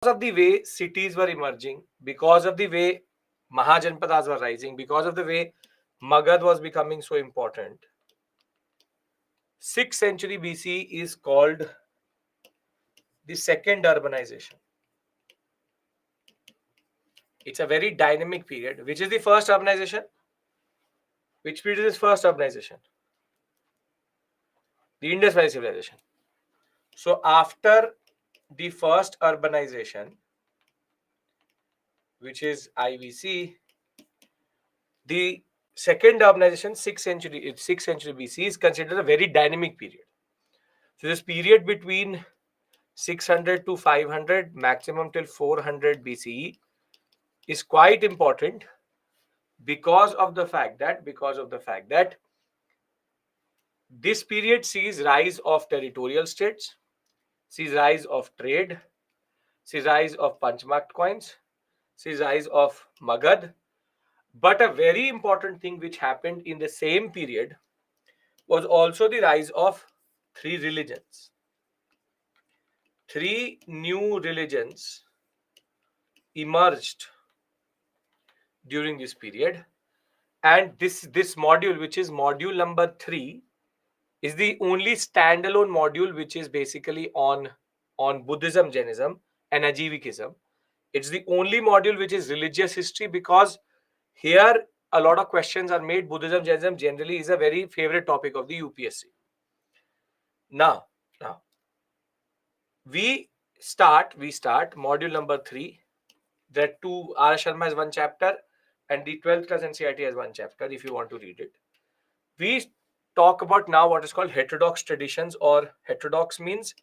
of the way cities were emerging, because of the way Mahajanpadas were rising, because of the way Magad was becoming so important, 6th century BC is called the second urbanization. It's a very dynamic period. Which is the first urbanization? Which period is first urbanization? The Indus Valley civilization. So after the first urbanization, which is IVC, the second urbanization, 6th century BC, is considered a very dynamic period. So this period between 600 to 500, maximum till 400 BCE, is quite important because of the fact that this period sees rise of territorial states, sees rise of trade, sees rise of Panchmark coins, sees rise of Magad. But a very important thing which happened in the same period was also the rise of three religions. Three new religions emerged during this period, and this module, which is module number 3, is the only standalone module which is basically on Buddhism, Jainism, and Ajivikism. It's the only module which is religious history, because here a lot of questions are made. Buddhism, Jainism generally is a very favorite topic of the UPSC. Now we start module number 3. That two, R. Sharma has one chapter, and the 12th class NCERT has one chapter if you want to read it. We talk about now what is called heterodox traditions, or heterodox means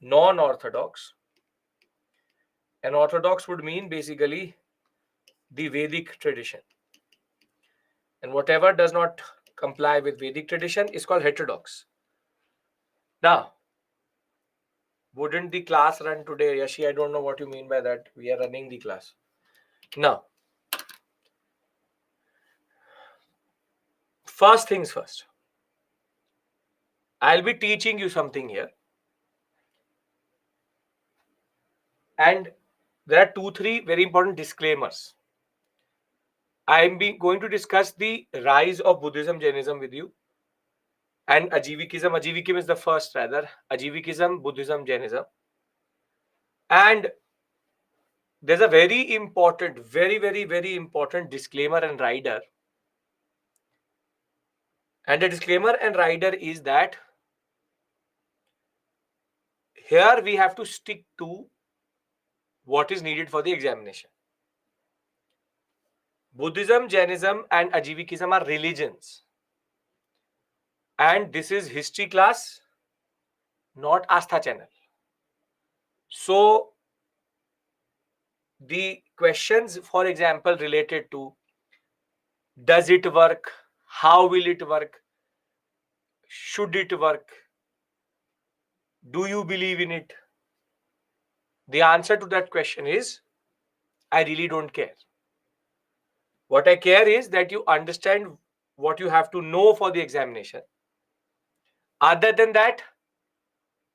non-orthodox, and orthodox would mean basically the Vedic tradition, and whatever does not comply with Vedic tradition is called heterodox. Now, wouldn't the class run today? Yashi, I don't know what you mean by that. We are running the class. Now, first things first. I'll be teaching you something here. And there are 2-3 very important disclaimers. I'm going to discuss the rise of Buddhism, Jainism with you, and Ajivikism. Ajivikism is the first, rather. Ajivikism, Buddhism, Jainism. And there's a very important, very important disclaimer and rider. And the disclaimer and rider is that here we have to stick to what is needed for the examination. Buddhism, Jainism, and Ajivikism are religions. And this is history class, not Astha channel. So the questions, for example, related to does it work, how will it work, should it work, do you believe in it, the answer to that question is I really don't care. What I care is that you understand what you have to know for the examination. Other than that,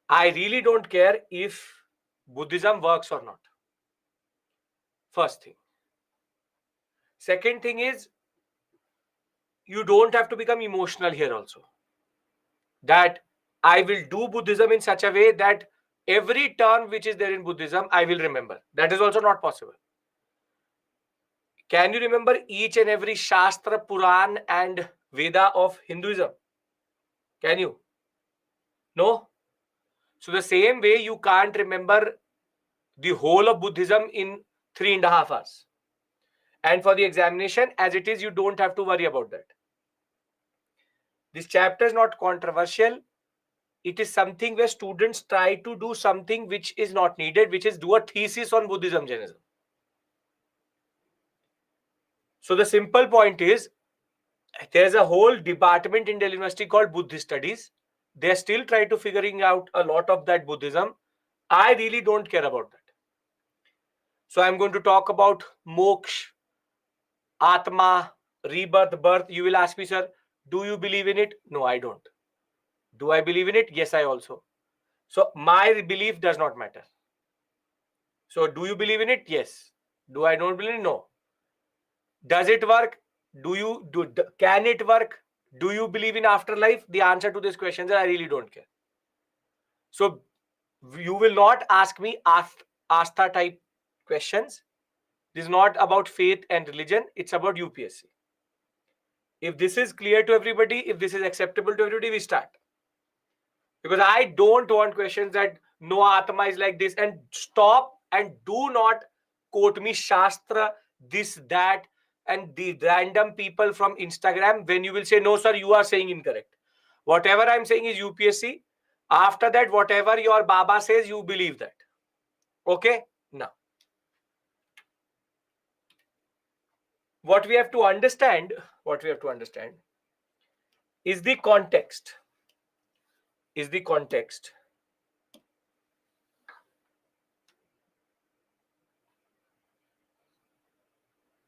I really don't care if Buddhism works or not. First thing. Second thing is, you don't have to become emotional here also. That I will do Buddhism in such a way that every term which is there in Buddhism, I will remember. That is also not possible. Can you remember each and every Shastra, Puran, and Veda of Hinduism? Can you? No? So the same way you can't remember the whole of Buddhism in 3.5 hours. And for the examination, as it is, you don't have to worry about that. This chapter is not controversial. It is something where students try to do something which is not needed, which is do a thesis on Buddhism, Jainism. So the simple point is, there's a whole department in Delhi University called Buddhist Studies. They're still trying to figuring out a lot of that Buddhism. I really don't care about that. So I'm going to talk about moksha, atma, rebirth, birth. You will ask me, sir, do you believe in it? No, I don't. Do I believe in it? Yes, I also. So my belief does not matter. So do you believe in it? Yes. Do I don't believe? No. Does it work? Can it work? Do you believe in afterlife? The answer to this question is I really don't care. So you will not ask me Astha type questions. This is not about faith and religion. It's about UPSC. If this is clear to everybody, if this is acceptable to everybody, we start. Because I don't want questions that no Atma is like this, and stop and do not quote me Shastra, this, that, and the random people from Instagram when you will say, no, sir, you are saying incorrect. Whatever I'm saying is UPSC. After that, whatever your Baba says, you believe that. Okay? Now, what we have to understand is the context.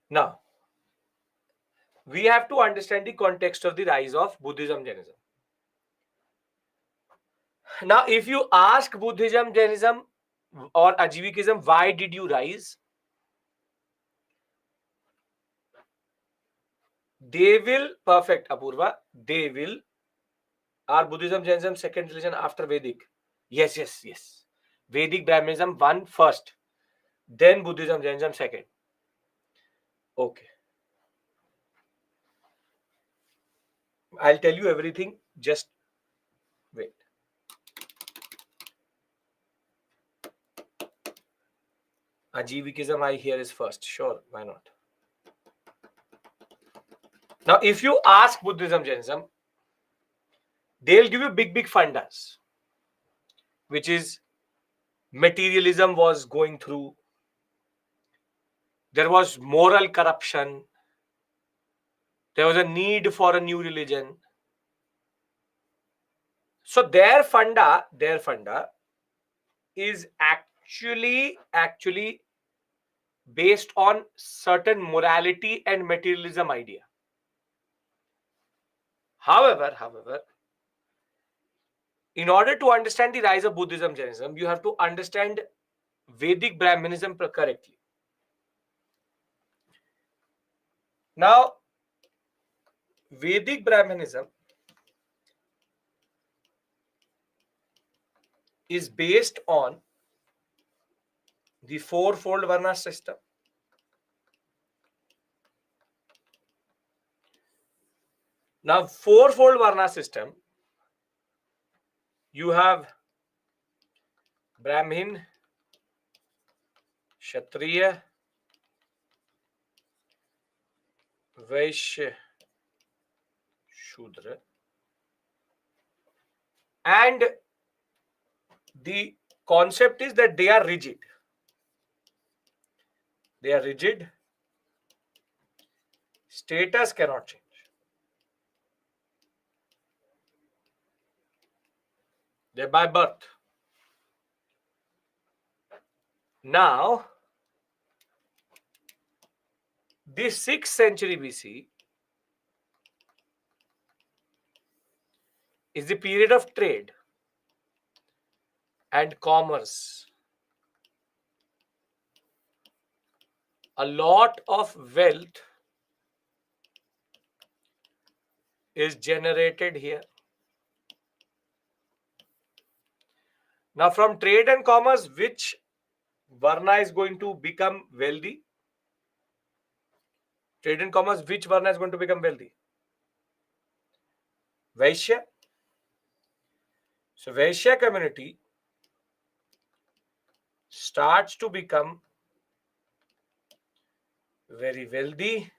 Now, we have to understand the context of the rise of Buddhism, Jainism. Now, if you ask Buddhism, Jainism, or Ajivikism, why did you rise? They will, perfect, Apurva, they will. Are Buddhism, Jainism second religion after Vedic? Yes. Vedic Brahmanism one first, then Buddhism, Jainism second. Okay. I'll tell you everything, just wait. Ajivikism I hear is first. Sure, why not? Now, if you ask Buddhism, Jainism, they'll give you big fundas, which is materialism was going through. There was moral corruption. There was a need for a new religion. So their funda is actually based on certain morality and materialism idea. However, in order to understand the rise of Buddhism, Jainism, you have to understand Vedic Brahmanism correctly. Now, Vedic Brahmanism is based on the fourfold Varna system. Now, fourfold Varna system, you have Brahmin, Kshatriya, Vaishya, Shudra, and the concept is that they are rigid. Status cannot change. They're by birth. Now, the 6th century BC is the period of trade and commerce. A lot of wealth is generated here. Now, from trade and commerce, which Varna is going to become wealthy? Trade and commerce, which Varna is going to become wealthy? Vaishya. So, Vaishya community starts to become very wealthy,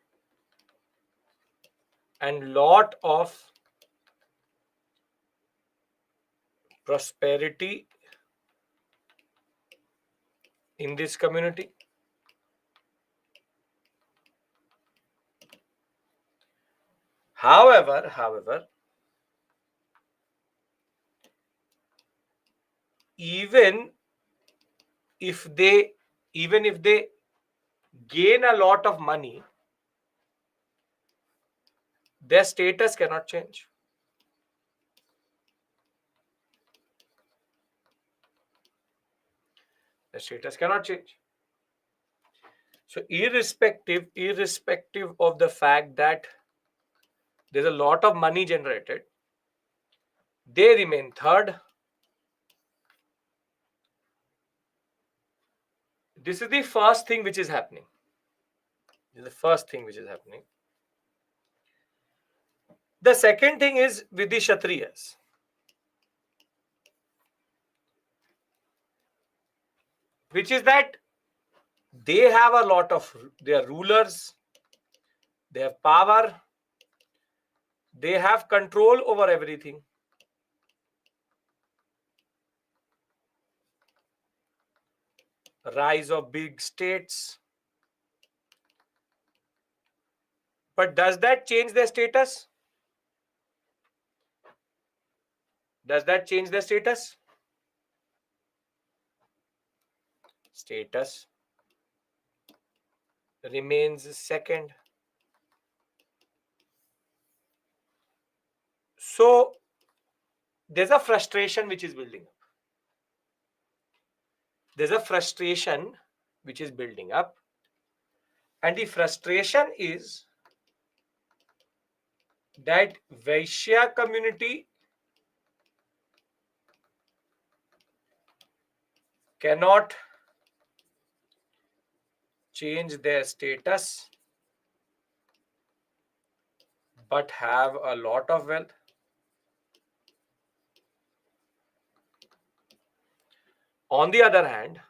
and lot of prosperity in this community. However, even if they gain a lot of money, their status cannot change. The status cannot change. So irrespective of the fact that there's a lot of money generated, they remain third. This is the first thing which is happening. This is the first thing which is happening. The second thing is with the Kshatriyas. Which is that they have a lot of, they are rulers, they have power, they have control over everything. Rise of big states. But does that change their status? Does that change their status? Status remains second. So there's a frustration which is building up. There's a frustration which is building up. And the frustration is that Vaishya community cannot change their status but have a lot of wealth. On the other hand,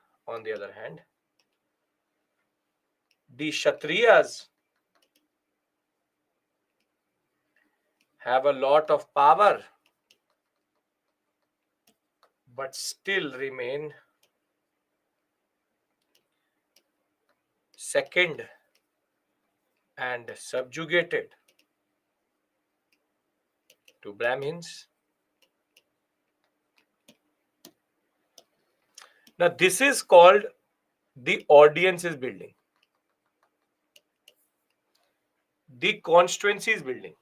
the Kshatriyas have a lot of power but still remain second and subjugated to Brahmins. Now this is called the audience is building. The constituency is building.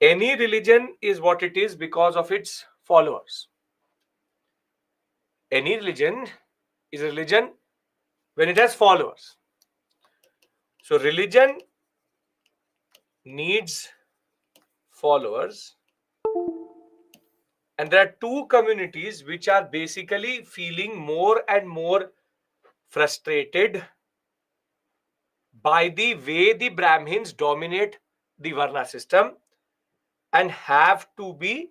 Any religion is what it is because of its followers. Any religion is a religion when it has followers. So religion needs followers. And there are two communities which are basically feeling more and more frustrated by the way the Brahmins dominate the Varna system and have to be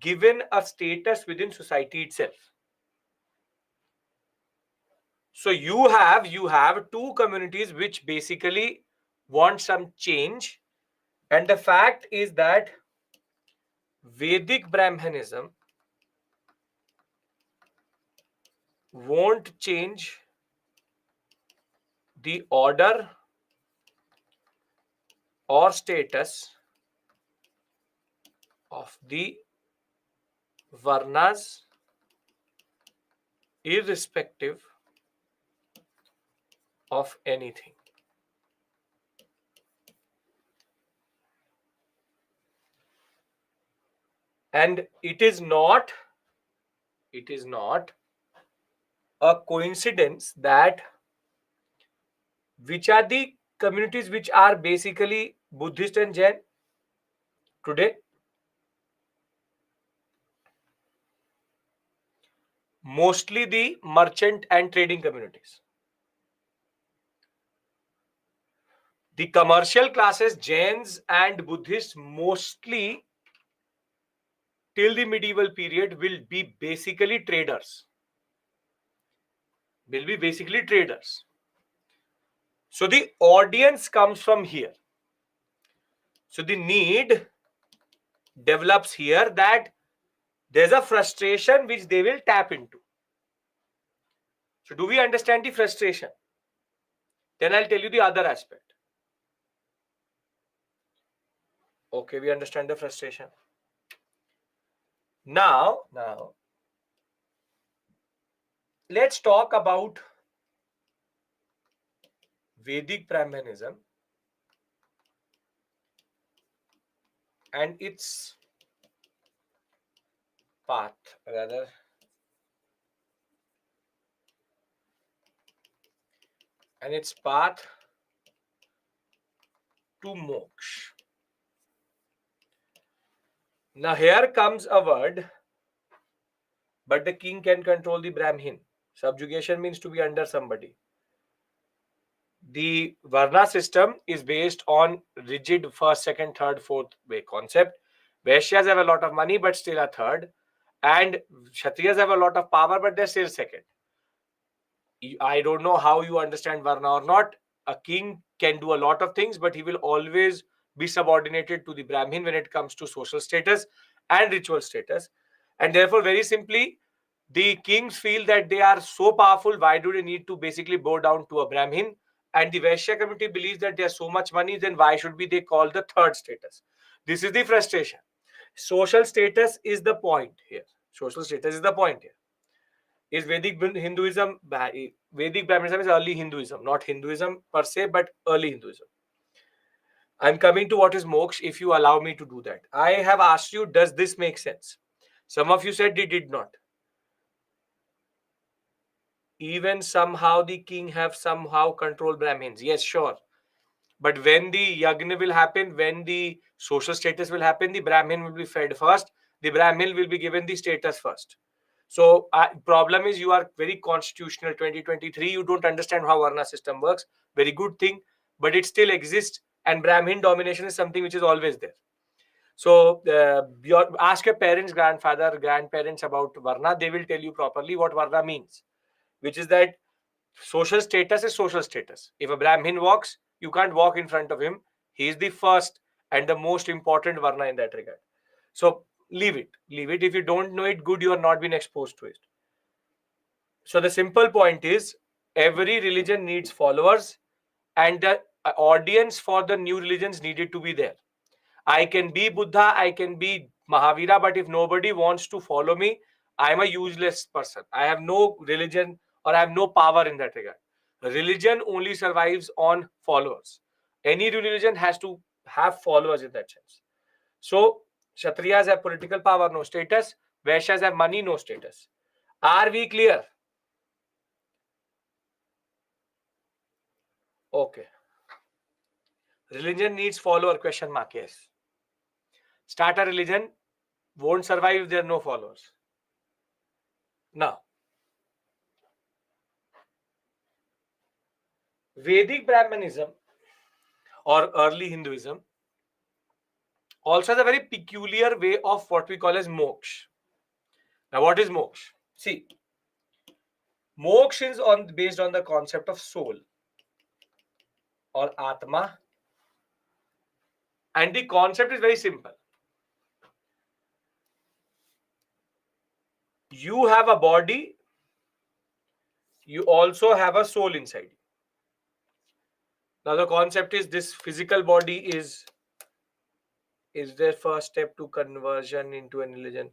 given a status within society itself. So you have two communities which basically want some change, and the fact is that Vedic Brahmanism won't change the order or status of the Varnas irrespective of anything. And it is not a coincidence that which are the communities which are basically Buddhist and Jain today? Mostly the merchant and trading communities. The commercial classes, Jains and Buddhists, mostly till the medieval period will be basically traders. So the audience comes from here. So the need develops here that there's a frustration which they will tap into. So do we understand the frustration? Then I'll tell you the other aspect. Okay, we understand the frustration. Now, let's talk about Vedic Brahmanism and its path, rather and its path to moksha. Now here comes a word, but the king can control the Brahmin. Subjugation means to be under somebody. The Varna system is based on rigid first, second, third, fourth way concept. Vaishyas have a lot of money but still are third, and Kshatriyas have a lot of power but they're still second. I don't know how you understand Varna or not. A king can do a lot of things, but he will always be subordinated to the Brahmin when it comes to social status and ritual status. And therefore, very simply, the kings feel that they are so powerful. Why do they need to basically bow down to a Brahmin? And the Vaishya community believes that they have so much money, then why should be they call the third status? This is the frustration. Social status is the point here. Social status is the point here. Is Vedic Hinduism, Vedic Brahminism is early Hinduism, not Hinduism per se, but early Hinduism. I'm coming to what is moksha, if you allow me to do that. I have asked you, does this make sense? Some of you said it did not. Even somehow the king have somehow controlled Brahmins. Yes, sure. But when the yagna will happen, when the social status will happen, the Brahmin will be fed first. The Brahmin will be given the status first. So problem is you are very constitutional 2023. You don't understand how Varna system works. Very good thing, but it still exists. And Brahmin domination is something which is always there. So ask your parents, grandfather, grandparents about Varna. They will tell you properly what Varna means, which is that social status is social status. If a Brahmin walks, you can't walk in front of him. He is the first and the most important Varna in that regard. So leave it. Leave it. If you don't know it, good, you are not been exposed to it. So the simple point is every religion needs followers, and the audience for the new religions needed to be there. I can be Buddha, I can be Mahavira, but if nobody wants to follow me, I am a useless person. I have no religion or I have no power in that regard. Religion only survives on followers. Any religion has to have followers in that sense. So, Kshatriyas have political power, no status. Vaishyas have money, no status. Are we clear? Okay. Religion needs follower, question mark, yes. Start a religion, won't survive if there are no followers. Now, Vedic Brahmanism or early Hinduism also has a very peculiar way of what we call as moksha. Now, what is moksha? See, moksha is based on the concept of soul or atma, and the concept is very simple. You have a body, you also have a soul inside you. Now, the concept is this physical body is their first step to conversion into a religion.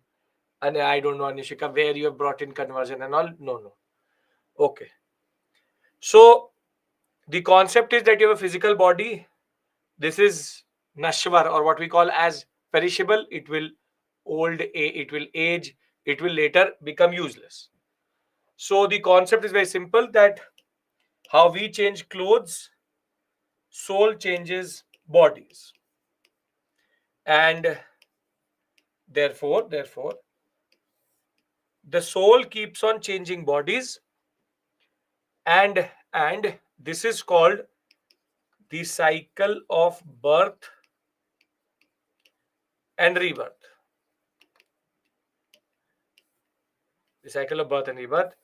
And I don't know, Anishika, where you have brought in conversion and all. No. Okay. So the concept is that you have a physical body. This is nashwar, or what we call as perishable. It will it will age, it will later become useless. So the concept is very simple, that how we change clothes, soul changes bodies. And therefore, the soul keeps on changing bodies, and this is called the cycle of birth and rebirth. The cycle of birth and rebirth.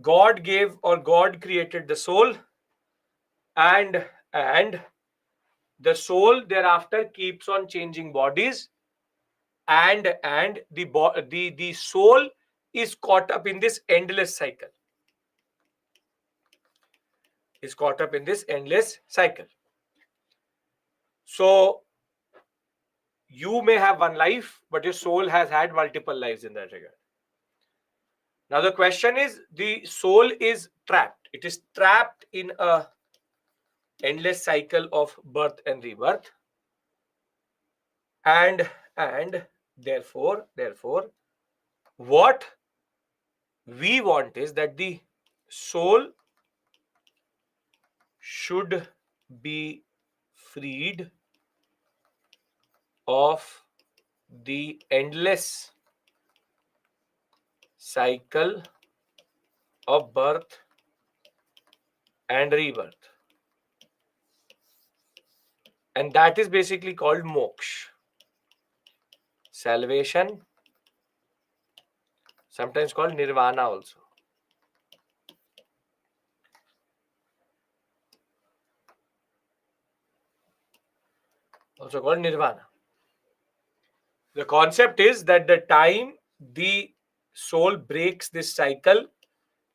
God gave, or God created the soul, and the soul thereafter keeps on changing bodies, and the soul is caught up in this endless cycle. Is caught up in this endless cycle. So you may have one life, but your soul has had multiple lives in that regard. Now the question is, the soul is trapped. It is trapped in a endless cycle of birth and rebirth, and therefore what we want is that the soul should be freed of the endless cycle of birth and rebirth. And that is basically called moksha. Salvation, sometimes called nirvana also. Also called nirvana. The concept is that the time the soul breaks this cycle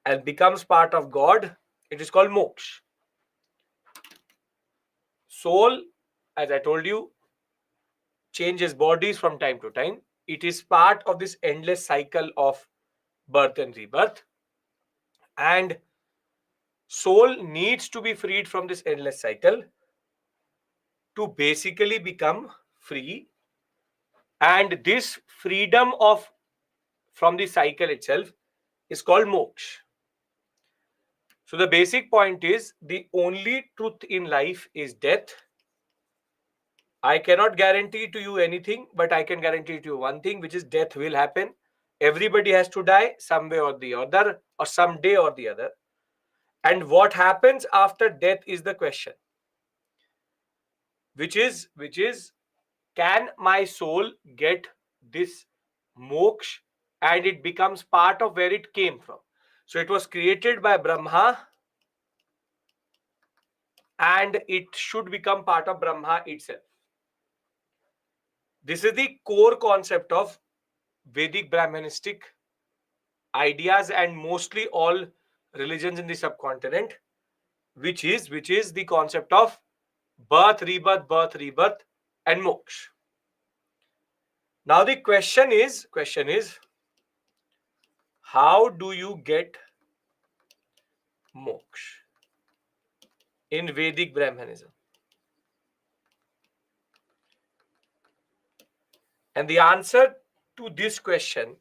and becomes part of God, it is called moksha. Soul, as I told you, changes bodies from time to time. It is part of this endless cycle of birth and rebirth. And soul needs to be freed from this endless cycle to basically become free. And this freedom of from the cycle itself is called moksha. So the basic point is the only truth in life is death. I cannot guarantee to you anything, but I can guarantee to you one thing, which is death will happen. Everybody has to die some way or the other, or someday or the other. And what happens after death is the question, which is can my soul get this moksha and it becomes part of where it came from. So it was created by Brahma and it should become part of Brahma itself. This is the core concept of Vedic Brahmanistic ideas and mostly all religions in the subcontinent, which is the concept of birth, rebirth, and moksha. Now the question is, how do you get moksha in Vedic Brahmanism? And the answer to this question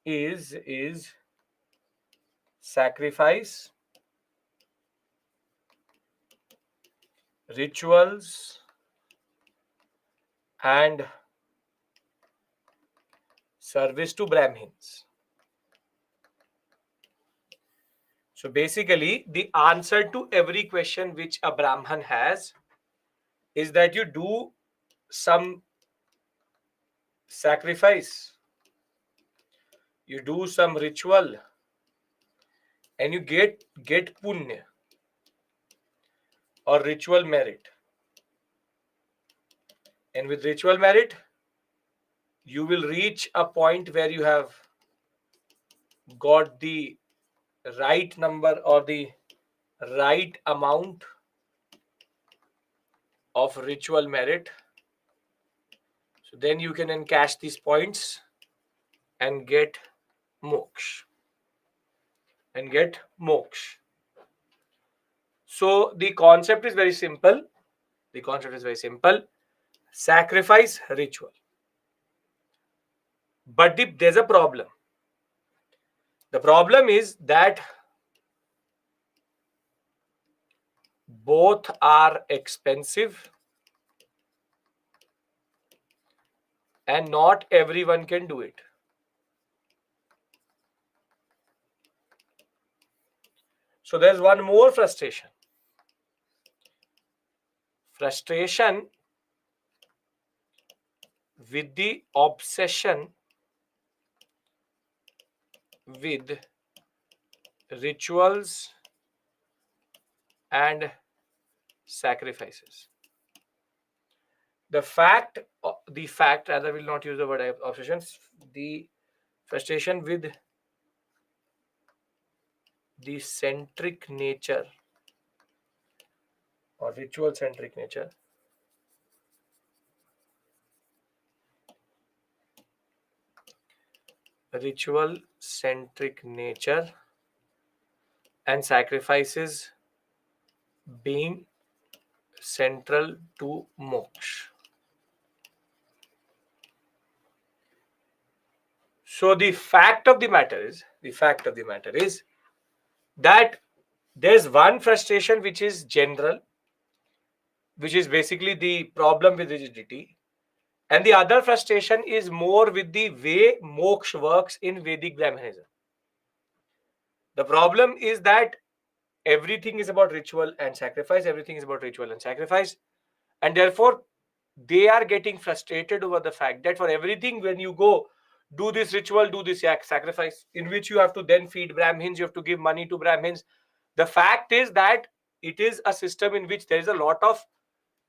is sacrifice, rituals, and service to Brahmins. So basically, the answer to every question which a Brahman has is that you do some sacrifice, you do some ritual, and you get punya or ritual merit. And with ritual merit, you will reach a point where you have got the right number or the right amount of ritual merit. So then you can encash these points and get moksha. So the concept is very simple. Sacrifice, ritual. But there's a problem. The problem is that both are expensive and not everyone can do it. So there's one more frustration. Frustration with the obsession with rituals and sacrifices. The fact, rather, will not use the word obsession, the frustration with the centric nature or ritual centric nature and sacrifices being central to moksha. So the fact of the matter is that There's one frustration which is general, which is basically the problem with rigidity. And the other frustration is more with the way moksha works in Vedic Brahmanism. The problem is that everything is about ritual and sacrifice, everything is about ritual and sacrifice. And therefore, they are getting frustrated over the fact that for everything, when you go do this ritual, do this sacrifice, in which you have to then feed Brahmins, you have to give money to Brahmins. The fact is that it is a system in which there is a lot of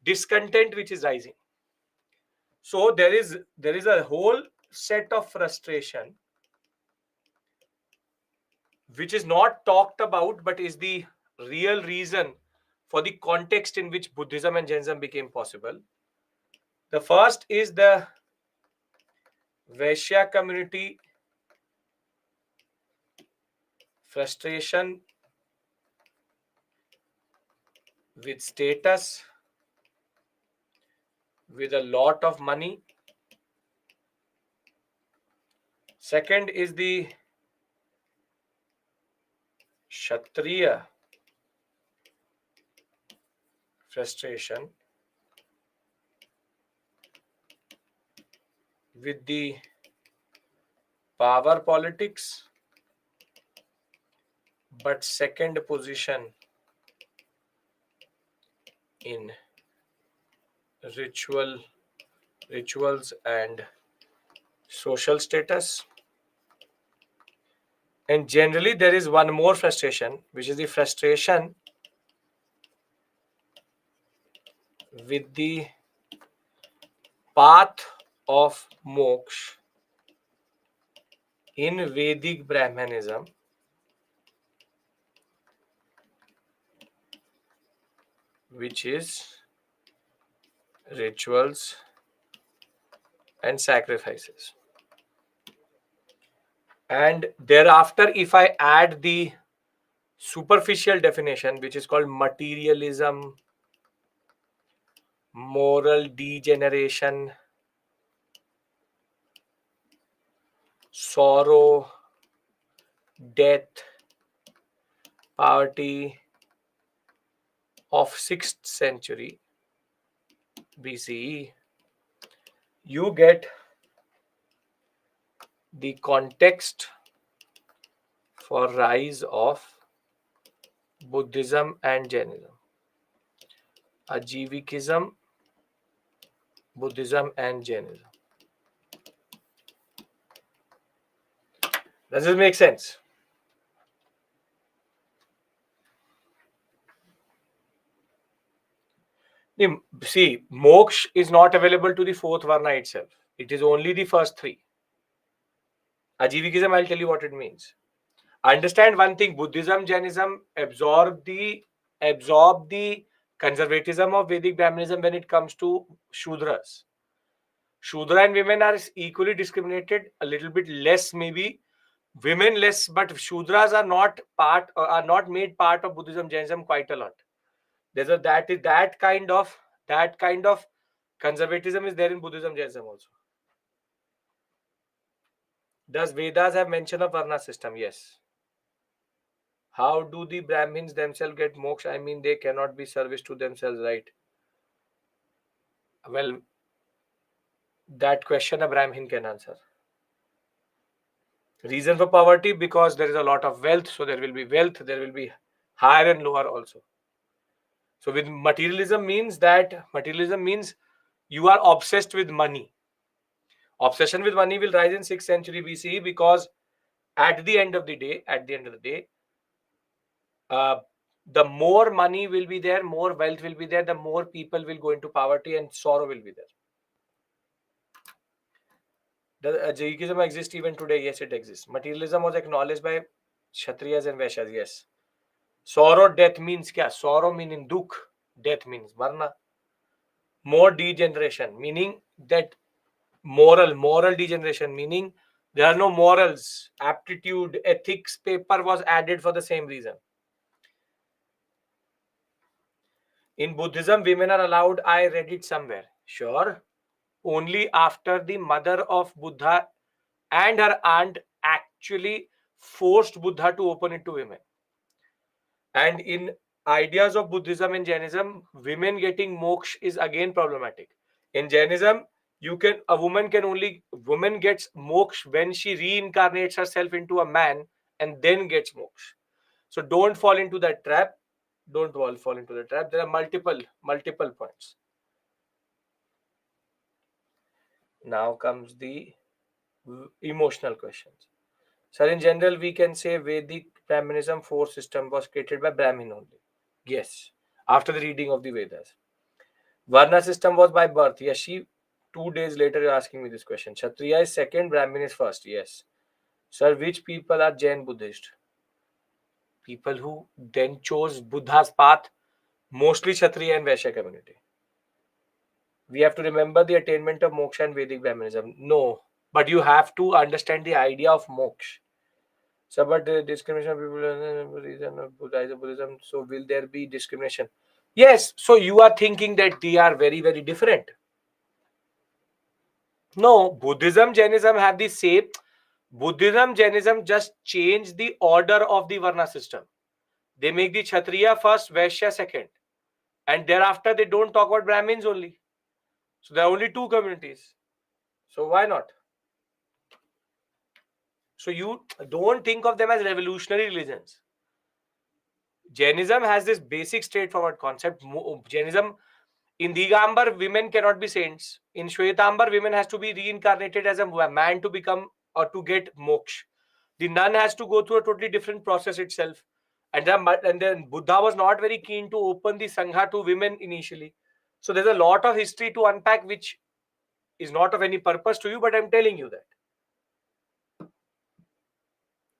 discontent which is rising. So there is a whole set of frustration which is not talked about, but is the real reason for the context in which Buddhism and Jainism became possible. The first is the Vaishya community frustration with status, with a lot of money. Second is the Kshatriya frustration with the power politics, but second position in rituals and social status. And generally, there is one more frustration, which is the frustration with the path of moksha in Vedic Brahmanism, which is rituals and sacrifices. And thereafter, if I add the superficial definition, which is called materialism, moral degeneration, sorrow, death, poverty of 6th century BCE, you get the context for rise of Buddhism and Jainism. Ajivikism, Buddhism and Jainism. Does this make sense? See, moksha is not available to the fourth varna itself. It is only the first three. Ajivikism, I'll tell you what it means. Understand one thing: Buddhism, Jainism absorb the conservatism of Vedic Brahmanism when it comes to Shudras. Shudra and women are equally discriminated, a little bit less maybe, women less, but Shudras are not made part of Buddhism, Jainism quite a lot. There's that kind of conservatism is there in Buddhism, Jainism also. Does Vedas have mention of Varna system? Yes. How do the Brahmins themselves get moksha? I mean, they cannot be service to themselves, right? Well, that question a Brahmin can answer. Reason for poverty, because there is a lot of wealth, so there will be wealth, there will be higher and lower also. So with materialism means you are obsessed with money. Obsession with money will rise in 6th century BCE, because at the end of the day, the more money will be there, more wealth will be there, the more people will go into poverty and sorrow will be there. Does Jainism exist even today? Yes, it exists. Materialism was acknowledged by Kshatriyas and Vaishyas. Yes. Sorrow, death means kya? Sorrow meaning dukh, death means marna. More degeneration, meaning that moral degeneration, meaning there are no morals. Aptitude, ethics paper was added for the same reason. In Buddhism, women are allowed. I read it somewhere. Sure. Only after the mother of Buddha and her aunt actually forced Buddha to open it to women. And in ideas of Buddhism and Jainism, women getting moksha is again problematic. In Jainism, woman gets moksha when she reincarnates herself into a man and then gets moksha. So don't fall into that trap. Don't fall into the trap. There are multiple points. Now comes the emotional questions. Sir, in general, we can say Vedic Brahmanism force system was created by Brahmin only. Yes, after the reading of the Vedas. Varna system was by birth. Yes, 2 days later you're asking me this question. Kshatriya is second, Brahmin is first. Yes. Sir, which people are Jain Buddhist? People who then chose Buddha's path, mostly Kshatriya and Vaishya community. We have to remember the attainment of moksha and Vedic Brahmanism. No, but you have to understand the idea of moksha. So, but discrimination of people, reason of Buddhism. So, will there be discrimination? Yes. So, you are thinking that they are very, very different. No, Buddhism, Jainism have the same. Buddhism, Jainism just change the order of the Varna system. They make the Kshatriya first, Vaishya second. And thereafter, they don't talk about Brahmins only. So, there are only two communities. So, why not? So, you don't think of them as revolutionary religions. Jainism has this basic straightforward concept. Jainism, in Digambar, women cannot be saints. In Shwetambar, women has to be reincarnated as a man to become or to get moksha. The nun has to go through a totally different process itself. And then Buddha was not very keen to open the Sangha to women initially. So there's a lot of history to unpack, which is not of any purpose to you, but I'm telling you that.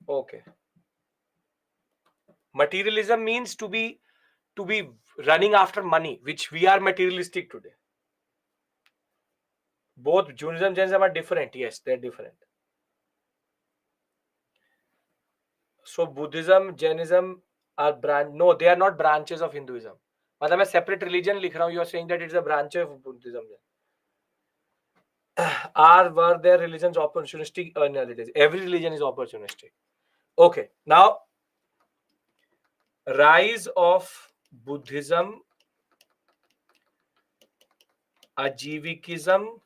Okay. Materialism means to be running after money, which we are materialistic today. Both Judaism and Jainism are different. Yes, they're different. So Buddhism, Jainism are no, they are not branches of Hinduism. मतलब मैं separate religion लिख रहा हूँ. You are saying that it's a branch of Buddhism. Were their religions opportunistic? No, it is. Every religion is opportunistic. Okay, now rise of Buddhism, Ajivikism,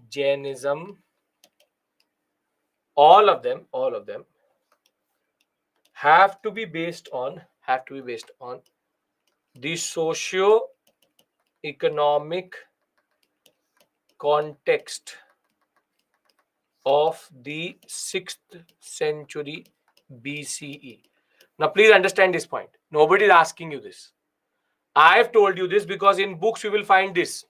Jainism, all of them have to be based on the socio-economic context of the 6th century BCE. Now, please understand this point. Nobody is asking you this. I have told you this because in books you will find this.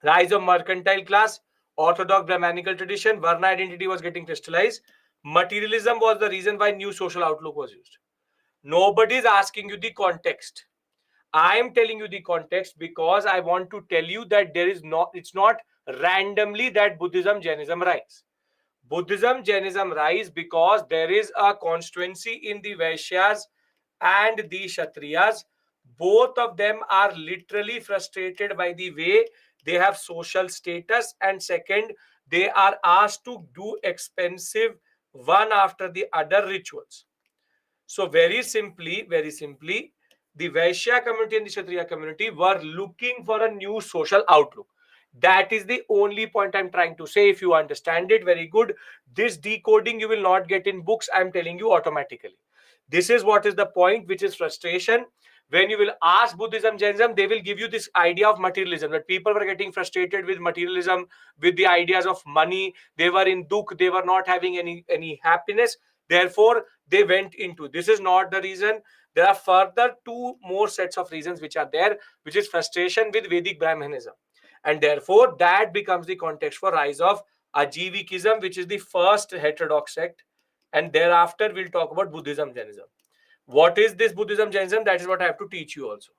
Rise of mercantile class, orthodox Brahmanical tradition, Varna identity was getting crystallized. Materialism was the reason why new social outlook was used. Nobody is asking you the context. I am telling you the context because I want to tell you that it's not randomly that Buddhism, Jainism rise. Buddhism, Jainism rise because there is a constituency in the Vaishyas and the Kshatriyas. Both of them are literally frustrated by the way they have social status, and second, they are asked to do expensive one after the other rituals. So very simply, the Vaishya community and the Kshatriya community were looking for a new social outlook. That is the only point I'm trying to say. If you understand it, very good. This decoding you will not get in books. I'm telling you automatically. This is what is the point, which is frustration. When you will ask Buddhism, Jainism, they will give you this idea of materialism, that people were getting frustrated with materialism, with the ideas of money. They were in dukh. They were not having any happiness. Therefore, they went into. This is not the reason. There are further two more sets of reasons which are there, which is frustration with Vedic Brahmanism. And therefore, that becomes the context for rise of Ajivikism, which is the first heterodox sect. And thereafter, we'll talk about Buddhism, Jainism. What is this Buddhism, Jainism? That is what I have to teach you also.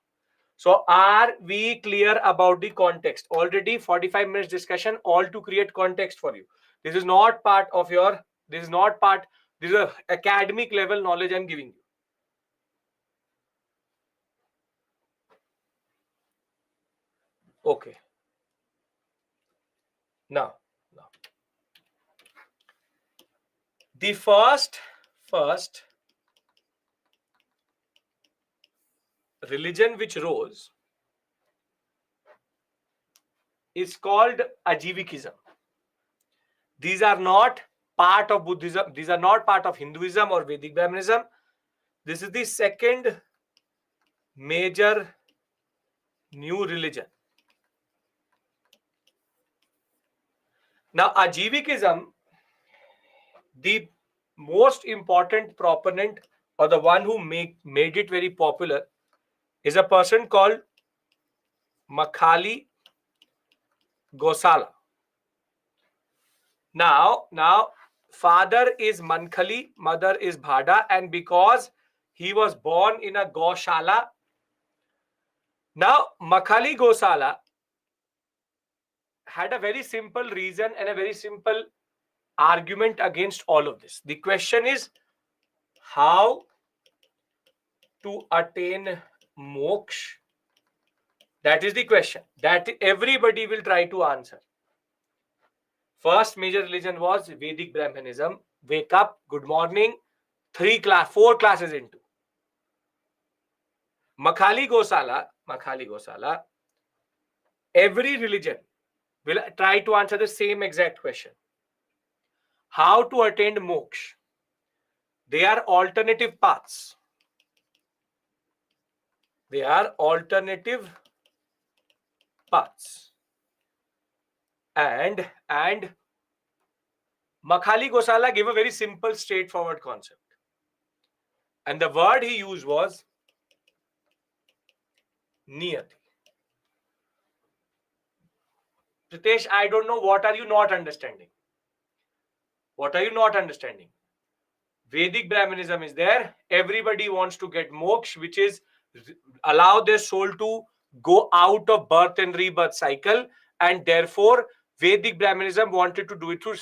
So, are we clear about the context? Already 45 minutes discussion, all to create context for you. This is not part of your, this is a academic level knowledge I'm giving you. Okay. Now, the first religion which rose is called Ajivikism. These are not part of Buddhism. These are not part of Hinduism or Vedic Brahmanism. This is the second major new religion. Now, Ajivikism, the most important proponent or the one who made it very popular is a person called Makhali Gosala. Now, father is Mankhali, mother is Bhada, and because he was born in a Goshala, now Makhali Gosala had a very simple reason and a very simple argument against all of this. The question is how to attain moksha. That is the question that everybody will try to answer. First major religion was Vedic Brahmanism. Wake up, good morning, 4 classes into. Makhali Gosala, every religion will try to answer the same exact question. How to attain moksha. They are alternative paths. They are alternative paths. And Makhali Gosala gave a very simple, straightforward concept. And the word he used was Niyati. Pritesh, I don't know, what are you not understanding? What are you not understanding? Vedic Brahmanism is there. Everybody wants to get moksha, which is allow their soul to go out of birth and rebirth cycle. And therefore, Vedic Brahmanism wanted to do it through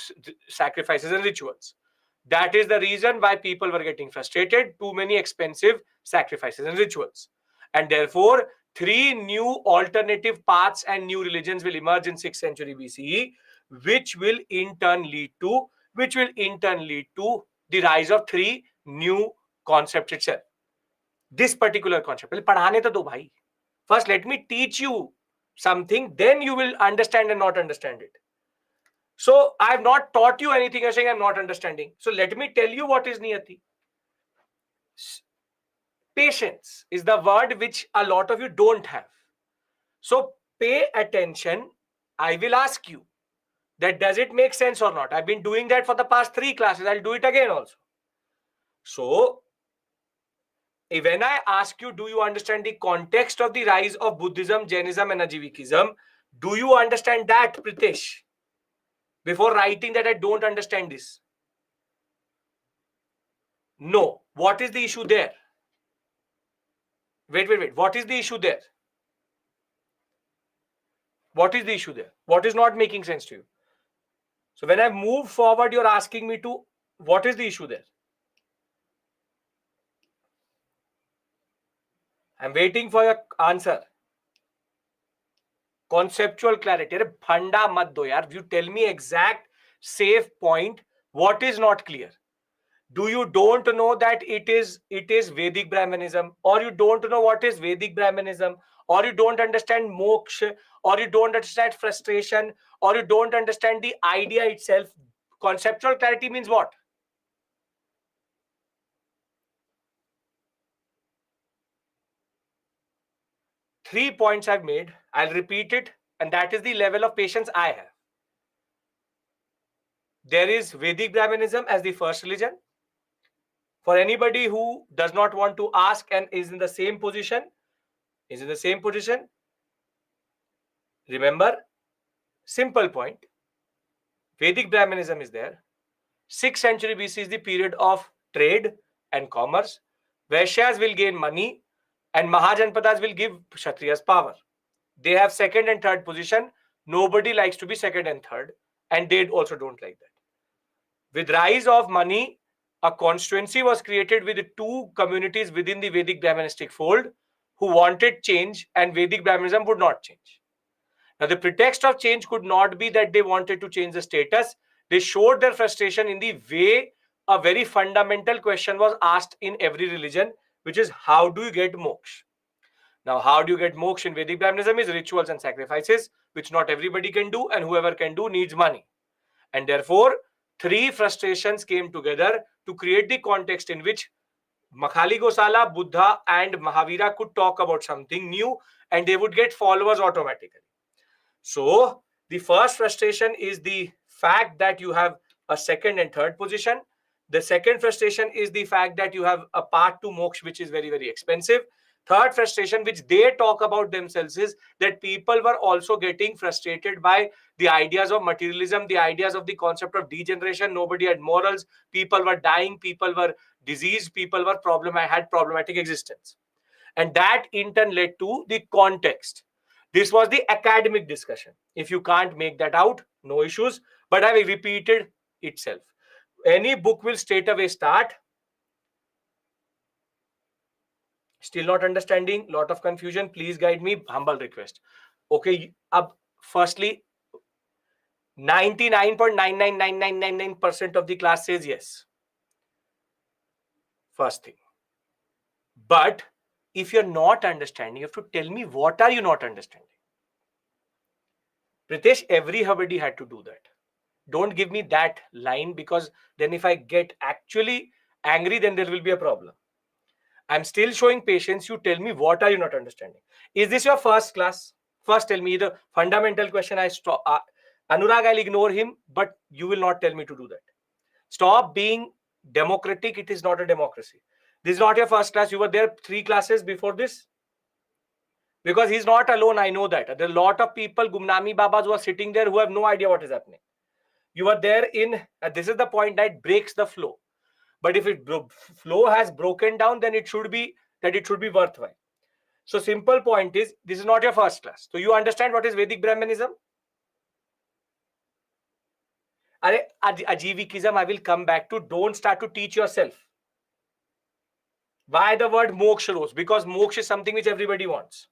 sacrifices and rituals. That is the reason why people were getting frustrated. Too many expensive sacrifices and rituals. And therefore, 3 new alternative paths and new religions will emerge in 6th century BCE, which will in turn lead to the rise of 3 new concepts itself. This particular concept. Padhane to do bhai. First, let me teach you something, then you will understand and not understand it. So, I have not taught you anything. You're saying I'm not understanding. So, let me tell you what is Niyati. Patience is the word which a lot of you don't have. So, pay attention. I will ask you that does it make sense or not? I've been doing that for the past 3 classes. I'll do it again also. So, when I ask you, do you understand the context of the rise of Buddhism, Jainism and Ajivikism? Do you understand that, Pritesh? Before writing that I don't understand this. No. What is the issue there? Wait. What is the issue there? What is the issue there? What is not making sense to you? So when I move forward, you're asking me to, what is the issue there? I'm waiting for your answer. Conceptual clarity. Phanda mat do yaar. You tell me exact safe point. What is not clear? Do you don't know that it is Vedic Brahmanism, or you don't know what is Vedic Brahmanism, or you don't understand moksha, or you don't understand frustration, or you don't understand the idea itself? Conceptual clarity means what? Three points I've made. I'll repeat it, and that is the level of patience I have. There is Vedic Brahmanism as the first religion. For anybody who does not want to ask and is in the same position, remember, simple point. Vedic Brahmanism is there. 6th century BC is the period of trade and commerce. Vaishyas will gain money and Mahajanpadas will give Kshatriyas power. They have second and third position. Nobody likes to be second and third, and they also don't like that. With rise of money, a constituency was created with 2 communities within the Vedic Brahmanistic fold who wanted change, and Vedic Brahmanism would not change. Now, the pretext of change could not be that they wanted to change the status. They showed their frustration in the way a very fundamental question was asked in every religion, which is how do you get moksha? Now, how do you get moksha in Vedic Brahmanism? Is rituals and sacrifices, which not everybody can do, and whoever can do needs money. And therefore, three frustrations came together to create the context in which Makhali Gosala, Buddha, and Mahavira could talk about something new, and they would get followers automatically. So, the first frustration is the fact that you have a second and third position. The second frustration is the fact that you have a path to moksha, which is very, very expensive. Third frustration, which they talk about themselves, is that people were also getting frustrated by the ideas of materialism, the ideas of the concept of degeneration. Nobody had morals. People were dying. People were diseased. People were had problematic existence. And that in turn led to the context. This was the academic discussion. If you can't make that out, no issues. But I will repeat it itself. Any book will straight away start. Still not understanding, lot of confusion. Please guide me. Humble request. Okay. Firstly, 99.999999% of the class says yes. First thing. But if you're not understanding, you have to tell me what are you not understanding. Pritesh, everybody had to do that. Don't give me that line, because then if I get actually angry, then there will be a problem. I'm still showing patience. You tell me what are you not understanding. Is this your first class? First tell me the fundamental question. I stop. Anurag, I'll ignore him, but you will not tell me to do that. Stop being democratic. It is not a democracy. This is not your first class. You were there 3 classes before this. Because he's not alone, I know that. There are a lot of people, Gumnami Babas, who are sitting there who have no idea what is happening. You are there in, this is the point that breaks the flow. But if it flow has broken down, then it should be worthwhile. So simple point is, this is not your first class. So you understand what is Vedic Brahmanism? Ajivikism, I will come back to. Don't start to teach yourself. Why the word moksha rose? Because moksha is something which everybody wants.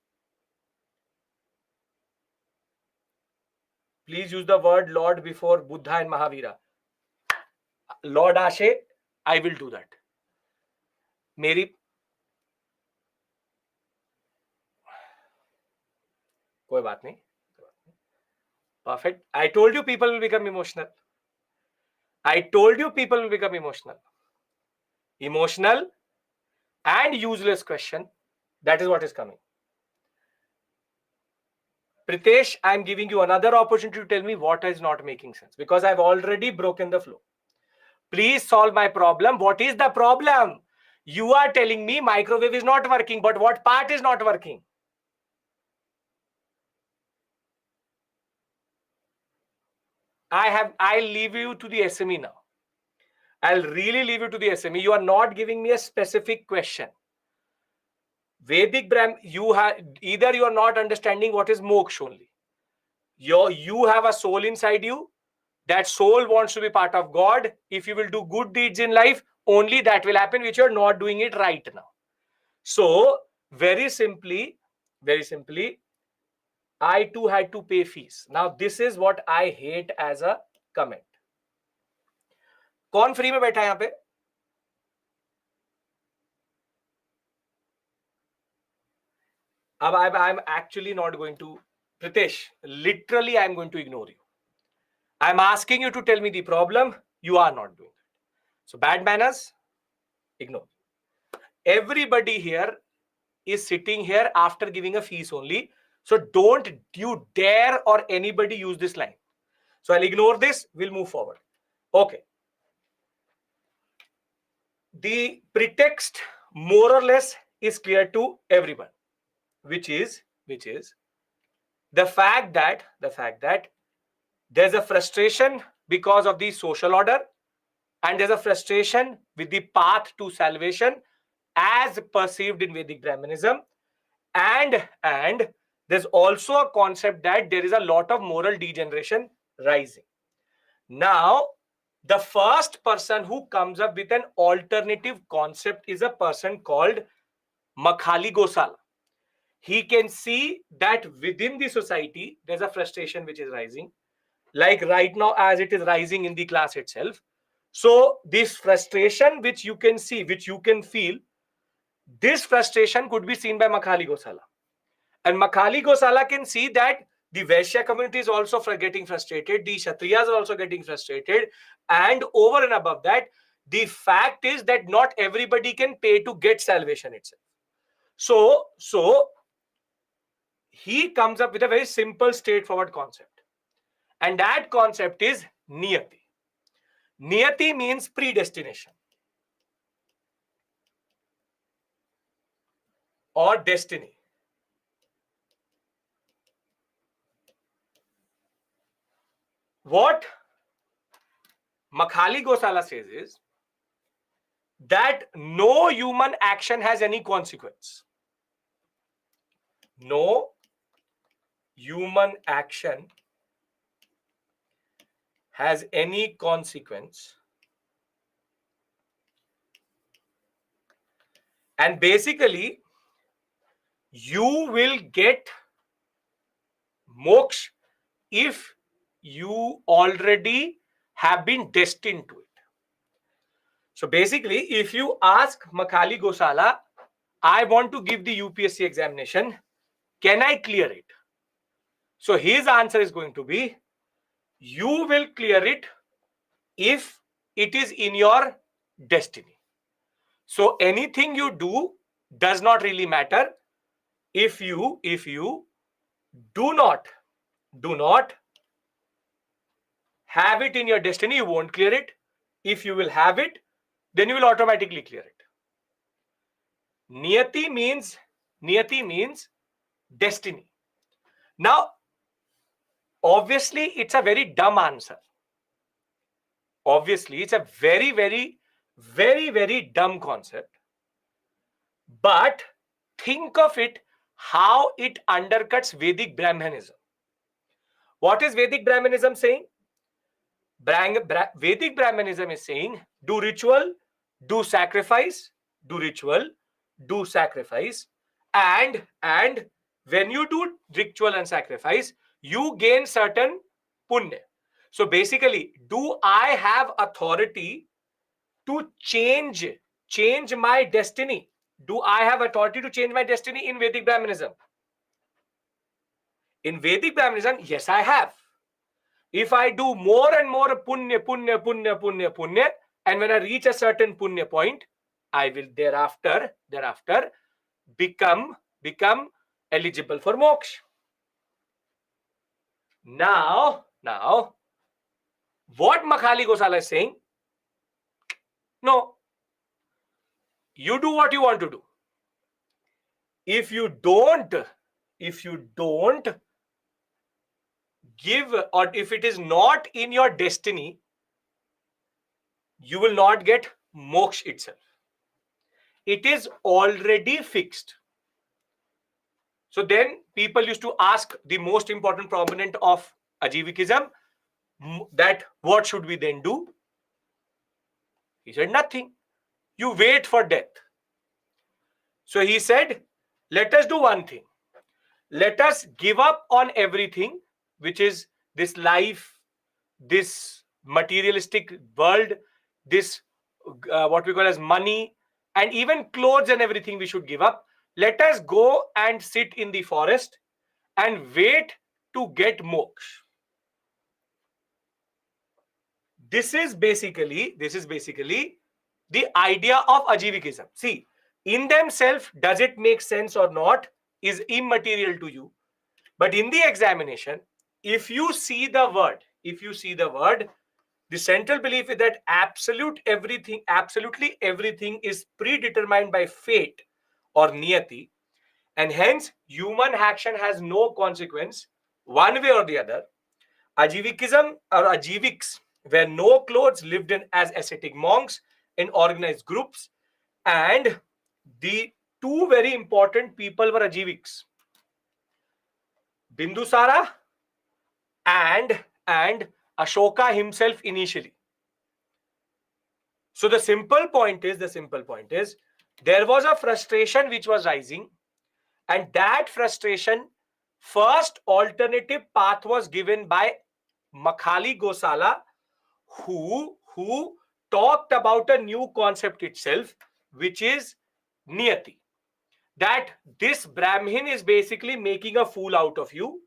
Please use the word Lord before Buddha and Mahavira. Lord Ashe, I will do that. Meri कोई बात नहीं. Perfect. I told you people will become emotional. I told you people will become emotional. Emotional and useless question. That is what is coming. Pritesh, I am giving you another opportunity to tell me what is not making sense, because I've already broken the flow. Please solve my problem. What is the problem? You are telling me microwave is not working, but what part is not working? I'll leave you to the SME now. I'll really leave you to the SME. You are not giving me a specific question. Vedic Brahm, you have either you are not understanding what is moksha only. You have a soul inside you. That soul wants to be part of God. If you will do good deeds in life, only that will happen, which you're not doing it right now. So, very simply, I too had to pay fees. Now, this is what I hate as a comment. कौन free में बैठा है यहाँ पे? अब I'm actually not going to, Pritesh, literally I'm going to ignore you. I'm asking you to tell me the problem. You are not doing that. So bad manners, ignore. Everybody here is sitting here after giving a fees only. So don't you dare or anybody use this line. So I'll ignore this. We'll move forward. Okay. The pretext more or less is clear to everyone, which is the fact that there's a frustration because of the social order, and there's a frustration with the path to salvation as perceived in Vedic Brahmanism, and there's also a concept that there is a lot of moral degeneration rising. Now, the first person who comes up with an alternative concept is a person called Makhali Gosala. He can see that within the society, there's a frustration which is rising, like right now as it is rising in the class itself. So this frustration which you can see, which you can feel, this frustration could be seen by Makhali Gosala. And Makhali Gosala can see that the Vaishya community is also getting frustrated, the Kshatriyas are also getting frustrated, and over and above that, the fact is that not everybody can pay to get salvation itself. So he comes up with a very simple, straightforward concept. And that concept is Niyati. Niyati means predestination or destiny. What Makhali Gosala says is that no human action has any consequence. No human action has any consequence. And basically, you will get moksha if you already have been destined to it. So basically, if you ask Makhali Gosala, I want to give the UPSC examination, can I clear it? So his answer is going to be, you will clear it if it is in your destiny. So anything you do does not really matter. If you do not have it in your destiny, you won't clear it. If you will have it, then you will automatically clear it. Niyati means destiny. Now, obviously, it's a very dumb answer. Obviously, it's a very, very, very, very dumb concept. But think of it, how it undercuts Vedic Brahmanism. What is Vedic Brahmanism saying? Vedic Brahmanism is saying, do ritual, do sacrifice, do ritual, do sacrifice, and when you do ritual and sacrifice, you gain certain punya. So basically, do I have authority to change my destiny? Do I have authority to change my destiny in Vedic Brahmanism? In Vedic Brahmanism, yes, I have. If I do more and more punya, and when I reach a certain punya point, I will thereafter become eligible for moksha. Now, what Makhali Gosala is saying, no, you do what you want to do. If you don't give, or if it is not in your destiny, you will not get moksha itself. It is already fixed. So then people used to ask the most important proponent of Ajivikism that what should we then do? He said nothing. You wait for death. So he said, let us do one thing. Let us give up on everything, which is this life, this materialistic world, this what we call as money, and even clothes and everything we should give up. Let us go and sit in the forest and wait to get moksha. This is basically the idea of Ajivikism. See, in themselves, does it make sense or not is immaterial to you. But in the examination, if you see the word, the central belief is that absolutely everything is predetermined by fate or niyati, and hence human action has no consequence one way or the other. Ajivikism or Ajiviks were no clothes, lived in as ascetic monks in organized groups, and the two very important people were Ajiviks, Bindusara and Ashoka himself initially. So the simple point is there was a frustration which was rising, and that frustration, first alternative path was given by Makhali Gosala, who talked about a new concept itself, which is niyati. that this Brahmin is basically making a fool out of you.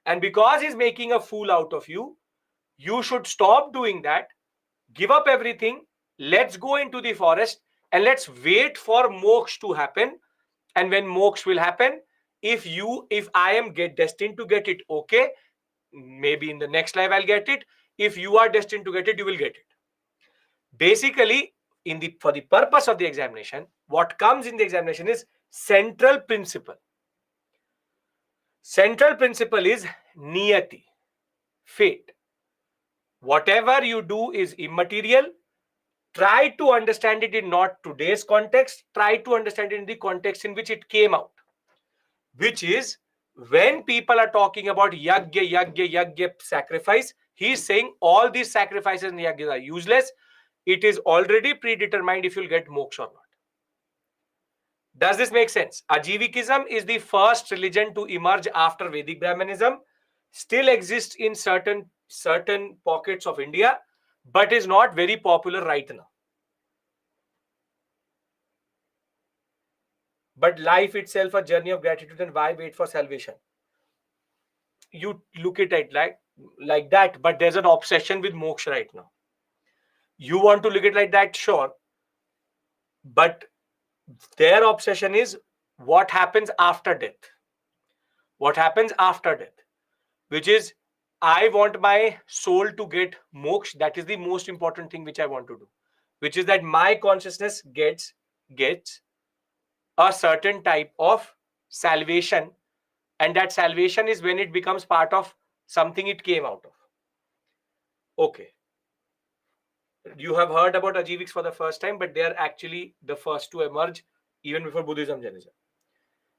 And because he's making a fool out of you, you should stop doing that, give up everything, let's go into the forest and let's wait for moksha to happen. And when moksha will happen, if I am destined to get it, okay, maybe in the next life I'll get it. If you are destined to get it, you will get it. Basically, for the purpose of the examination, what comes in the examination is central principle. Central principle is niyati, fate. Whatever you do is immaterial. Try to understand it in not today's context. Try to understand it in the context in which it came out, which is when people are talking about yagya sacrifice, he's saying all these sacrifices and yagyas are useless. It is already predetermined if you'll get moksha or not. Does this make sense? Ajivikism is the first religion to emerge after Vedic Brahmanism, still exists in certain pockets of India, but is not very popular right now. But life itself a journey of gratitude, and why wait for salvation? You look at it like that, but there's an obsession with moksha right now. You want to look at it like that, sure, but their obsession is what happens after death. What happens after death, which is I want my soul to get moksha. That is the most important thing which I want to do, which is that my consciousness gets a certain type of salvation, and that salvation is when it becomes part of something it came out of. Okay. You have heard about Ajiviks for the first time, but they are actually the first to emerge even before Buddhism, Jainism.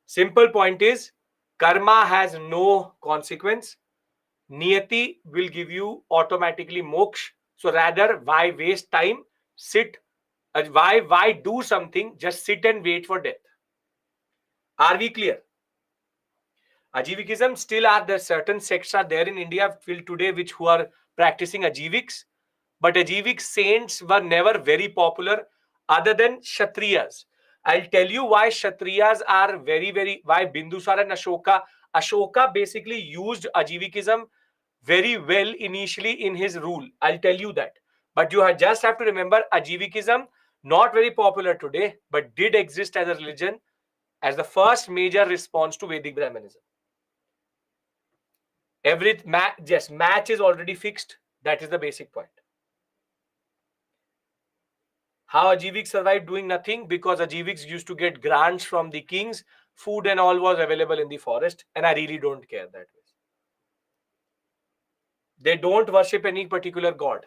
Simple point is, karma has no consequence. Niyati will give you automatically moksha. So rather, why waste time? Sit. Why do something? Just sit and wait for death. Are we clear? Ajivikism still are there. Certain sects are there in India till today who are practicing Ajiviks. But Ajivik saints were never very popular other than Kshatriyas. I'll tell you why Kshatriyas are why Bindusara and Ashoka basically used Ajivikism very well initially in his rule. I'll tell you that. But you just have to remember Ajivikism, not very popular today, but did exist as a religion as the first major response to Vedic Brahmanism. Match is already fixed. That is the basic point. How Ajiviks survived doing nothing? Because Ajiviks used to get grants from the kings, food and all was available in the forest, and I really don't care that way. They don't worship any particular god.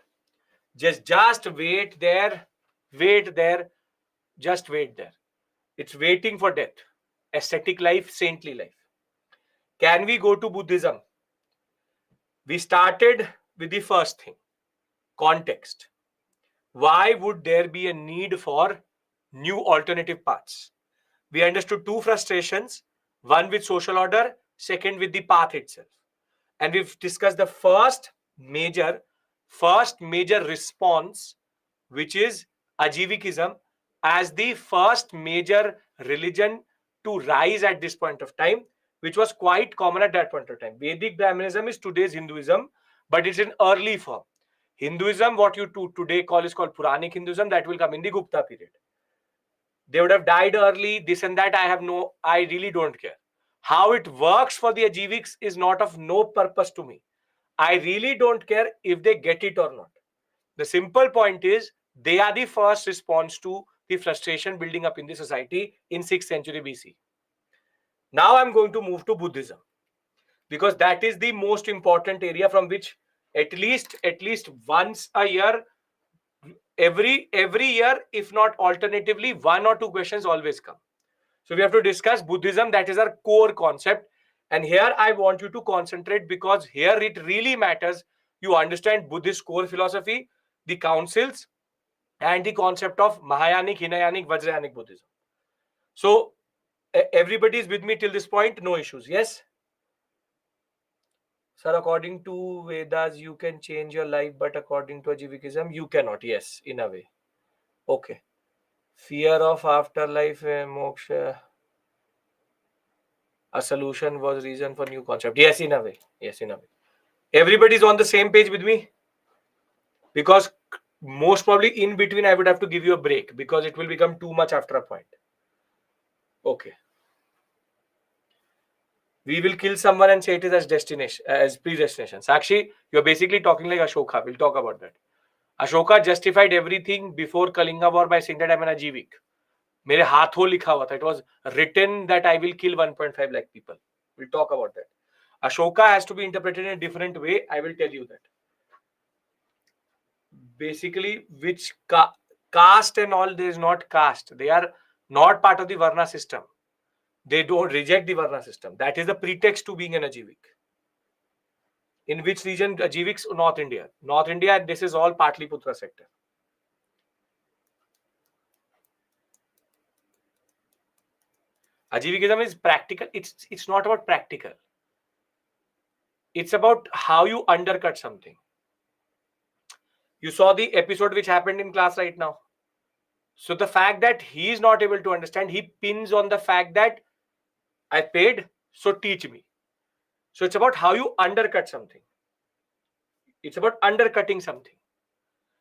Just wait there, just wait there. It's waiting for death. Ascetic life, saintly life. Can we go to Buddhism? We started with the first thing, context. Why would there be a need for new alternative paths? We understood two frustrations, one with social order, second with the path itself. And we've discussed the first major response, which is Ajivikism as the first major religion to rise at this point of time, which was quite common at that point of time. Vedic Brahmanism is today's Hinduism, but it's an early form. Hinduism, what you today call is called Puranic Hinduism, that will come in the Gupta period. They would have died early, this and that. I really don't care. How it works for the Ajiviks is not of no purpose to me. I really don't care if they get it or not. The simple point is they are the first response to the frustration building up in the society in 6th century BC. Now I'm going to move to Buddhism, because that is the most important area from which at least once a year, every year, if not alternatively, one or two questions always come. So we have to discuss Buddhism. That is our core concept. And here I want you to concentrate, because here it really matters. You understand Buddhist core philosophy, the councils, and the concept of Mahayanic, Hinayanic, Vajrayanic Buddhism. So everybody is with me till this point? No issues. Yes? Sir, according to Vedas, you can change your life, but according to Ajivikism, you cannot. Yes, in a way. Okay. Fear of afterlife, moksha. A solution was reason for new concept. Yes, in a way. Yes, in a way. Everybody's on the same page with me? Because most probably in between I would have to give you a break because it will become too much after a point. Okay. We will kill someone and say it is as destination, as predestination. Sakshi, you're basically talking like Ashoka. We'll talk about that. Ashoka justified everything before Kalinga War by saying that I'm an Ajivik. मेरे हाथों लिखा हुआ था. It was written that I will kill 1.5 lakh people. We'll talk about that. Ashoka has to be interpreted in a different way. I will tell you that. Basically, which caste and all, there is not caste. They are not part of the Varna system. They don't reject the Varna system. That is the pretext to being an Ajivik. In which region? Ajiviks? North India. North India, this is all Patliputra sector. Ajivikism is practical. It's not about practical. It's about how you undercut something. You saw the episode which happened in class right now. So the fact that he is not able to understand, he pins on the fact that I paid, so teach me. So it's about how you undercut something. It's about undercutting something.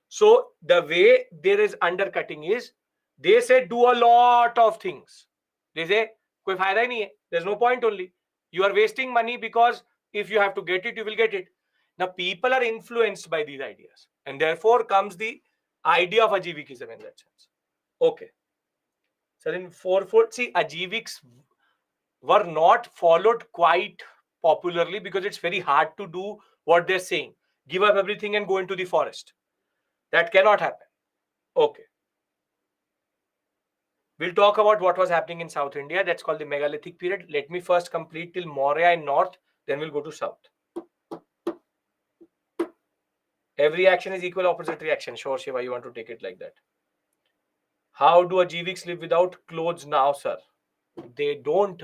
So the way there is undercutting is, they say do a lot of things. They say, koi fayda hi nahi hai. There's no point only. You are wasting money because if you have to get it, you will get it. Now people are influenced by these ideas. And therefore comes the idea of Ajivikism in that sense. Okay. So in fourfold, see, Ajiviks were not followed quite popularly because it's very hard to do what they're saying. Give up everything and go into the forest. That cannot happen. Okay. We'll talk about what was happening in South India. That's called the megalithic period. Let me first complete till Maurya in north, then we'll go to south. Every action is equal opposite reaction. Sure, Shiva, you want to take it like that. How do Ajiviks live without clothes now, sir? They don't.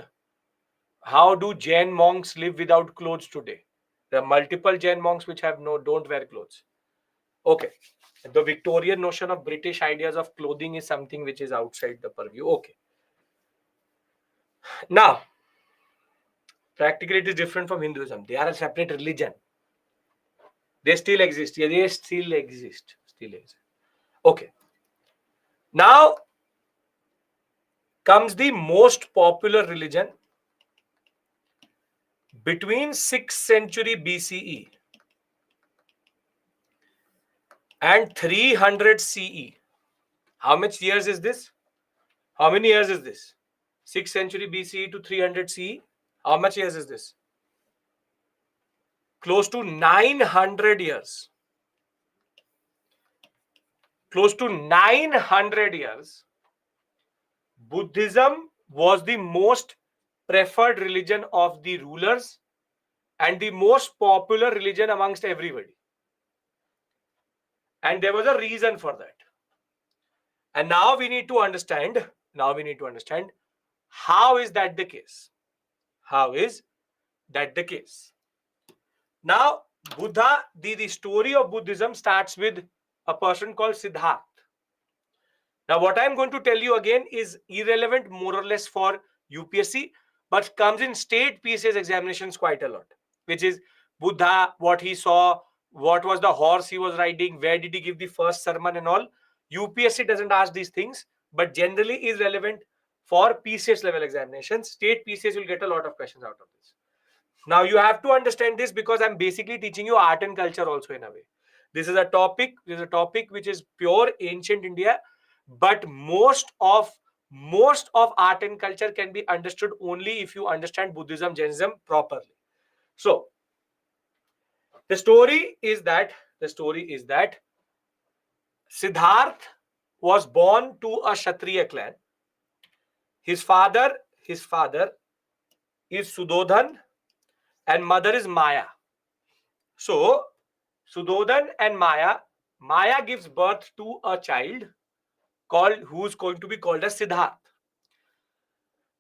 How do Jain monks live without clothes today? There are multiple Jain monks which don't wear clothes. Okay. The Victorian notion of British ideas of clothing is something which is outside the purview. Okay. Now, practically it is different from Hinduism. They are a separate religion. They still exist. Yeah, they still exist. Okay. Now comes the most popular religion between 6th century BCE and 300 CE. How much years is this? How many years is this? 6th century BCE to 300 CE. How much years is this? Close to 900 years. Close to 900 years. Buddhism was the most preferred religion of the rulers and the most popular religion amongst everybody. And there was a reason for that. And now we need to understand, how is that the case? How is that the case? Now, Buddha, the story of Buddhism starts with a person called Siddhartha. Now, what I'm going to tell you again is irrelevant more or less for UPSC, but comes in state PCS examinations quite a lot, which is Buddha, what he saw, what was the horse he was riding, where did he give the first sermon and all. UPSC doesn't ask these things, but generally is relevant for PCS level examinations. State PCS will get a lot of questions out of this. Now, you have to understand this because I'm basically teaching you art and culture also in a way. This is a topic which is pure ancient India, but most of art and culture can be understood only if you understand Buddhism, Jainism properly. So, the story is that Siddhartha was born to a Kshatriya clan. His father is Sudodhan and mother is Maya. So, Sudodhan and Maya gives birth to a child who's going to be called as Siddhartha.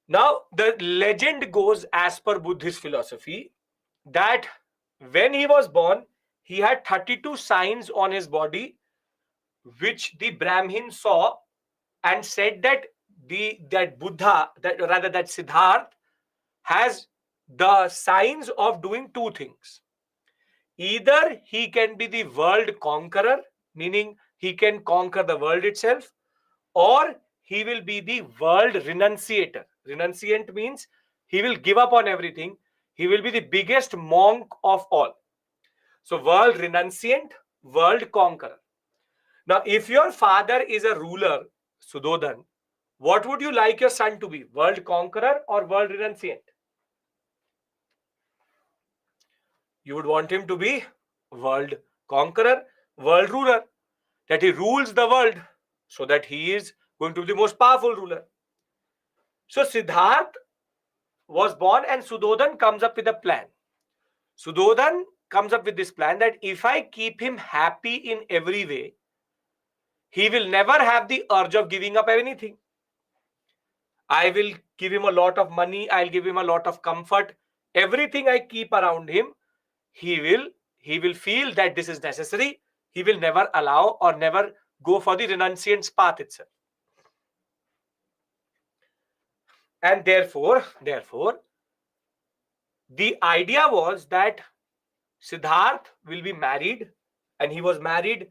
Now, the legend goes, as per Buddhist philosophy, that when he was born, he had 32 signs on his body, which the Brahmin saw and said that Siddhartha has the signs of doing two things. Either he can be the world conqueror, meaning he can conquer the world itself, or he will be the world renunciator. Renunciant means he will give up on everything. He will be the biggest monk of all. So, world renunciant, world conqueror. Now, if your father is a ruler, Sudodhan, what would you like your son to be? World conqueror or world renunciant? You would want him to be world conqueror, world ruler, that he rules the world, so that he is going to be the most powerful ruler. So Siddharth was born and Sudodhan comes up with a plan. Sudodhan comes up with this plan that if I keep him happy in every way, he will never have the urge of giving up anything. I will give him a lot of money, I'll give him a lot of comfort. Everything I keep around him, he will feel that this is necessary. He will never allow or never go for the renunciant's path itself. And therefore, the idea was that Siddharth will be married, and he was married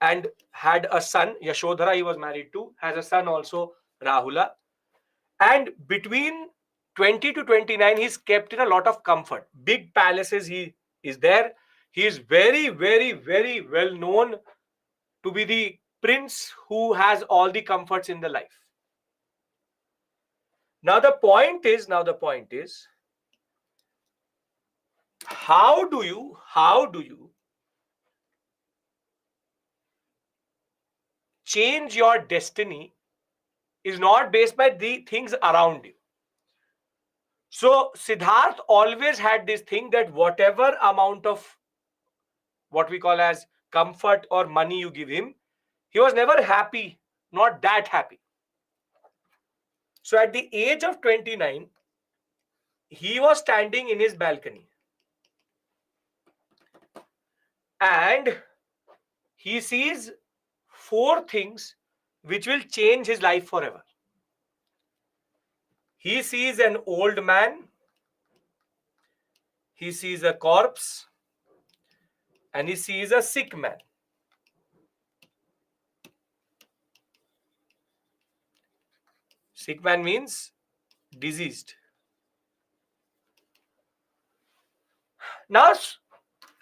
and had a son, Yashodhara, he was married to, has a son also, Rahula. And between 20 to 29, he's kept in a lot of comfort. Big palaces, he is there. He is very, very, very well known to be the prince who has all the comforts in the life. Now the point is, how do you change your destiny is not based by the things around you. So Siddharth always had this thing that whatever amount of what we call as comfort or money you give him, he was never happy, not that happy. So at the age of 29, he was standing in his balcony and he sees 4 things which will change his life forever. He sees an old man, he sees a corpse, and he sees a sick man. Sick man means diseased. Now,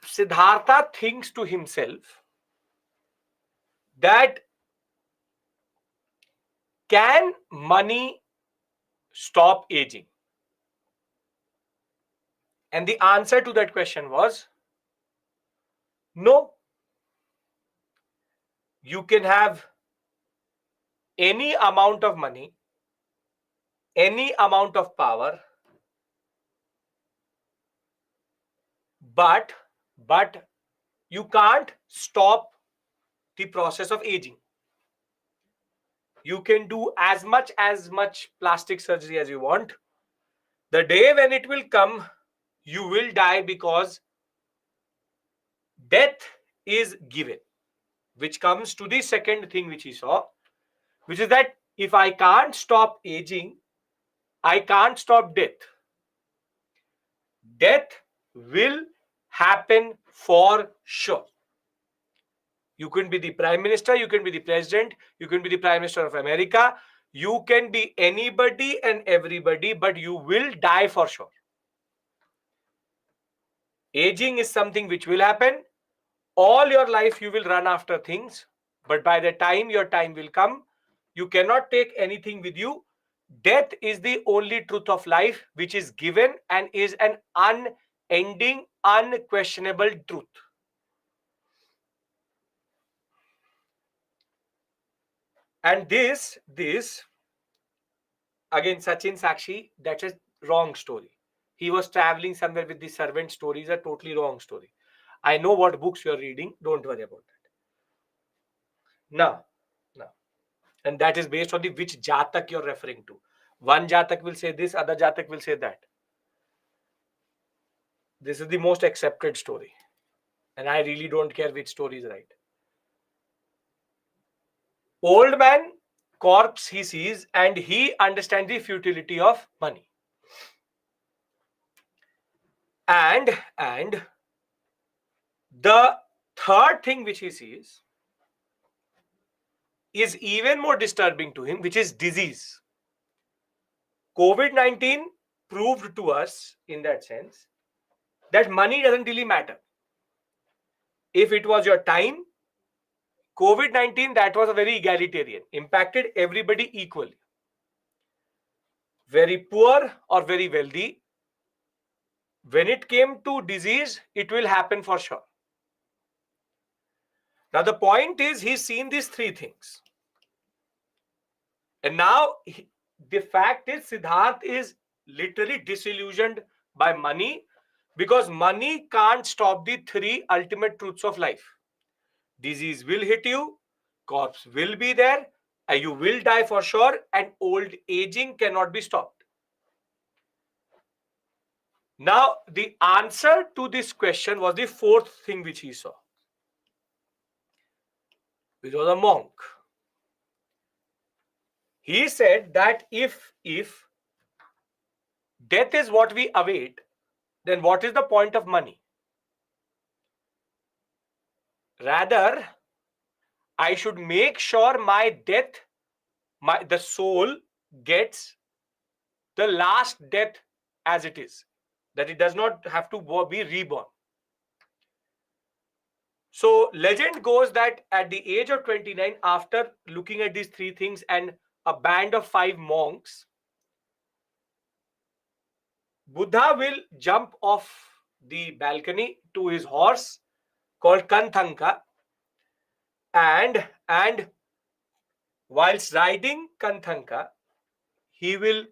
Siddhartha thinks to himself that can money stop aging? And the answer to that question was no. You can have any amount of money, any amount of power, but you can't stop the process of aging. You can do as much plastic surgery as you want. The day when it will come, you will die, because death is given, which comes to the second thing which he saw, which is that if I can't stop aging, I can't stop death. Death will happen for sure. You can be the prime minister, you can be the president, you can be the prime minister of America, you can be anybody and everybody, but you will die for sure. Aging is something which will happen. All your life you will run after things, but by the time your time will come, you cannot take anything with you. Death is the only truth of life which is given and is an unending, unquestionable truth. And this again, Sachin Sakshi, that's a wrong story. He was traveling somewhere with the servant story is a totally wrong story. I know what books you are reading. Don't worry about that. No. And that is based on the which Jatak you're referring to. One Jatak will say this, other Jatak will say that. This is the most accepted story. And I really don't care which story is right. Old man, corpse he sees, and he understands the futility of money. And the third thing which he sees is even more disturbing to him, which is disease. COVID-19 proved to us in that sense that money doesn't really matter. If it was your time, COVID-19, that was a very egalitarian, impacted everybody equally. Very poor or very wealthy. When it came to disease, it will happen for sure. Now, the point is, he's seen these three things. And now, the fact is, Siddharth is literally disillusioned by money because money can't stop the three ultimate truths of life. Disease will hit you, corpse will be there, and you will die for sure, and old aging cannot be stopped. Now, the answer to this question was the fourth thing which he saw, which was a monk. He said that if death is what we await, then what is the point of money? Rather, I should make sure my death, the soul gets the last death as it is, that it does not have to be reborn. So legend goes that at the age of 29, after looking at these three things and a band of 5 monks, Buddha will jump off the balcony to his horse called Kanthanka, and whilst riding Kanthanka, he will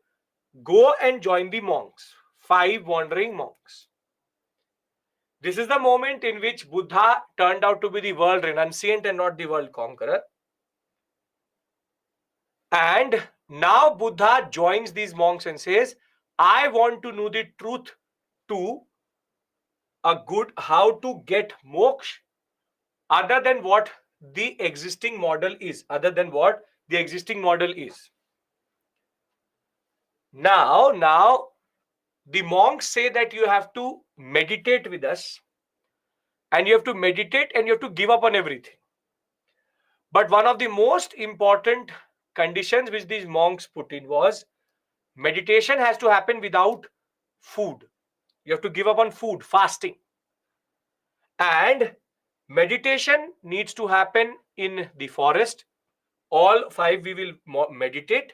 go and join the monks, 5 wandering monks. This is the moment in which Buddha turned out to be the world renunciant and not the world conqueror. And now Buddha joins these monks and says, I want to know the truth to how to get moksha other than what the existing model is, Now, the monks say that you have to meditate with us, and you have to meditate and you have to give up on everything. But one of the most important conditions which these monks put in was meditation has to happen without food. You have to give up on food, fasting. And meditation needs to happen in the forest. All 5 we will meditate,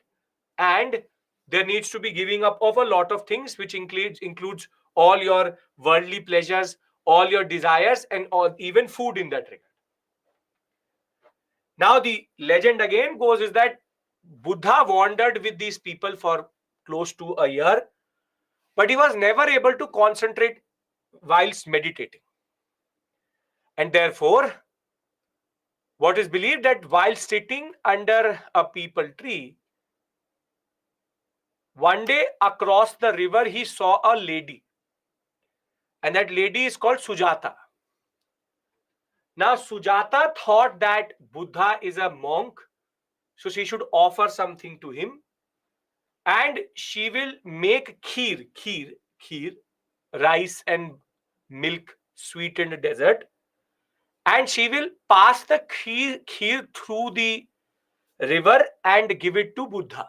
and there needs to be giving up of a lot of things, which includes all your worldly pleasures, all your desires, and even food in that regard. Now the legend again goes is that Buddha wandered with these people for close to a year, but he was never able to concentrate whilst meditating. And therefore, what is believed that while sitting under a peepal tree, one day across the river he saw a lady, and that lady is called Sujata. Now Sujata thought that Buddha is a monk, so she should offer something to him, and she will make kheer, rice and milk sweetened dessert, and she will pass the kheer through the river and give it to Buddha.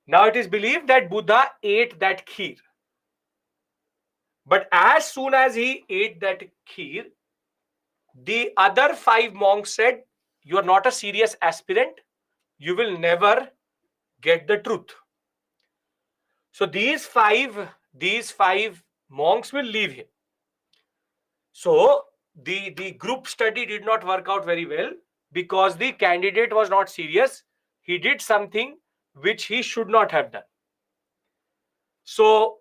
Now it is believed that Buddha ate that kheer. But as soon as he ate that kheer, the other 5 monks said, you are not a serious aspirant. You will never get the truth. So these five monks will leave him. So the group study did not work out very well because the candidate was not serious. He did something which he should not have done. So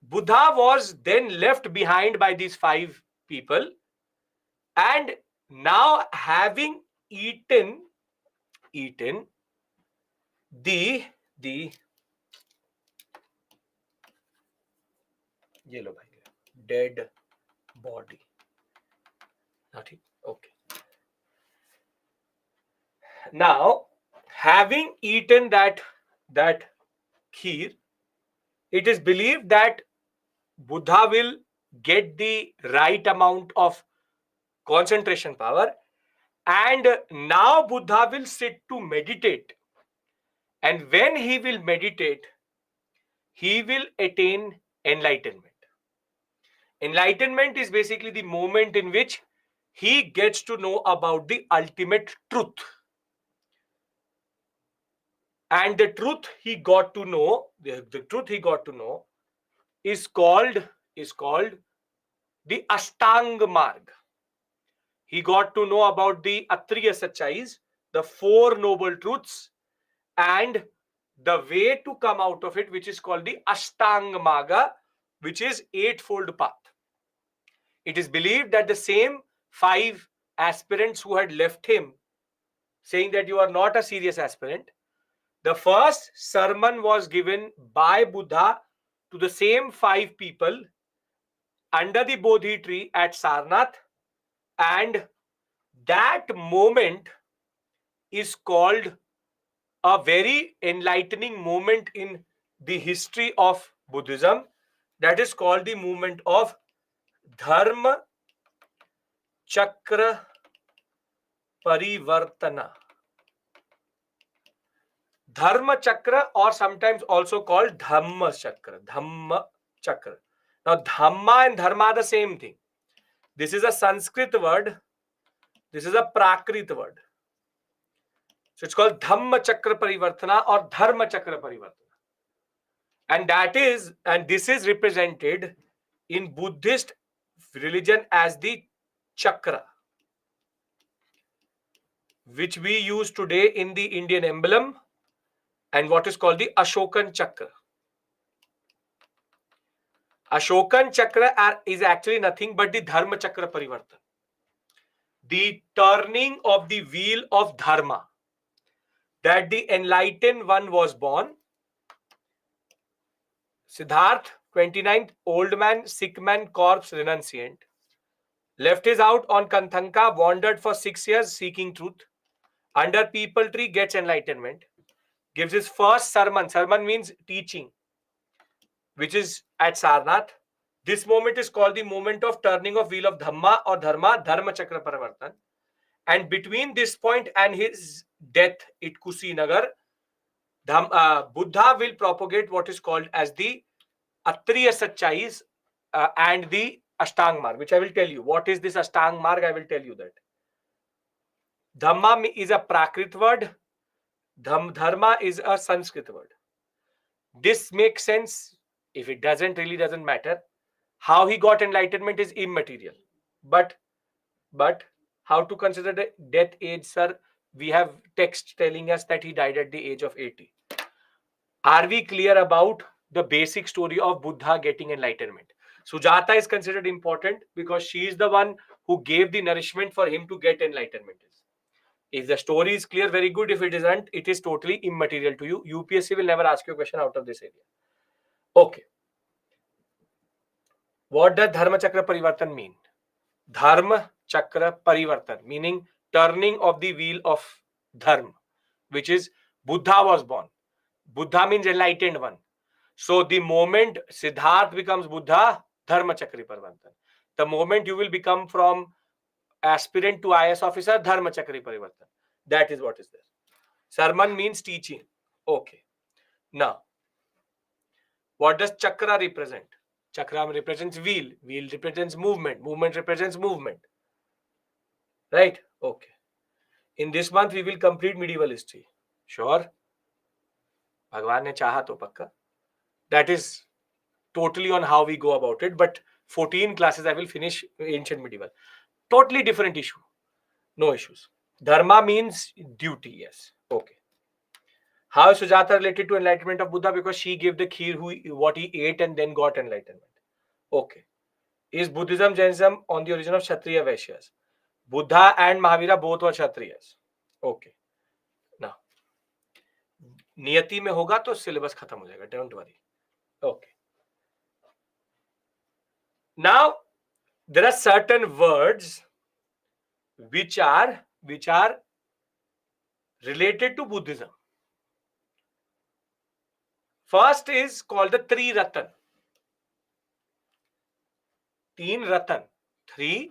Buddha was then left behind by these 5 people, and now having eaten the dead body. Nothing. Okay. Now, having eaten that kheer, It is believed that Buddha will get the right amount of concentration power, and now Buddha will sit to meditate. And when he will meditate, he will attain enlightenment. Enlightenment is basically the moment in which he gets to know about the ultimate truth. And the truth he got to know, the truth he got to know is called the Ashtanga Marg. He got to know about the Atriya Sachais, the four noble truths, and the way to come out of it, which is called the Ashtanga Marga, which is eightfold path. It is believed that the same 5 aspirants who had left him, saying that you are not a serious aspirant, the first sermon was given by Buddha to the same 5 people under the Bodhi tree at Sarnath, and that moment is called a very enlightening moment in the history of Buddhism. That is called the movement of Dharma Chakra Parivartana. Dharma Chakra, or sometimes also called Dhamma Chakra. Dhamma Chakra. Now, Dhamma and Dharma are the same thing. This is a Sanskrit word. This is a Prakrit word. So it's called Dhamma Chakra Parivartana or Dharma Chakra Parivartana. And this is represented in Buddhist religion as the chakra, which we use today in the Indian emblem, and what is called the Ashokan Chakra. Ashokan Chakra is actually nothing but the Dharma Chakra Parivartana, the turning of the wheel of Dharma, that the enlightened one was born. Siddharth, 29th, old man, sick man, corpse, renunciant, left his out on Kanthanka, wandered for 6 years seeking truth. Under people tree, gets enlightenment, gives his first sermon. Sermon means teaching, which is at Sarnath. This moment is called the moment of turning of wheel of Dhamma or Dharma, Dharma Chakra Parivartan. And between this point and his death at Kusinagar, Buddha will propagate what is called as the Atriya Sachais and the Ashtang Marg, which I will tell you. What is this Ashtang Marg? I will tell you that. Dhamma is a Prakrit word. Dharma is a Sanskrit word. This makes sense. If it doesn't, really doesn't matter. How he got enlightenment is immaterial. But how to consider the death age, sir? We have text telling us that he died at the age of 80. Are we clear about the basic story of Buddha getting enlightenment? Sujata is considered important because she is the one who gave the nourishment for him to get enlightenment. If the story is clear, very good. If it isn't, it is totally immaterial to you. UPSC will never ask you a question out of this area. Okay. What does Dharma Chakra Parivartan mean? Dharma Chakra Parivartan, meaning turning of the wheel of Dharma, which is Buddha was born. Buddha means enlightened one. So the moment Siddharth becomes Buddha, Dharma Chakra Parivartan. The moment you will become from aspirant to IS officer, Dharma Chakra Parivartan. That is what is there. Sarman means teaching. Okay. Now, what does chakra represent? Chakra represents wheel. Wheel represents movement. Movement represents movement. Right? Okay. In this month, we will complete medieval history. Sure? Bhagwan ne chaha to pakka. That is totally on how we go about it. But 14 classes, I will finish ancient medieval. Totally different issue. No issues. Dharma means duty. Yes. Okay. How is Sujata related to enlightenment of Buddha? Because she gave the kheer what he ate and then got enlightenment. Okay. Is Buddhism, Jainism on the origin of Kshatriya Vaishyas? Buddha and Mahavira both were Kshatriyas. Okay. Now, नियति में होगा तो syllabus खत्म हो जाएगा. Don't worry. Okay. Now, there are certain words which are related to Buddhism. First is called the Tri Ratan. Teen Ratan. Three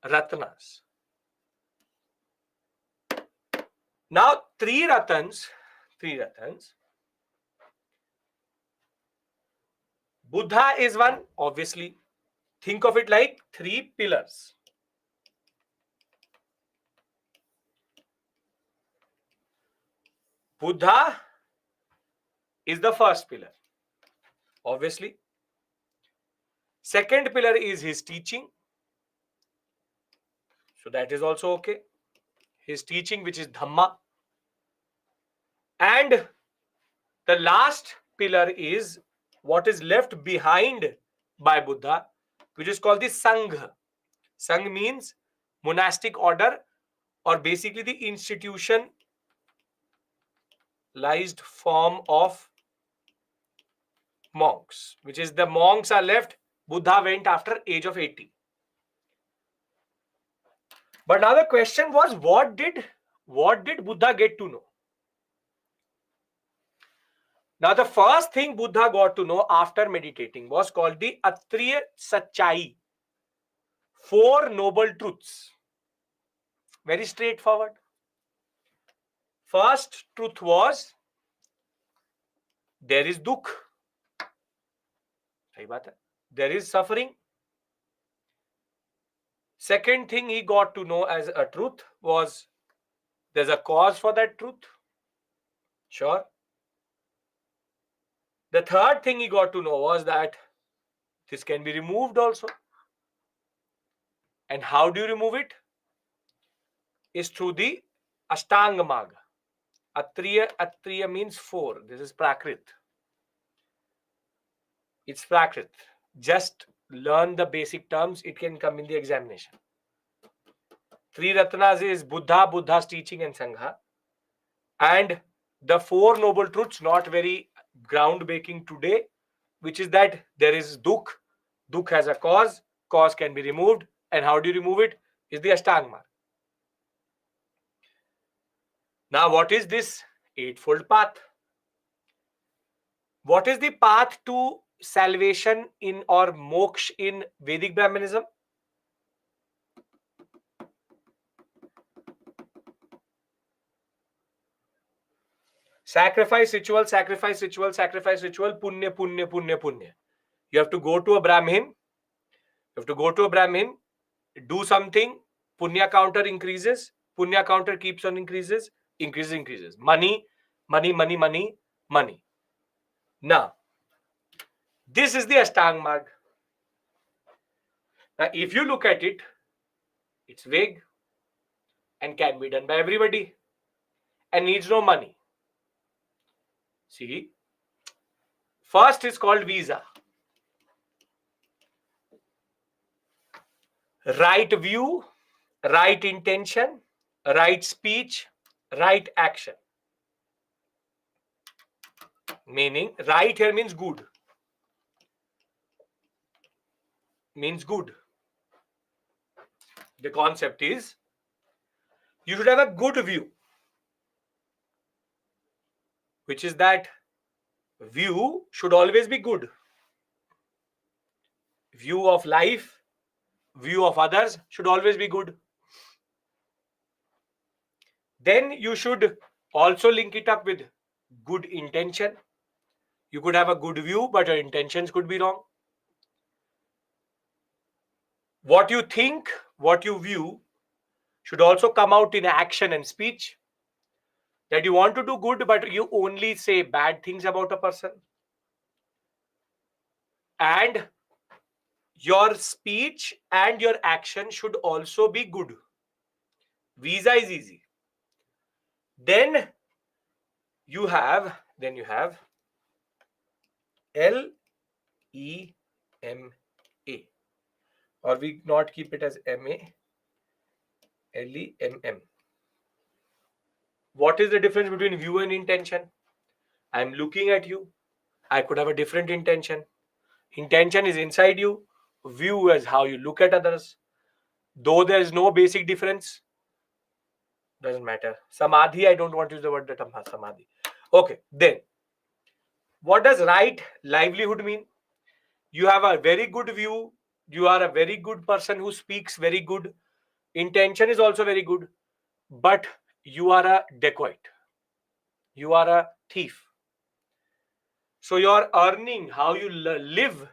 Ratnas. Now, three Ratans. Buddha is one, obviously. Think of it like three pillars. Buddha is the first pillar, obviously. Second pillar is his teaching. So that is also okay. His teaching, which is Dhamma. And the last pillar is what is left behind by Buddha, which is called the Sangha. Sangha means monastic order, or basically the institutionalized form of monks, which is the monks are left. Buddha went after age of 80. But now the question was, what did Buddha get to know? Now the first thing Buddha got to know after meditating was called the Atriya Sachai. 4 noble truths. Very straightforward. First truth was, there is dukh. There is suffering. Second thing he got to know as a truth was, there's a cause for that truth. Sure. The third thing he got to know was that this can be removed also. And how do you remove it? Is through the Ashtanga Marga. Atriya means 4. This is Prakrit. It's Prakrit. Just learn the basic terms. It can come in the examination. 3 Ratnas is Buddha, Buddha's teaching, and Sangha. And the 4 noble truths, not very groundbreaking today, which is that there is dukh. Dukh has a cause. Cause can be removed. And how do you remove it? Is the Ashtanga Marga. Now, what is this eightfold path? What is the path to salvation in or moksha in Vedic Brahmanism? Sacrifice ritual, sacrifice ritual, sacrifice ritual, punya, punya, punya, punya. You have to go to a Brahmin. Do something. Punya counter increases. Punya counter keeps on increases. Increases. Money. Now, this is the Ashtanga Marga. Now, if you look at it, it's vague and can be done by everybody and needs no money. See, first is called visa. Right view, right intention, right speech, right action. Meaning, right here means good. The concept is, you should have a good view, which is that view should always be good. View of life, view of others should always be good. Then you should also link it up with good intention. You could have a good view, but your intentions could be wrong. What you think, what you view should also come out in action and speech. That you want to do good, but you only say bad things about a person. And your speech and your action should also be good. Visa is easy. Then you have LEMA, or we not keep it as MA, LEMM. What is the difference between view and intention? I'm looking at you. I could have a different intention. Intention is inside you. View is how you look at others. Though there is no basic difference, doesn't matter. Samadhi, I don't want to use the word samadhi. Okay, then What does right livelihood mean? You have a very good view, you are a very good person who speaks very good, intention is also very good, but you are a dacoit, you are a thief. So your earning, how you live,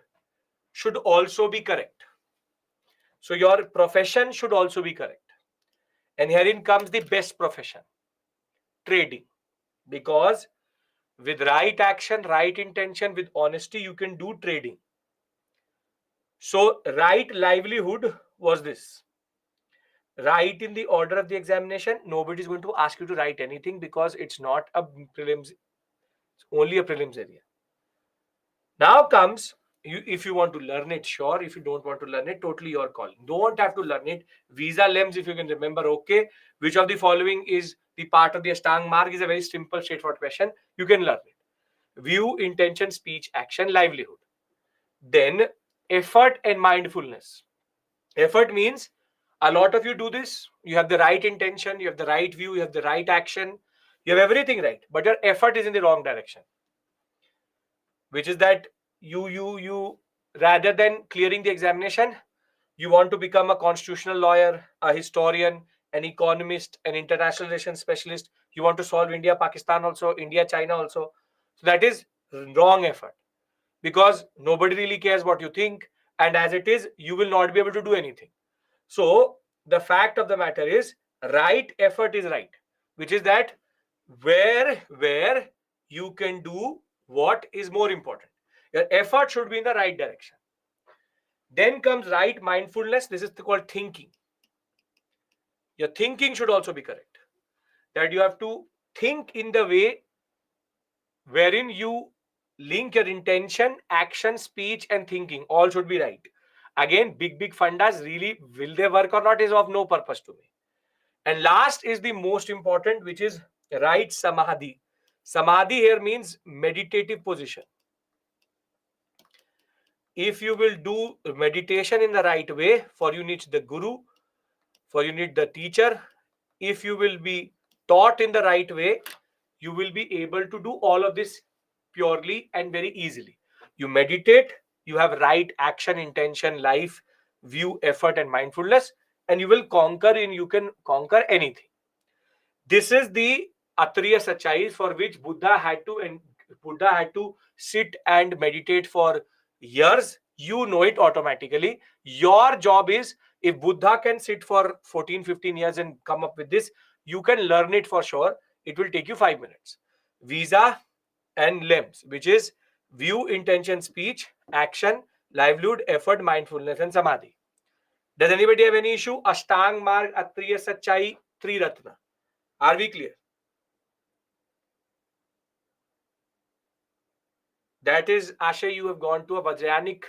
should also be correct. So your profession should also be correct. And herein comes the best profession, trading. Because with right action, right intention, with honesty, you can do trading. So right livelihood was this. Write in the order of the examination. Nobody is going to ask you to write anything because it's not a prelims, it's only a prelims area. Now comes, if you want to learn it, sure. If you don't want to learn it, totally your call. Don't have to learn it. Visa LEMS, if you can remember, okay. Which of the following is the part of the Ashtang Marg is a very simple, straightforward question. You can learn it. View, intention, speech, action, livelihood. Then effort and mindfulness. Effort means a lot of you do this. You have the right intention, you have the right view, you have the right action, you have everything right, but your effort is in the wrong direction. Which is that you rather than clearing the examination, you want to become a constitutional lawyer, a historian, an economist, an international relations specialist. You want to solve India, Pakistan also, India, China also. So that is wrong effort, because nobody really cares what you think, and as it is, you will not be able to do anything. So the fact of the matter is, right effort is right, which is that where you can do what is more important. Your effort should be in the right direction. Then comes right mindfulness. This is called thinking. Your thinking should also be correct. That you have to think in the way wherein you link your intention, action, speech, and thinking. All should be right. Again, big fundas, really, will they work or not is of no purpose to me. And last is the most important, which is right samadhi. Samadhi here means meditative position. If you will do meditation in the right way, for you need the guru, for you need the teacher. If you will be taught in the right way, you will be able to do all of this purely and very easily. You meditate, you have right action, intention, life, view, effort, and mindfulness, and you will conquer, and you can conquer anything. This is the Atriya Sachai for which Buddha had to sit and meditate for years. You know it automatically. Your job is, if Buddha can sit for 14, 15 years and come up with this, you can learn it for sure. It will take you 5 minutes. Visa and LEMS, which is view, intention, speech, action, livelihood, effort, mindfulness, and samadhi. Does anybody have any issue? Ashtang Marg, Atriya Sachai, Triratna. Are we clear? That is, Ashay, you have gone to a Vajrayanic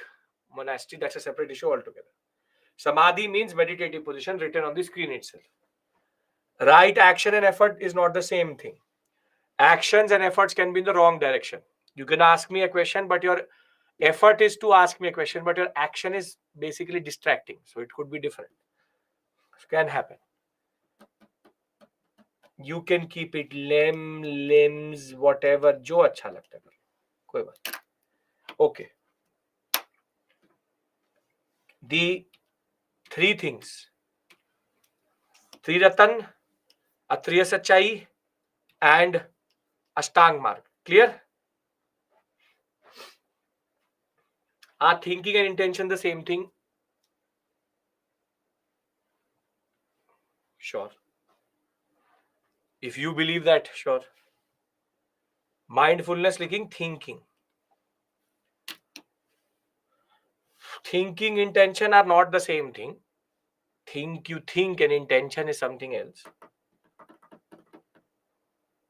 monastery. That's a separate issue altogether. Samadhi means meditative position, written on the screen itself. Right action and effort is not the same thing. Actions and efforts can be in the wrong direction. You can ask me a question, but your effort is to ask me a question, but your action is basically distracting. So it could be different. It can happen. You can keep it limbs, whatever, जो अच्छा लगता है, कोई बात. Okay. The three things: Triratan, Atriya Sachai, and Ashtang Marg. Clear? Are thinking and intention the same thing? Sure. If you believe that, sure. Mindfulness linking thinking. Thinking, intention are not the same thing. You think and intention is something else.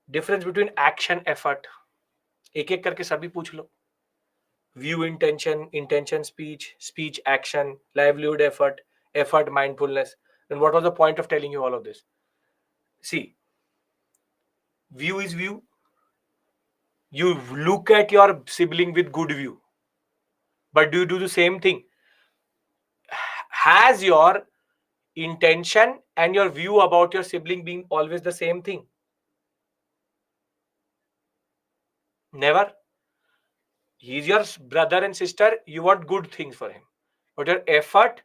Difference between action, effort. एक एक करके सभी पूछ लो. View, intention, speech, action, livelihood, effort, mindfulness. Then what was the point of telling you all of this? See, view is view. You look at your sibling with good view. But do you do the same thing? Has your intention and your view about your sibling being always the same thing? Never. He's your brother and sister. You want good things for him. But your effort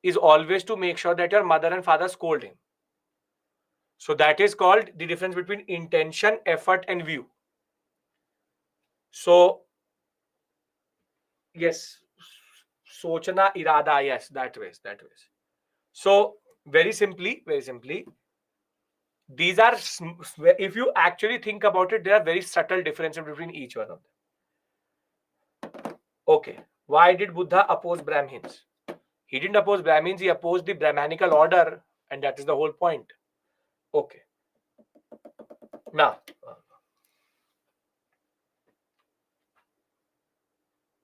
is always to make sure that your mother and father scold him. So that is called the difference between intention, effort, and view. So, yes, sochana irada, yes, that way, that way. So, very simply, these are, if you actually think about it, there are very subtle differences between each one of them. Okay, why did Buddha oppose Brahmins? He didn't oppose Brahmins, he opposed the Brahmanical order, and that is the whole point. Okay. Now,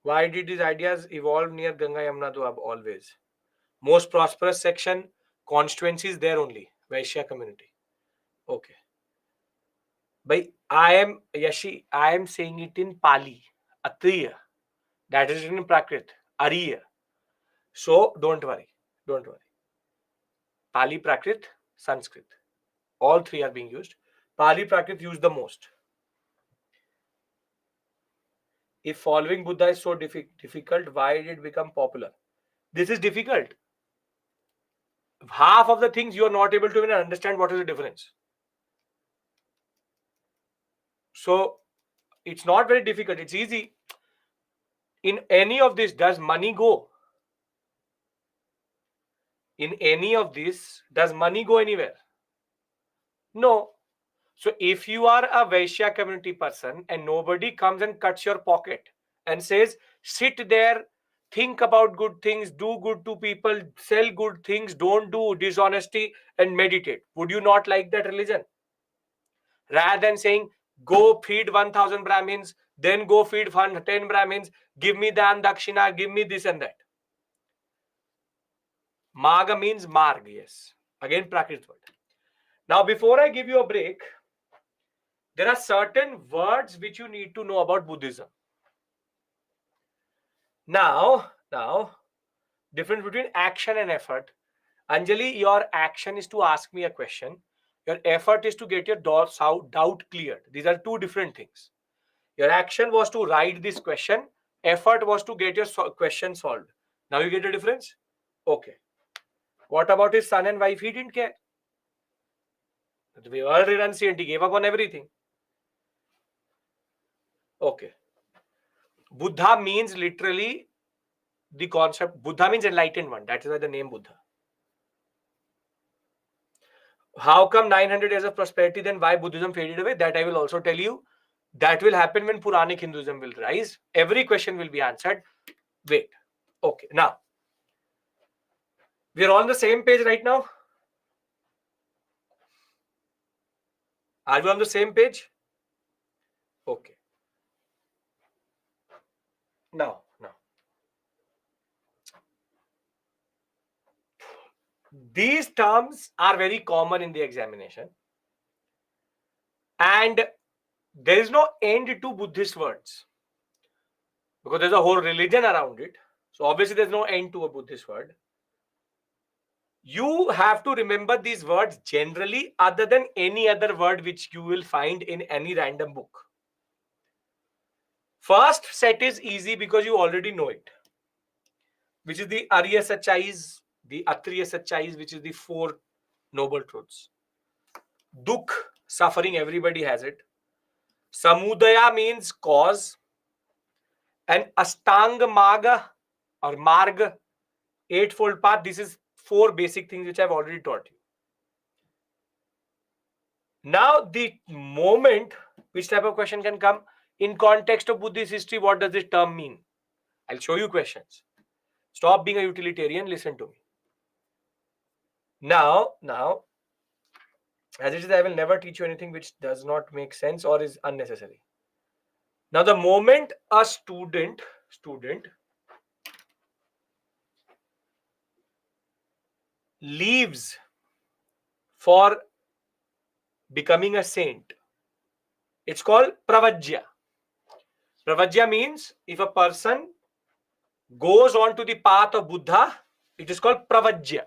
why did these ideas evolve near Ganga Yamuna Doab always? Most prosperous section, constituencies there only, Vaishya community. Okay. But I am saying it in Pali, Atriya. That is in Prakrit, Ariya. So don't worry. Pali, Prakrit, Sanskrit. All three are being used. Pali, Prakrit used the most. If following Buddha is so difficult, why did it become popular? This is difficult. Half of the things you are not able to even understand what is the difference. So it's not very difficult. It's easy. In any of this, does money go? In any of this, does money go anywhere? No. So if you are a Vaishya community person and nobody comes and cuts your pocket and says, sit there, think about good things, do good to people, sell good things, don't do dishonesty and meditate, would you not like that religion? Rather than saying, go feed 1000 Brahmins, then go feed 10 Brahmins, give me dan dakshina, give me this and that. Maga means marg, yes. Again, Prakrit word. Now, before I give you a break, there are certain words which you need to know about Buddhism. Now, difference between action and effort. Anjali, your action is to ask me a question. Your effort is to get your doubt cleared. These are two different things. Your action was to write this question. Effort was to get your question solved. Now you get the difference? Okay. What about his son and wife? He didn't care. We were renunciant. He gave up on everything. Okay. Buddha means literally the concept. Buddha means enlightened one. That is why the name Buddha. How come 900 years of prosperity, then why Buddhism faded away? That I will also tell you. That will happen when Puranic Hinduism will rise. Every question will be answered. Wait. Okay. Now, we are on the same page right now. Are we on the same page? Okay. Now. These terms are very common in the examination. And there is no end to Buddhist words. Because there's a whole religion around it. So obviously there's no end to a Buddhist word. You have to remember these words generally other than any other word which you will find in any random book. First set is easy because you already know it, which is the Arya Sachais, the Atriya Sachais, which is the four noble truths. Dukh, suffering, everybody has it. Samudaya means cause. And Astang Maga or Marg, eightfold path. This is four basic things which I've already taught you. Now, the moment which type of question can come in context of Buddhist history, what does this term mean? I'll show you questions. Stop being a utilitarian, listen to me. Now, as it is, I will never teach you anything which does not make sense or is unnecessary. Now, the moment a student leaves for becoming a saint, it's called pravajya. Pravajya means if a person goes on to the path of Buddha, it is called pravajya.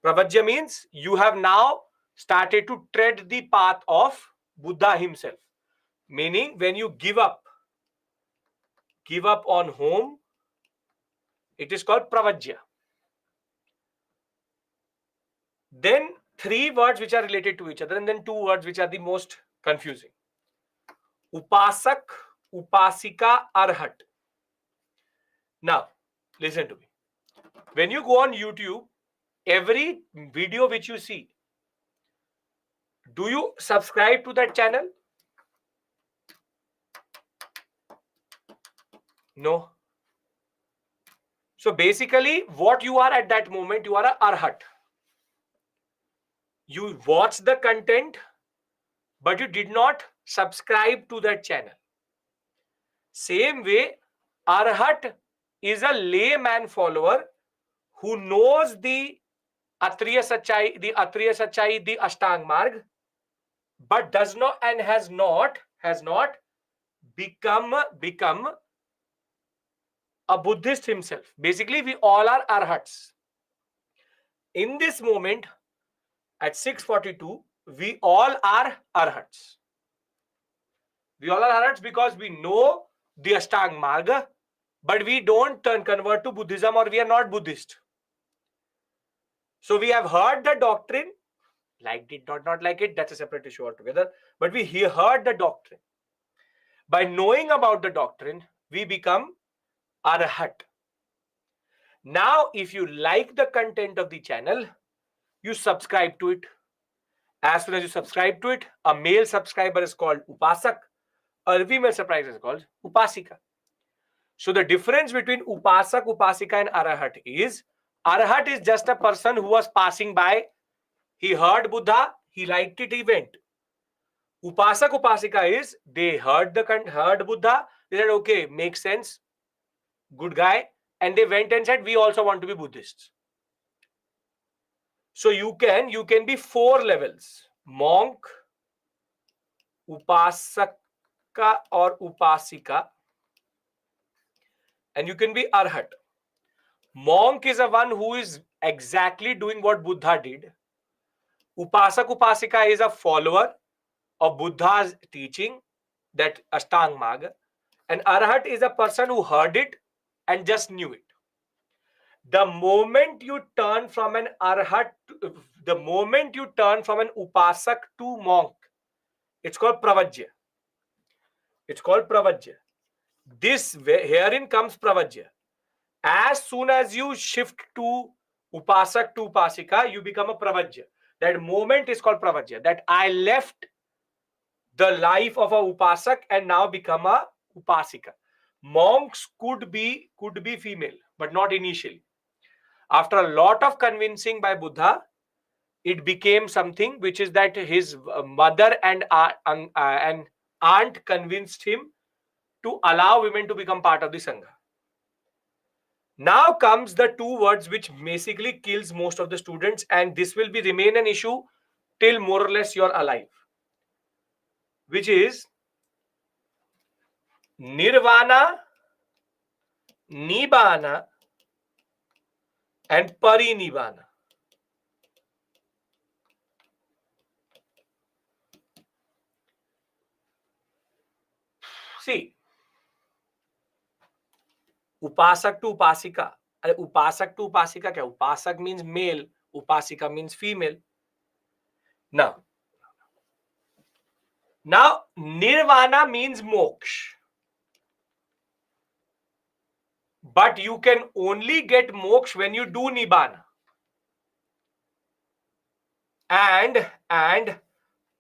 Pravajya means you have now started to tread the path of Buddha himself. Meaning when you give up give up on home, it is called pravajya. Then 3 words which are related to each other, and then 2 words which are the most confusing. Upasak, upasika, arhat. Now, listen to me. When you go on YouTube, every video which you see, do you subscribe to that channel? No. So basically, what you are at that moment, you are a arhat. You watch the content, but you did not subscribe to that channel. Same way, arhat is a layman follower who knows the Atriya Sachai, the Ashtang Marg, but does not and has not become a Buddhist himself. Basically, we all are arhats. In this moment, at 6:42, we all are arhats. We all are arhats because we know the Ashtang Marga, but we don't convert to Buddhism, or we are not Buddhist. So we have heard the doctrine, liked it, not like it, that's a separate issue altogether. But we heard the doctrine. By knowing about the doctrine, we become arhat. Now, if you like the content of the channel, you subscribe to it. As soon as you subscribe to it, a male subscriber is called upasak, a female subscriber is called upasika. So the difference between upasak, upasika and arhat is just a person who was passing by. He heard Buddha, he liked it, he went. Upasak, upasika is they heard Buddha, they said, okay, makes sense, good guy, and they went and said, we also want to be Buddhists. So you can be 4 levels: monk, upasaka or upasika, and you can be arhat. Monk is a one who is exactly doing what Buddha did. Upasak, upasika is a follower of Buddha's teaching, that Ashtang Marga, and arhat is a person who heard it and just knew it. The moment you turn from an arhat, the moment you turn from an upasak to monk, it's called pravajya. It's called pravajya. Herein comes pravajya. As soon as you shift to upasak to upasika, you become a pravajya. That moment is called pravajya. That I left the life of a upasak and now become a upasika. Monks could be female, but not initially. After a lot of convincing by Buddha, it became something which is that his mother and aunt convinced him to allow women to become part of the Sangha. Now comes the 2 words which basically kills most of the students, and this will remain an issue till more or less you're alive, which is nirvana, nibbana, and parinibbana. See, upasak to upasika. Upasak to upasika kya? Upasak means male, upasika means female. Now nirvana means moksha. But you can only get moksha when you do nibbana. And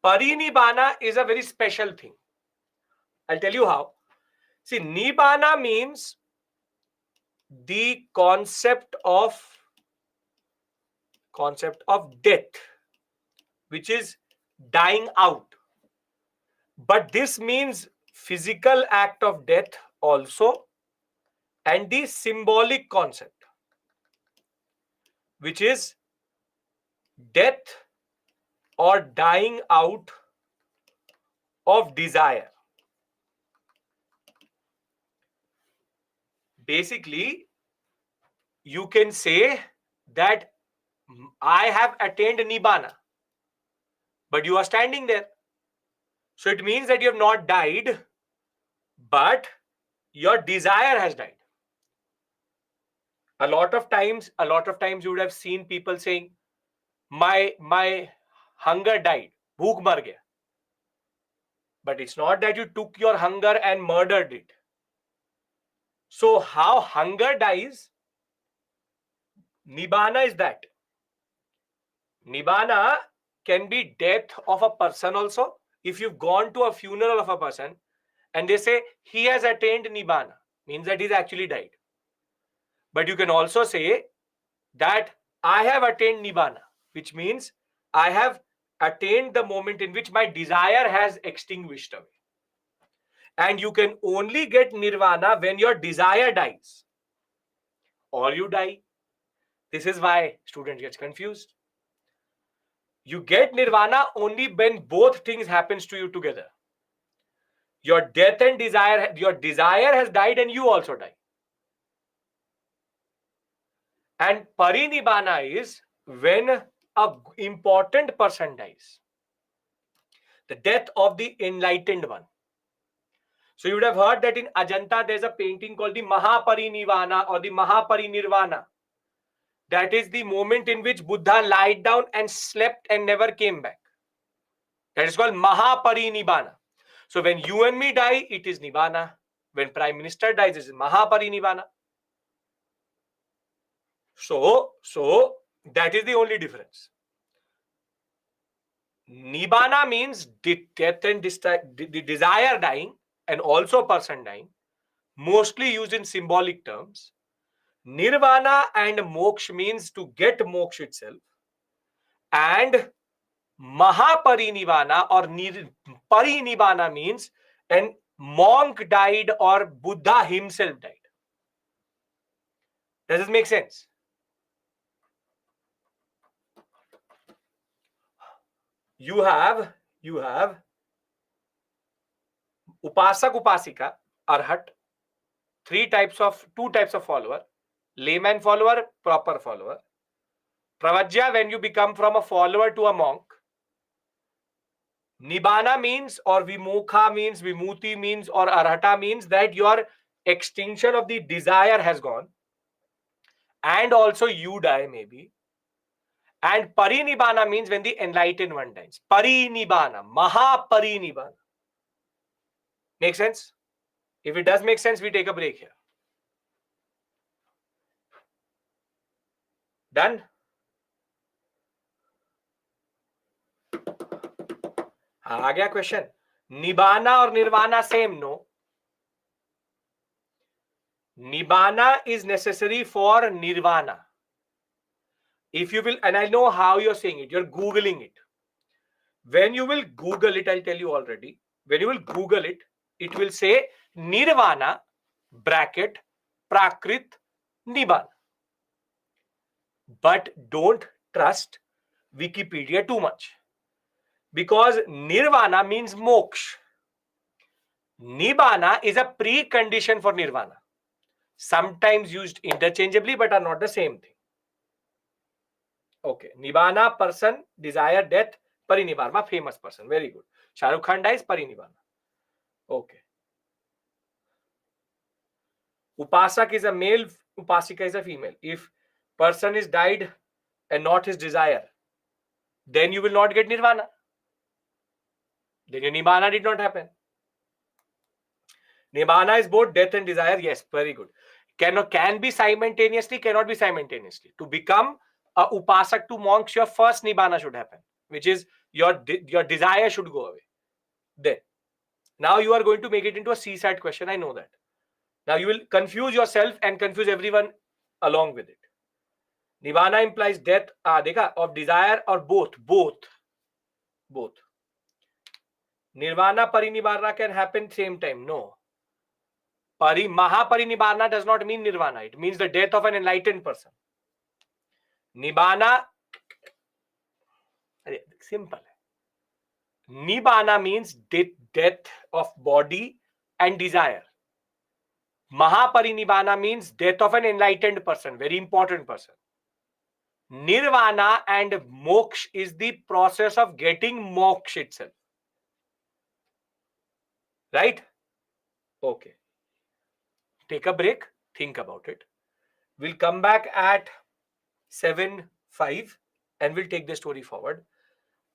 parinibbana is a very special thing. I'll tell you how. See, nibbana means the concept of death, which is dying out. But this means physical act of death also, and the symbolic concept, which is death or dying out of desire. Basically, you can say that I have attained nibbana, but you are standing there. So it means that you have not died, but your desire has died. A lot of times you would have seen people saying, my hunger died, bhook mar gaya. But it's not that you took your hunger and murdered it. So how hunger dies, Nibbana is that. Nibbana can be death of a person also. If you've gone to a funeral of a person and they say he has attained Nibbana, means that he's actually died. But you can also say that I have attained Nibbana, which means I have attained the moment in which my desire has extinguished away. And you can only get Nirvana when your desire dies or you die. This is why student gets confused. You get Nirvana only when both things happens to you together. Your death and desire, your desire has died and you also die. And Parinibbana is when a important person dies. The death of the enlightened one. So you would have heard that in Ajanta there's a painting called the Mahaparinivana or the Mahaparinirvana. That is the moment in which Buddha lied down and slept and never came back. That is called Mahaparinibbana. So when you and me die, it is Nibbana. When Prime Minister dies, it is Mahaparinibbana. So that is the only difference. Nibbana means death and the desire dying and also person dying, mostly used in symbolic terms. Nirvana and moksha means to get moksha itself. And Mahaparinibbana or Parinibbana means an monk died or Buddha himself died. Does this make sense? You have Upasak, Upasika, Arhat, two types of follower, layman follower, proper follower. Pravajya, when you become from a follower to a monk. Nibbana means, or Vimukha means, Vimuti means, or Arhata means that your extinction of the desire has gone. And also you die maybe. And Parinibbana means when the enlightened one dies. Parinibbana, Mahaparinibbana. Make sense? If it does make sense, we take a break here. Done? आ गया question. Nibbana or Nirvana same? No. Nibbana is necessary for Nirvana. If you will, and I know how you're saying it, you're Googling it. When you will Google it, I'll tell you already. When you will Google it, it will say Nirvana bracket Prakrit Nibbana. But don't trust Wikipedia too much. Because Nirvana means moksha. Nibbana is a precondition for Nirvana. Sometimes used interchangeably but are not the same thing. Okay. Nibbana, person, desire, death, Parinibbana, famous person. Very good. Shah Rukh Khan dies, Parinibbana. Okay. Upasak is a male, Upasika is a female. If person is died and not his desire, then you will not get Nirvana. Then your Nibbana did not happen. Nibbana is both death and desire. Yes, very good. Can be simultaneously, cannot be simultaneously. To become a Upasak to monks, your first Nibbana should happen, which is your desire should go away. Then, now you are going to make it into a CSAT question. I know that. Now you will confuse yourself and confuse everyone along with it. Nibbana implies death of desire or both. Nirvana, Parinibbana can happen same time. No. Mahaparinibbana does not mean Nirvana. It means the death of an enlightened person. Nibbana, simple. Nibbana means death of body and desire. Mahaparinibbana means death of an enlightened person, very important person. Nirvana and moksha is the process of getting moksha itself. Right? Okay. take a break, think about it. We'll come back at 7:05 and we'll take the story forward.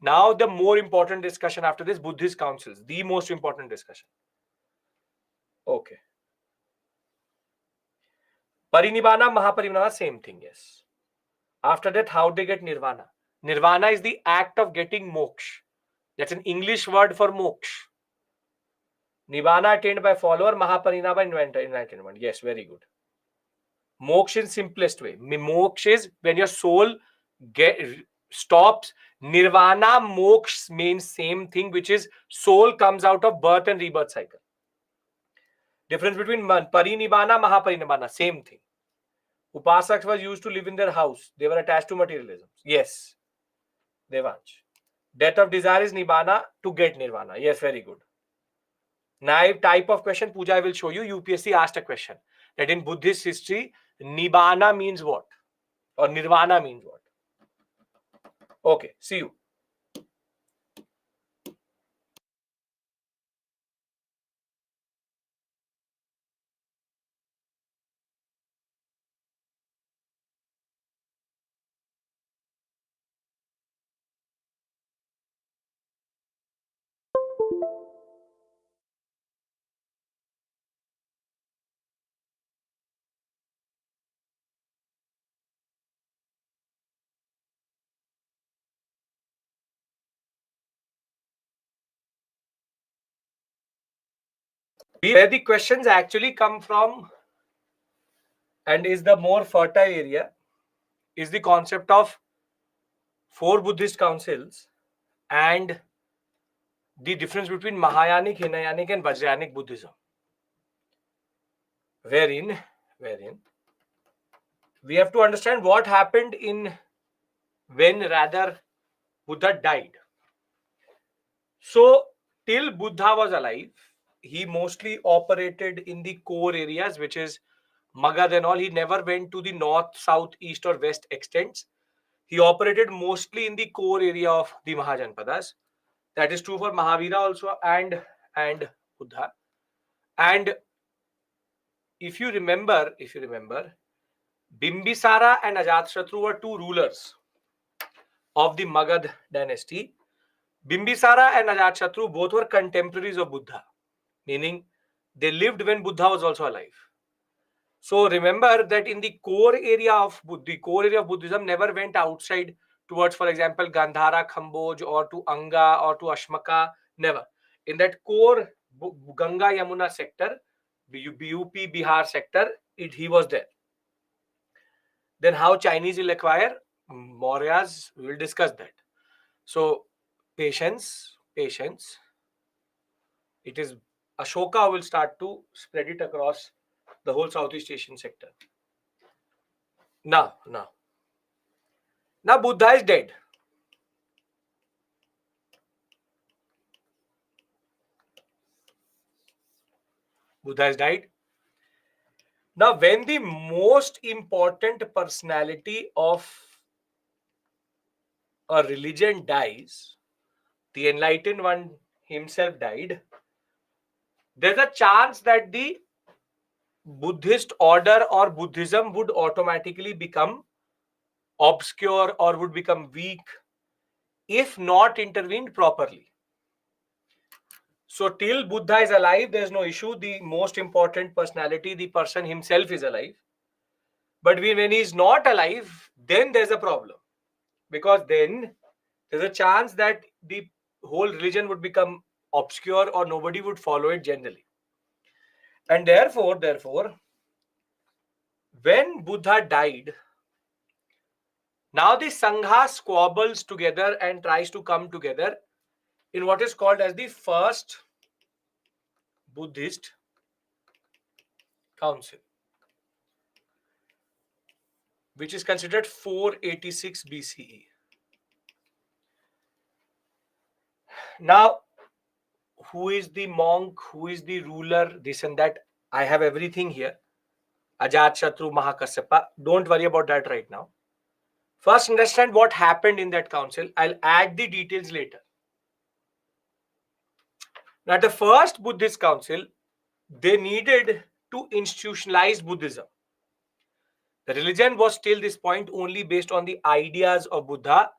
Now, the more important discussion after this, Buddhist councils, the most important discussion. Okay. Parinibbana, Mahaparinibbana, same thing, yes. After that, how they get nirvana? Nirvana is the act of getting moksha. That's an English word for moksha. Nibbana attained by follower, Mahaparinibbana enlightenment. Yes, very good. Moksha in simplest way. Moksha is when your soul stops. Nirvana, moksha means same thing, which is soul comes out of birth and rebirth cycle. Difference between Parinibbana, Mahaparinibbana, same thing. Upasaks were used to live in their house. They were attached to materialism. Yes. Devansh. Death of desire is Nibbana to get nirvana. Yes, very good. Naive type of question, Pooja, I will show you. UPSC asked a question that in Buddhist history, Nibbana means what? Or Nirvana means what? Okay, see you. Where the questions actually come from and is the more fertile area is the concept of 4 Buddhist councils and the difference between Mahayanic, Hinayanic and Vajrayanic Buddhism. Wherein we have to understand what happened when rather Buddha died. So till Buddha was alive, he mostly operated in the core areas, which is Magad and all. He never went to the north, south, east or west extents. He operated mostly in the core area of the Mahajanpadas. That is true for Mahavira also and Buddha. And if you remember, Bimbisara and Ajatashatru were 2 rulers of the Magad dynasty. Bimbisara and Ajatashatru both were contemporaries of Buddha, meaning they lived when Buddha was also alive. So remember that in the core area of Buddhism never went outside towards, for example, Gandhara, Kamboj or to Anga or to Ashmaka. Never. In that core Ganga Yamuna sector, UP Bihar sector, he was there. Then how Chinese will acquire Mauryas, we will discuss that. So patience. It is Ashoka will start to spread it across the whole Southeast Asian sector. Now Buddha is dead. Buddha has died. Now, when the most important personality of a religion dies, the enlightened one himself died, there's a chance that the Buddhist order or Buddhism would automatically become obscure or would become weak if not intervened properly. So till Buddha is alive, there's no issue. The most important personality, the person himself is alive. But when he's not alive, then there's a problem. Because then there's a chance that the whole religion would become obscure or nobody would follow it generally. And therefore, when Buddha died, now the Sangha squabbles together and tries to come together in what is called as the first Buddhist Council, which is considered 486 BCE. Now, who is the monk, who is the ruler, this and that, I have everything here. Ajatashatru, Mahakasyapa. Don't worry about that right now. First, understand what happened in that council. I'll add the details later. Now, the first Buddhist council, they needed to institutionalize Buddhism. The religion was till this point only based on the ideas of Buddha.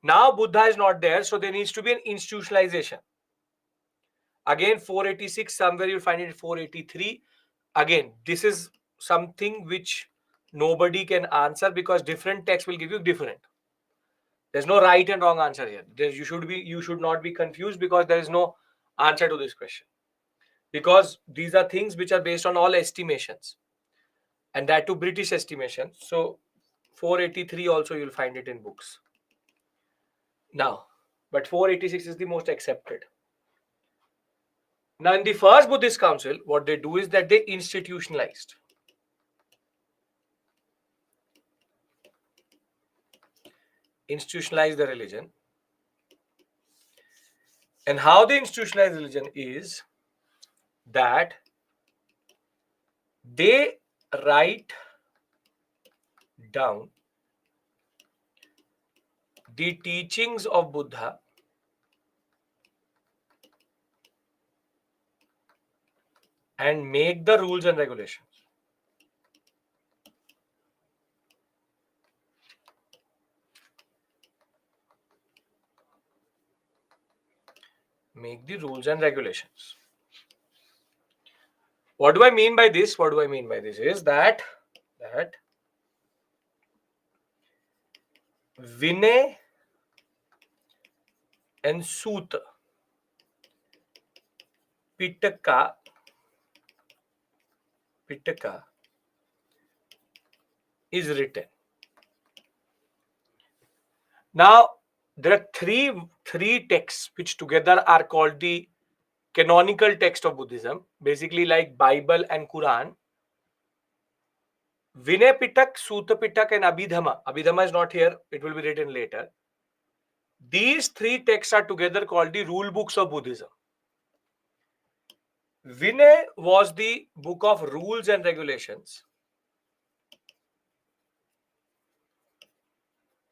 Now Buddha is not there, so there needs to be an institutionalization. Again, 486, somewhere you'll find it 483. Again, this is something which nobody can answer because different texts will give you different. There's no right and wrong answer here. You should not be confused because there is no answer to this question. Because these are things which are based on all estimations. And that to British estimation. So 483 also you'll find it in books. Now, but 486 is the most accepted. Now, in the first Buddhist council, what they do is that they institutionalized. Institutionalize the religion. And how they institutionalize religion is that they write down the teachings of Buddha and make the rules and regulations. Make the rules and regulations. What do I mean by this? What do I mean by this is that Vinay and Sutta Pitaka is written. Now, there are three texts which together are called the canonical text of Buddhism, basically like Bible and Quran. Vinay Pitak, Sutta Pitak, and Abhidhamma. Abhidhamma is not here, it will be written later. These three texts are together called the rule books of Buddhism. Vinay was the book of rules and regulations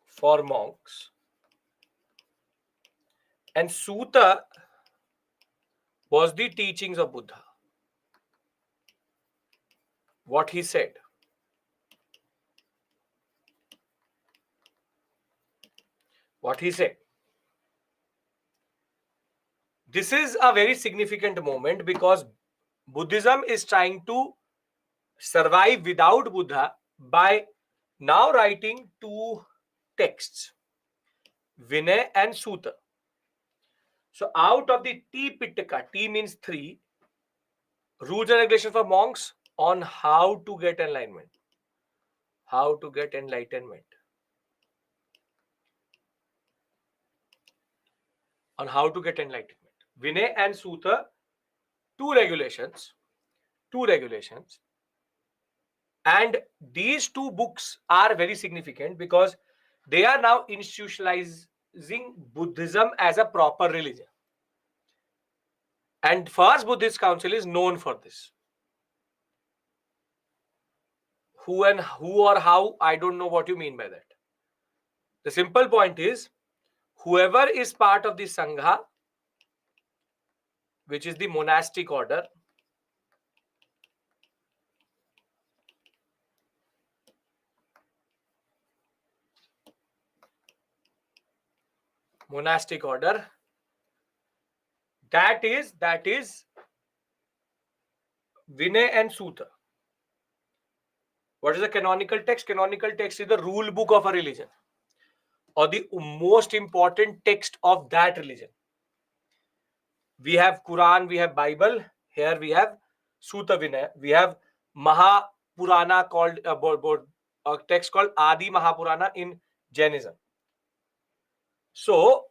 for monks, and Sutta was the teachings of Buddha. What he said. What he said. This is a very significant moment because Buddhism is trying to survive without Buddha by now writing two texts, Vinay and Sutta. So out of the T Pitaka, T means three, rules and regulations for monks on how to get enlightenment. How to get enlightenment. On how to get enlightenment. Vinay and Sutta, two regulations. And these two books are very significant because they are now institutionalizing Buddhism as a proper religion. And First Buddhist Council is known for this. Who or how, I don't know what you mean by that. The simple point is, whoever is part of the Sangha, which is the monastic order, that is Vinay and Sutta. What is the canonical text? Canonical text is the rule book of a religion or the most important text of that religion. We have Quran, we have Bible. Here we have Sutta Vinay. We have Mahapurana called a text called Adi Mahapurana in Jainism. So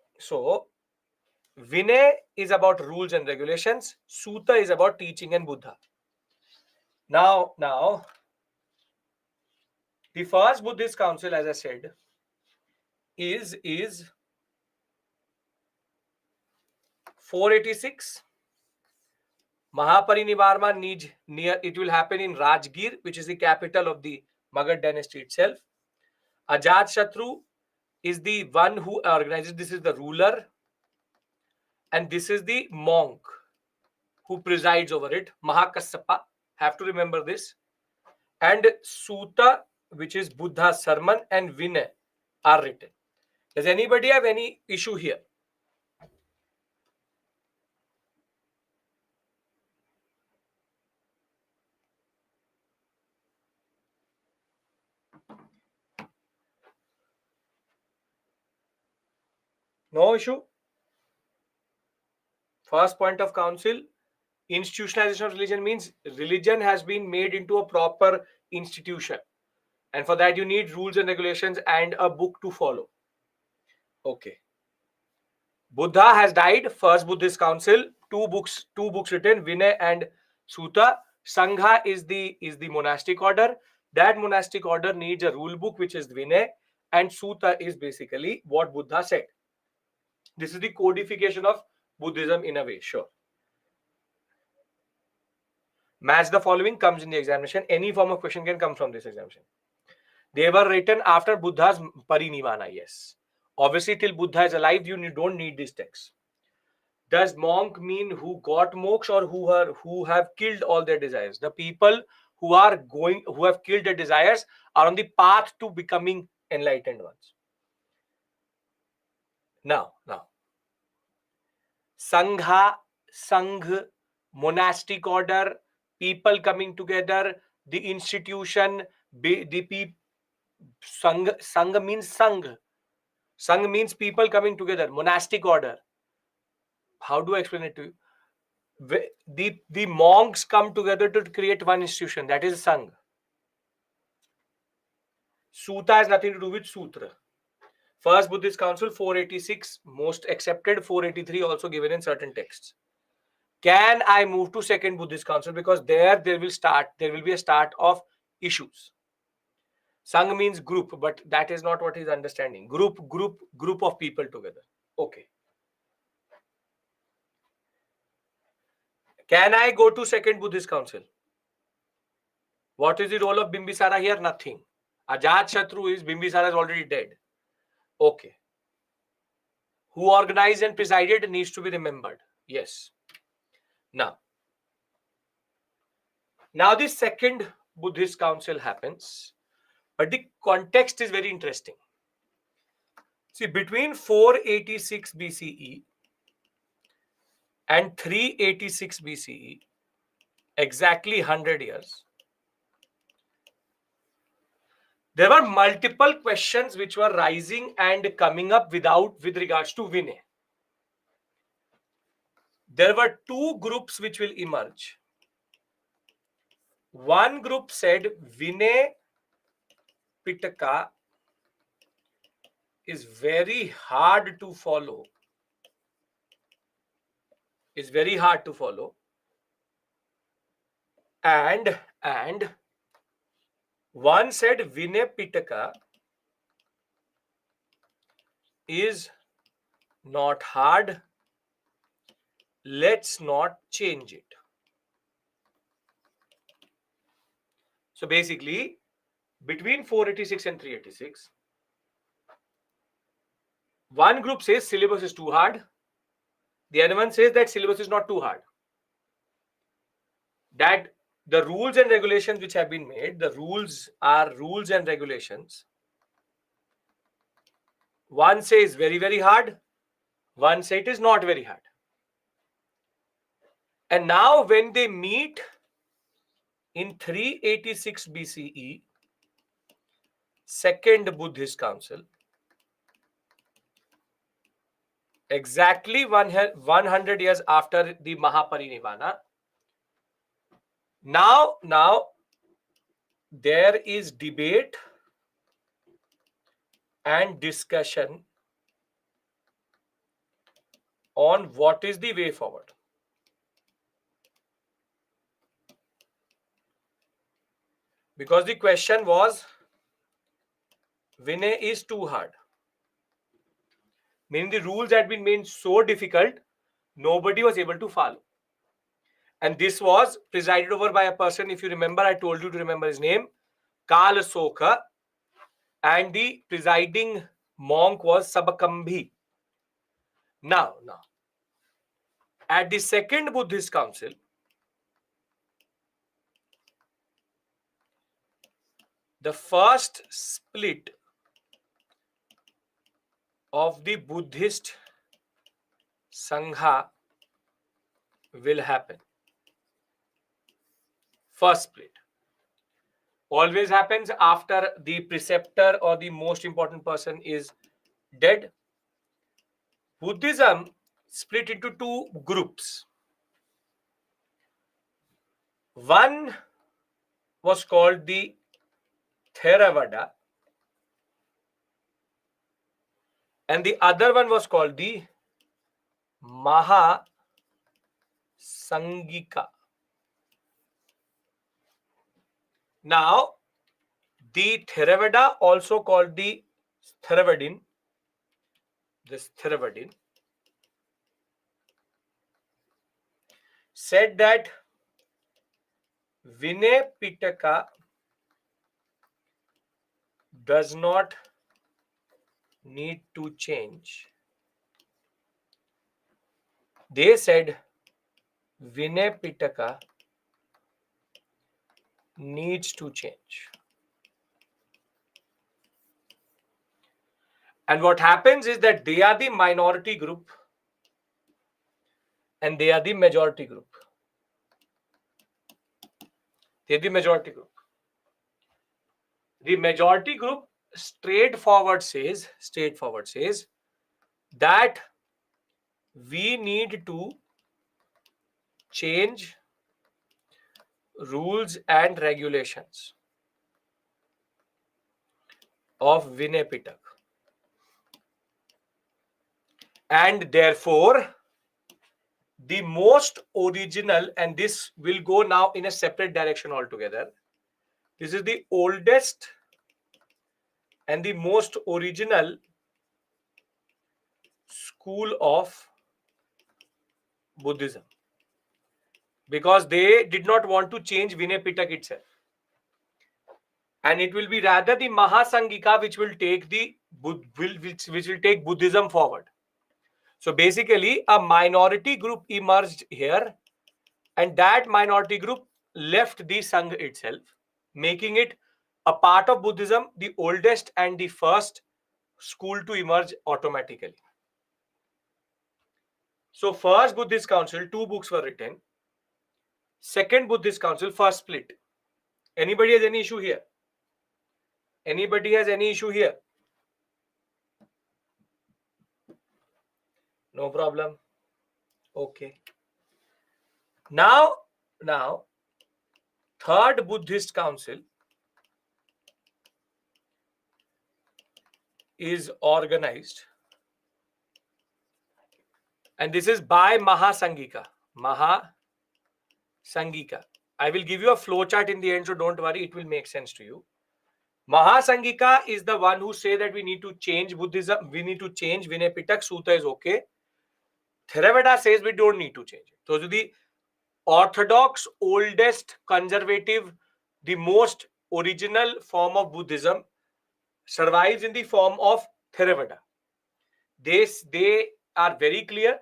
Vinay is about rules and regulations. Sutta is about teaching and Buddha. Now, the First Buddhist Council, as I said, is 486. Mahaparinivarma near it will happen in Rajgir, which is the capital of the Magadha dynasty itself. Ajatashatru is the one who organizes. This is the ruler, and this is the monk who presides over it. Mahakassapa Have to remember this. And Sutta, which is Buddha's sermon, and Vinay are written. Does anybody have any issue here? No issue? First point of council, institutionalization of religion means religion has been made into a proper institution. And for that, you need rules and regulations and a book to follow. Okay. Buddha has died, first Buddhist council, two books written, Vinay and Sutta. Sangha is the monastic order. That monastic order needs a rule book, which is Vinay, and Sutta is basically what Buddha said. This is the codification of Buddhism in a way, sure. Match the following comes in the examination. Any form of question can come from this examination. They were written after Buddha's parinirvana, yes. Obviously, till Buddha is alive, you don't need this text. Does monk mean who got moksha or who have killed all their desires? The people who have killed their desires are on the path to becoming enlightened ones. Now, Sangha, Sangh, monastic order, people coming together, the institution, the people. Sangha means Sangh. Sangh means people coming together, monastic order. How do I explain it to you? The monks come together to create one institution, that is Sangh. Sutta has nothing to do with Sutra. First Buddhist Council 486, most accepted, 483 also given in certain texts. Can I move to second Buddhist Council? Because there will be a start of issues. Sangh means group, but that is not what he's understanding. Group of people together. Okay. Can I go to second Buddhist Council? What is the role of Bimbisara here? Nothing. Ajatashatru is Bimbisara is already dead. Okay. Who organized and presided needs to be remembered. Yes. Now the second Buddhist Council happens, but the context is very interesting. See, between 486 BCE and 386 BCE, exactly 100 years, there were multiple questions which were rising and coming up with regards to Vinay. There were two groups which will emerge. One group said Vinay Pitaka is very hard to follow. And one said Vinay Pitaka is not hard. Let's not change it. So basically, between 486 and 386, one group says syllabus is too hard. The other one says that syllabus is not too hard. That the rules and regulations which have been made, the rules are rules and regulations. One says very, very hard. One says it is not very hard. And now when they meet in 386 BCE, Second Buddhist Council, exactly 100 years after the Mahaparinirvana, now there is debate and discussion on what is the way forward. Because the question was, Vinay is too hard. Meaning the rules had been made so difficult, nobody was able to follow. And this was presided over by a person, if you remember, I told you to remember his name, Kalasoka. And the presiding monk was Sabakambhi. Now, at the second Buddhist Council, the first split of the Buddhist Sangha will happen. First split always happens after the preceptor or the most important person is dead. Buddhism split into two groups. One was called the Theravada, and the other one was called the Mahasangika. Now, the Theravada, also called the Theravadin, said that Vinay Pitaka does not need to change. They said Vinay Pitaka needs to change. And what happens is that they are the minority group and they are the majority group. They're the majority group. The majority group straightforward says that we need to change rules and regulations of Vinay Pitak. And therefore, the most original, and this will go now in a separate direction altogether. This is the oldest and the most original school of Buddhism, because they did not want to change Vinay Pitak itself. And it will be rather the Mahasangika which will take which will take Buddhism forward. So basically, a minority group emerged here, and that minority group left the Sangha itself, making it a part of Buddhism, the oldest and the first school to emerge automatically. So first Buddhist Council, 2 books were written. Second Buddhist Council, first split. Anybody has any issue here? Anybody has any issue here? No problem. Okay. Now, third Buddhist Council is organized, and this is by Mahasangika. Mahasangika. I will give you a flow chart in the end, so don't worry, it will make sense to you. Mahasangika is the one who say that we need to change Buddhism, we need to change Vinay Pitak, Sutta is okay. Theravada says we don't need to change it. So the orthodox, oldest, conservative, the most original form of Buddhism survives in the form of Theravada. They are very clear.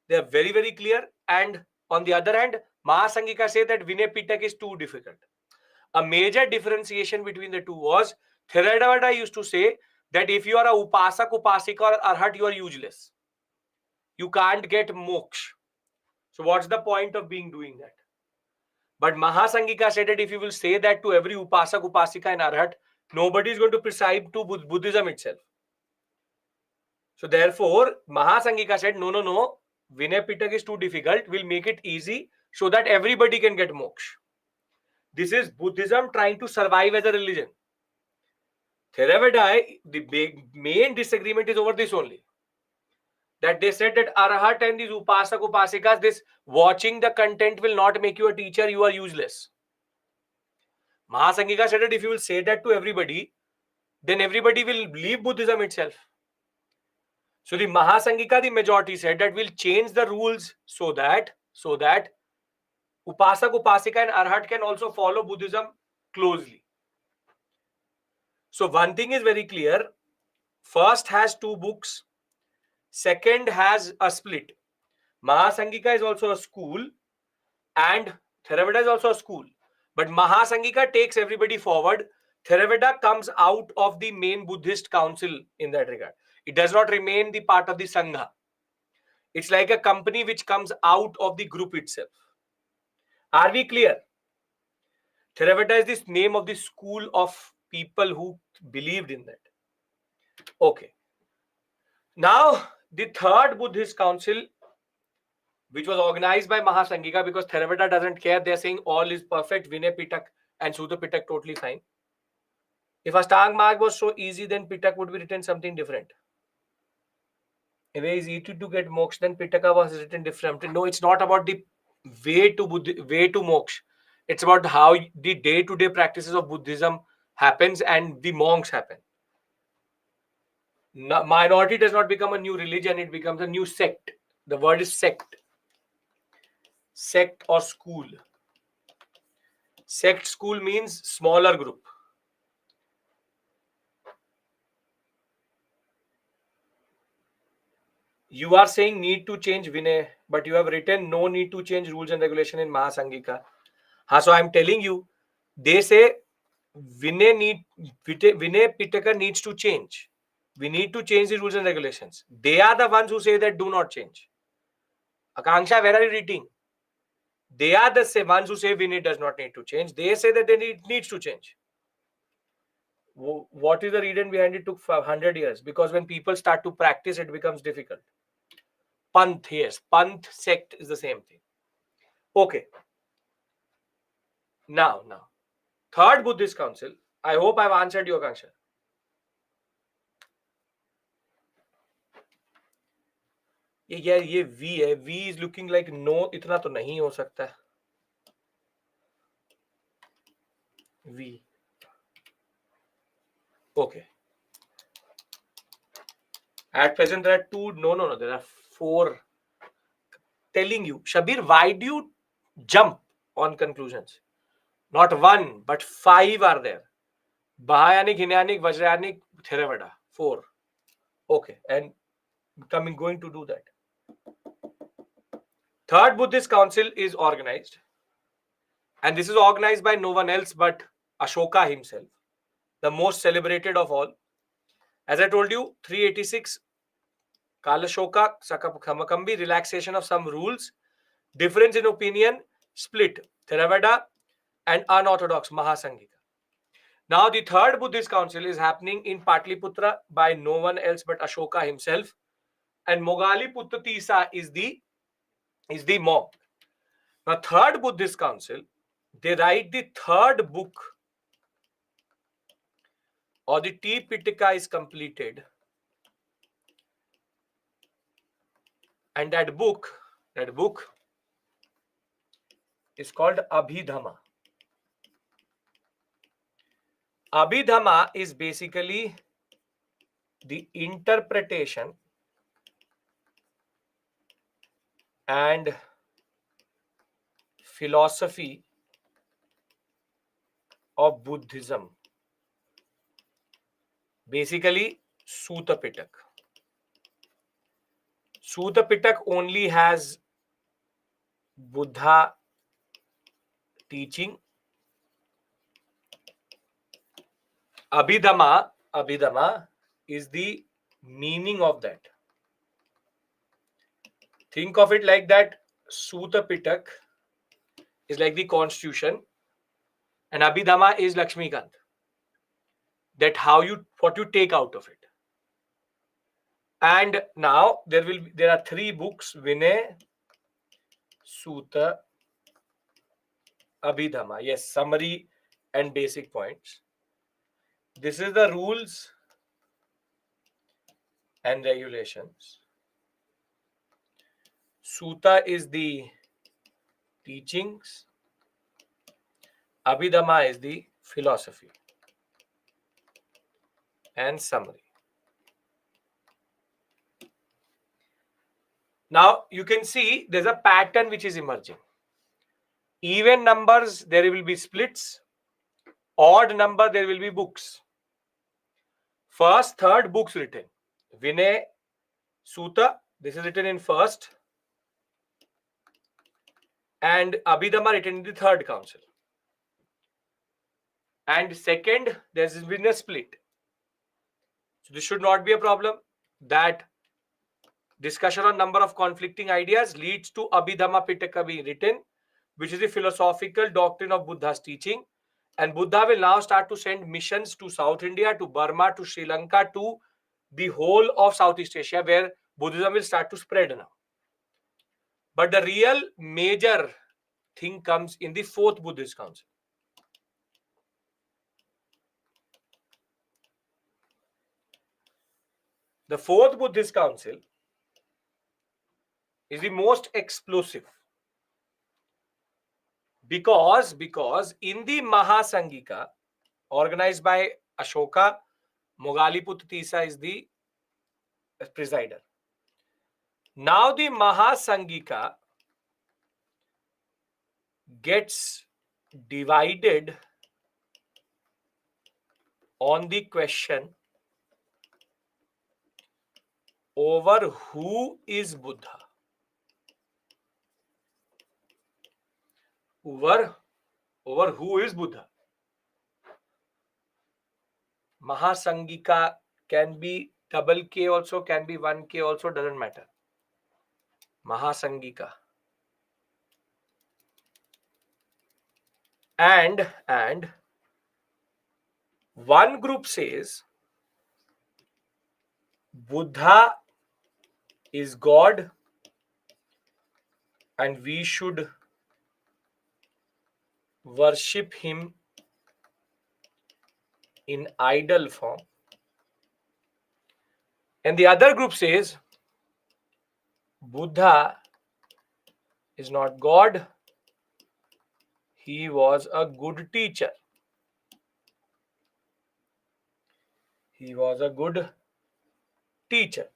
They are very, very clear. And on the other hand, Mahasangika say that Vinay Pitak is too difficult. A major differentiation between the two was Theravada used to say that if you are a Upasak, Upasika or Arhat, you are useless. You can't get moksha. So what's the point of doing that? But Mahasangika said that if you will say that to every Upasak, Upasika and Arhat, nobody is going to prescribe to Buddhism itself. So therefore, Mahasangika said, no, Vinay Pitak is too difficult. We'll make it easy so that everybody can get moksha. This is Buddhism trying to survive as a religion. Theravada, the main disagreement is over this only. That they said that Arhat and these Upasak, Upasikas, this watching the content will not make you a teacher, you are useless. Mahasangika said that if you will say that to everybody, then everybody will leave Buddhism itself. So the Mahasangika, the majority, said that we'll change the rules so that Upasak, Upasika and Arhat can also follow Buddhism closely. So one thing is very clear. First has 2 books. Second has a split. Mahasangika is also a school and Theravada is also a school. But Mahasangika takes everybody forward. Theravada comes out of the main Buddhist council in that regard. It does not remain the part of the Sangha. It's like a company which comes out of the group itself. Are we clear? Theravada is the name of the school of people who believed in that. Okay. Now, the third Buddhist council, which was organized by Mahasangika, because Theravada doesn't care, they're saying all is perfect, Vinay Pitak and Sutta Pitak totally fine. If Ashtanga Marg was so easy, then Pitak would be written something different. If it is easy to get moksha, then Pitaka was written differently. No, it's not about the way to moksha. It's about how the day-to-day practices of Buddhism happens and the monks happen. Minority does not become a new religion, it becomes a new sect. The word is sect. Sect or school. Sect school means smaller group. You are saying need to change Vinay, but you have written no need to change rules and regulation in Mahasangika. So I'm telling you, they say Vinay Pitaka needs to change. We need to change the rules and regulations. They are the ones who say that do not change. Akanksha, where are you reading? They are the ones who say Vinay does not need to change. They say that it needs to change. What is the reason behind it? Took 100 years. Because when people start to practice, it becomes difficult. Panth, yes. Panth sect is the same thing. Okay. Now. Third Buddhist council. I hope I've answered your Akanksha. ये V है. V is looking like no. इतना तो नहीं हो सकता. V. Okay. At present, there are two. No. There are four. Telling you, Shabir, why do you jump on conclusions? Not one, but 5 are there. Bahayanic, Hinayanic, Vajrayanic, Theravada. 4. Okay, and going to do that. Third Buddhist council is organized. And this is organized by no one else but Ashoka himself, the most celebrated of all. As I told you, 386, Kalashoka, Sakakambi, relaxation of some rules, difference in opinion, split, Theravada and unorthodox, Mahasangika. Now, the third Buddhist council is happening in Patliputra by no one else but Ashoka himself. And Mogali Tisa is the monk. Now, third Buddhist council, they write the third book, or the Tipitaka is completed. And that book is called Abhidhamma. Abhidhamma is basically the interpretation and philosophy of Buddhism. Basically, Sutta Pitak. Sutta Pitak only has Buddha teaching. Abhidhamma is the meaning of that. Think of it like that. Sutta Pitak is like the constitution and Abhidhamma is Lakshmikant. That what you take out of it. And now there are 3 books: Vinay, Sutta, Abhidhamma. Yes, summary and basic points. This is the rules and regulations. Sutta is the teachings. Abhidhamma is the philosophy and summary. Now you can see there's a pattern which is emerging. Even numbers, there will be splits. Odd number, there will be books. First, third books written. Vinay, Sutta, this is written in first. And Abhidhamma written in the third council. And second, there's been a split. So this should not be a problem. That discussion on number of conflicting ideas leads to Abhidhamma Pitaka being written, which is the philosophical doctrine of Buddha's teaching. And Buddha will now start to send missions to South India, to Burma, to Sri Lanka, to the whole of Southeast Asia, where Buddhism will start to spread now. But the real major thing comes in the fourth Buddhist Council. The fourth Buddhist Council is the most explosive because in the Mahasangika, organized by Ashoka, Mogaliputta Tisa is the presider. Now the Mahasangika gets divided on the question over who is Buddha. Over who is Buddha. Mahasangika can be double K also, can be 1K also, doesn't matter. Mahasangika. And one group says Buddha is God and we should worship him in idol form. And the other group says Buddha is not God, he was a good teacher. He was a good teacher.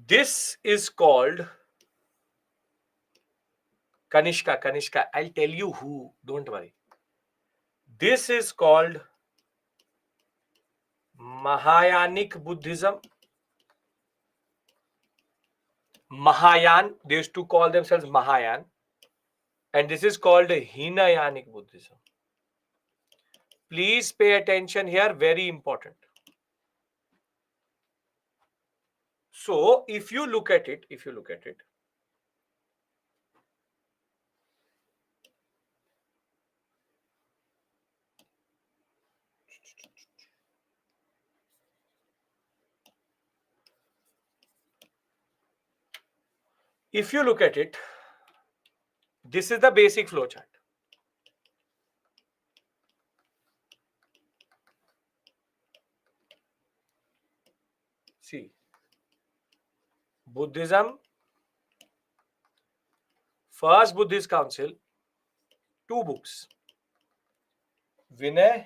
This is called Kanishka. I'll tell you who, don't worry. This is called Mahayanic Buddhism. Mahayan, they used to call themselves Mahayan. And this is called Hinayanic Buddhism. Please pay attention here, very important. So, if you look at it, this is the basic flowchart. See, Buddhism, first Buddhist Council, 2 books, Vinay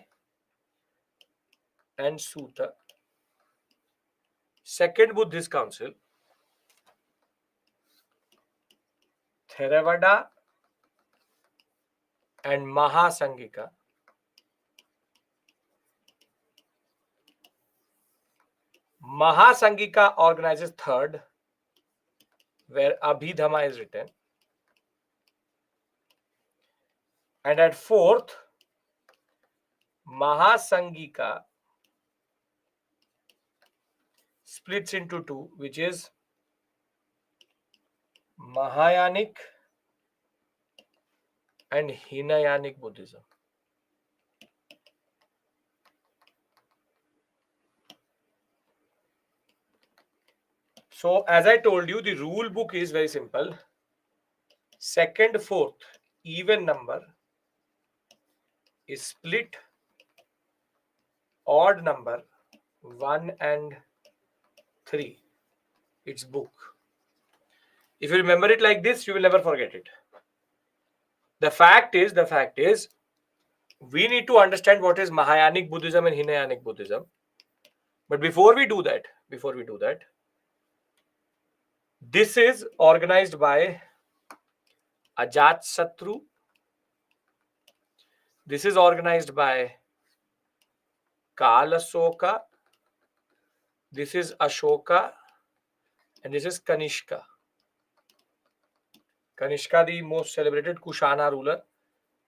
and Sutta. Second Buddhist Council, Theravada and Mahasangika. Mahasangika organizes third, where Abhidhamma is written. And at fourth, Mahasangika splits into 2, which is Mahayanic and Hinayanic Buddhism. So, as I told you, the rule book is very simple. Second, fourth, even number is split odd number 1 and 3. It's book. If you remember it like this, you will never forget it. The fact is, we need to understand what is Mahayanic Buddhism and Hinayanic Buddhism. But before we do that, this is organized by Ajatsatru. This is organized by Kalasoka. This is Ashoka. And this is Kanishka. Kanishka, the most celebrated Kushana ruler.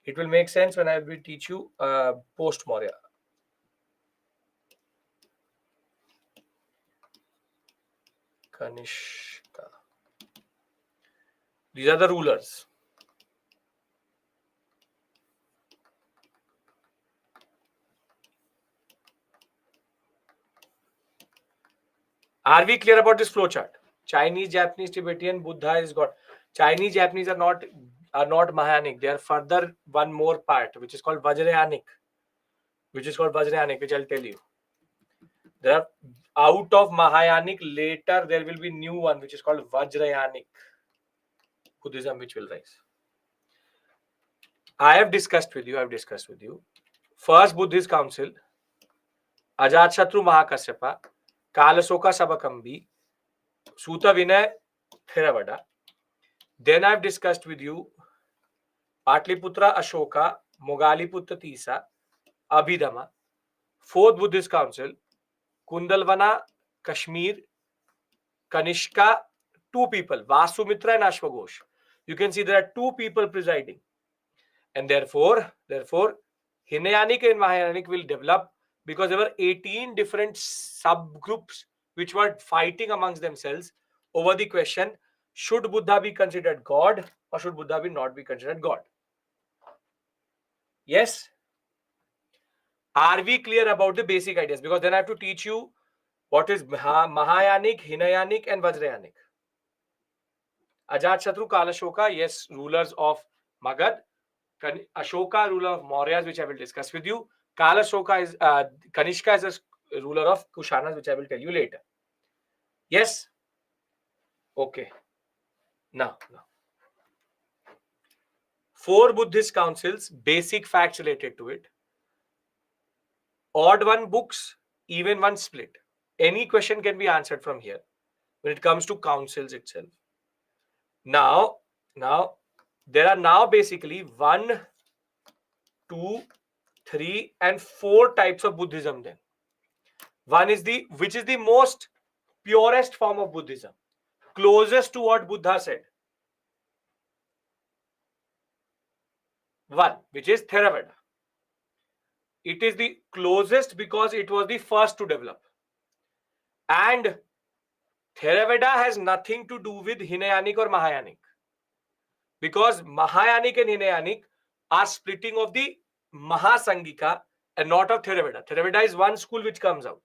It will make sense when I will teach you post Maurya. Kanishka. These are the rulers. Are we clear about this flowchart? Chinese, Japanese, Tibetan, Buddha is God. Chinese, Japanese are not Mahayanic. They are further one more part, which is called Vajrayanic. Which I'll tell you. There are out of Mahayanic later there will be new one which is called Vajrayanic Buddhism, which will rise. I have discussed with you. First Buddhist Council, Ajatashatru Mahakasyapa, Kalasoka Sabakambi, Sutta Vinay Theravada. Then I have discussed with you Patliputra Ashoka, Mogaliputta Tisa, Abhidhamma. Fourth Buddhist Council, Kundalvana, Kashmir, Kanishka, two people, Vasumitra and Ashwaghosh. You can see there are two people presiding. And therefore, Hinayanic and Mahayanic will develop because there were 18 different subgroups which were fighting amongst themselves over the question, should Buddha be considered God or should Buddha be not be considered God? Yes? Are we clear about the basic ideas? Because then I have to teach you what is Mahayanic, Hinayanic and Vajrayanic. Ajatashatru, Kalashoka, yes, rulers of Magad. Ashoka, ruler of Mauryas, which I will discuss with you. Kalashoka is Kanishka is a ruler of Kushanas, which I will tell you later. Yes? Okay. Now. Four Buddhist councils, basic facts related to it. Odd one books, even one split. Any question can be answered from here when it comes to councils itself. Now, there are now basically 1, 2, 3 and 4 types of Buddhism then. One is which is the most purest form of Buddhism, closest to what Buddha said. One, which is Theravada. It is the closest because it was the first to develop. And Theravada has nothing to do with Hinayanic or Mahayanic. Because Mahayanic and Hinayanic are splitting of the Mahasangika and not of Theravada. Theravada is one school which comes out.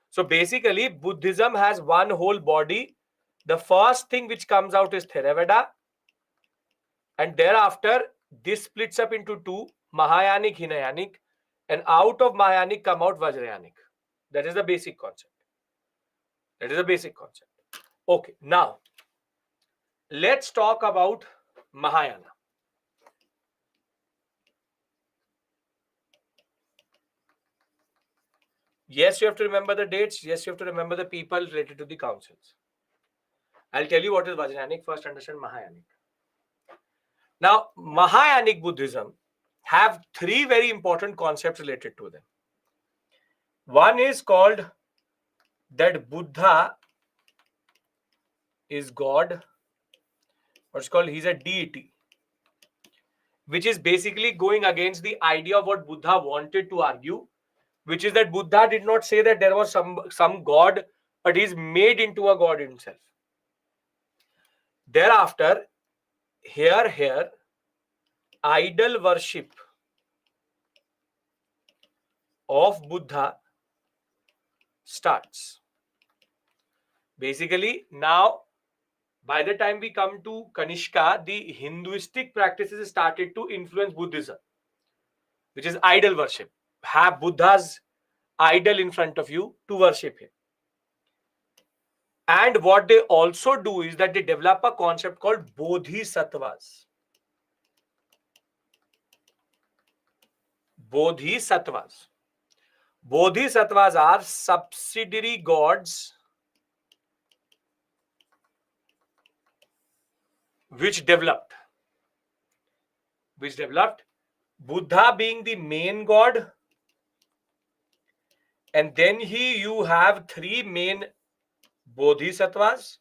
So basically, Buddhism has one whole body. The first thing which comes out is Theravada. And thereafter, this splits up into two, Mahayanic, Hinayanic. And out of Mahayanic come out Vajrayanic. That is the basic concept. Okay, now, let's talk about Mahayana. Yes, you have to remember the dates. Yes, you have to remember the people related to the councils. I'll tell you what is Vajrayanic. First, understand Mahayanic. Now, Mahayanic Buddhism have 3 very important concepts related to them. One is called that Buddha is God. What's called he's a deity, which is basically going against the idea of what Buddha wanted to argue, which is that Buddha did not say that there was some God, but he's made into a God himself. Thereafter, here, idol worship of Buddha starts. Basically, now, by the time we come to Kanishka, the Hinduistic practices started to influence Buddhism, which is idol worship. Have Buddha's idol in front of you to worship him. And what they also do is that they develop a concept called bodhisattvas. Bodhisattvas are subsidiary gods which developed. Buddha being the main god, and then you have 3 main bodhisattvas,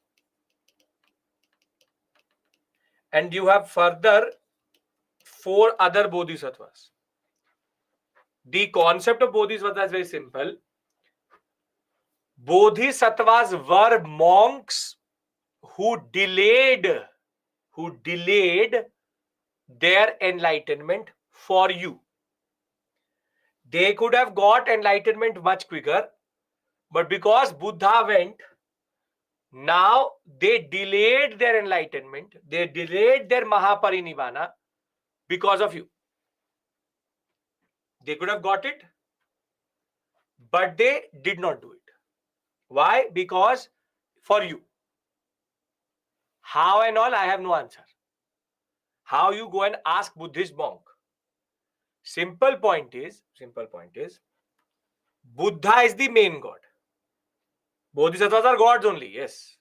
and you have further 4 other bodhisattvas. The concept of bodhisattva is very simple. Bodhisattvas were monks who delayed their enlightenment for you. They could have got enlightenment much quicker, but because Buddha went, now they delayed their enlightenment, they delayed their Mahaparinirvana because of you. They could have got it, but they did not do it. Why? Because for you. How and all, I have no answer. How you go and ask Buddhist monk? Simple point is, Buddha is the main god. Bodhisattvas are gods only, yes.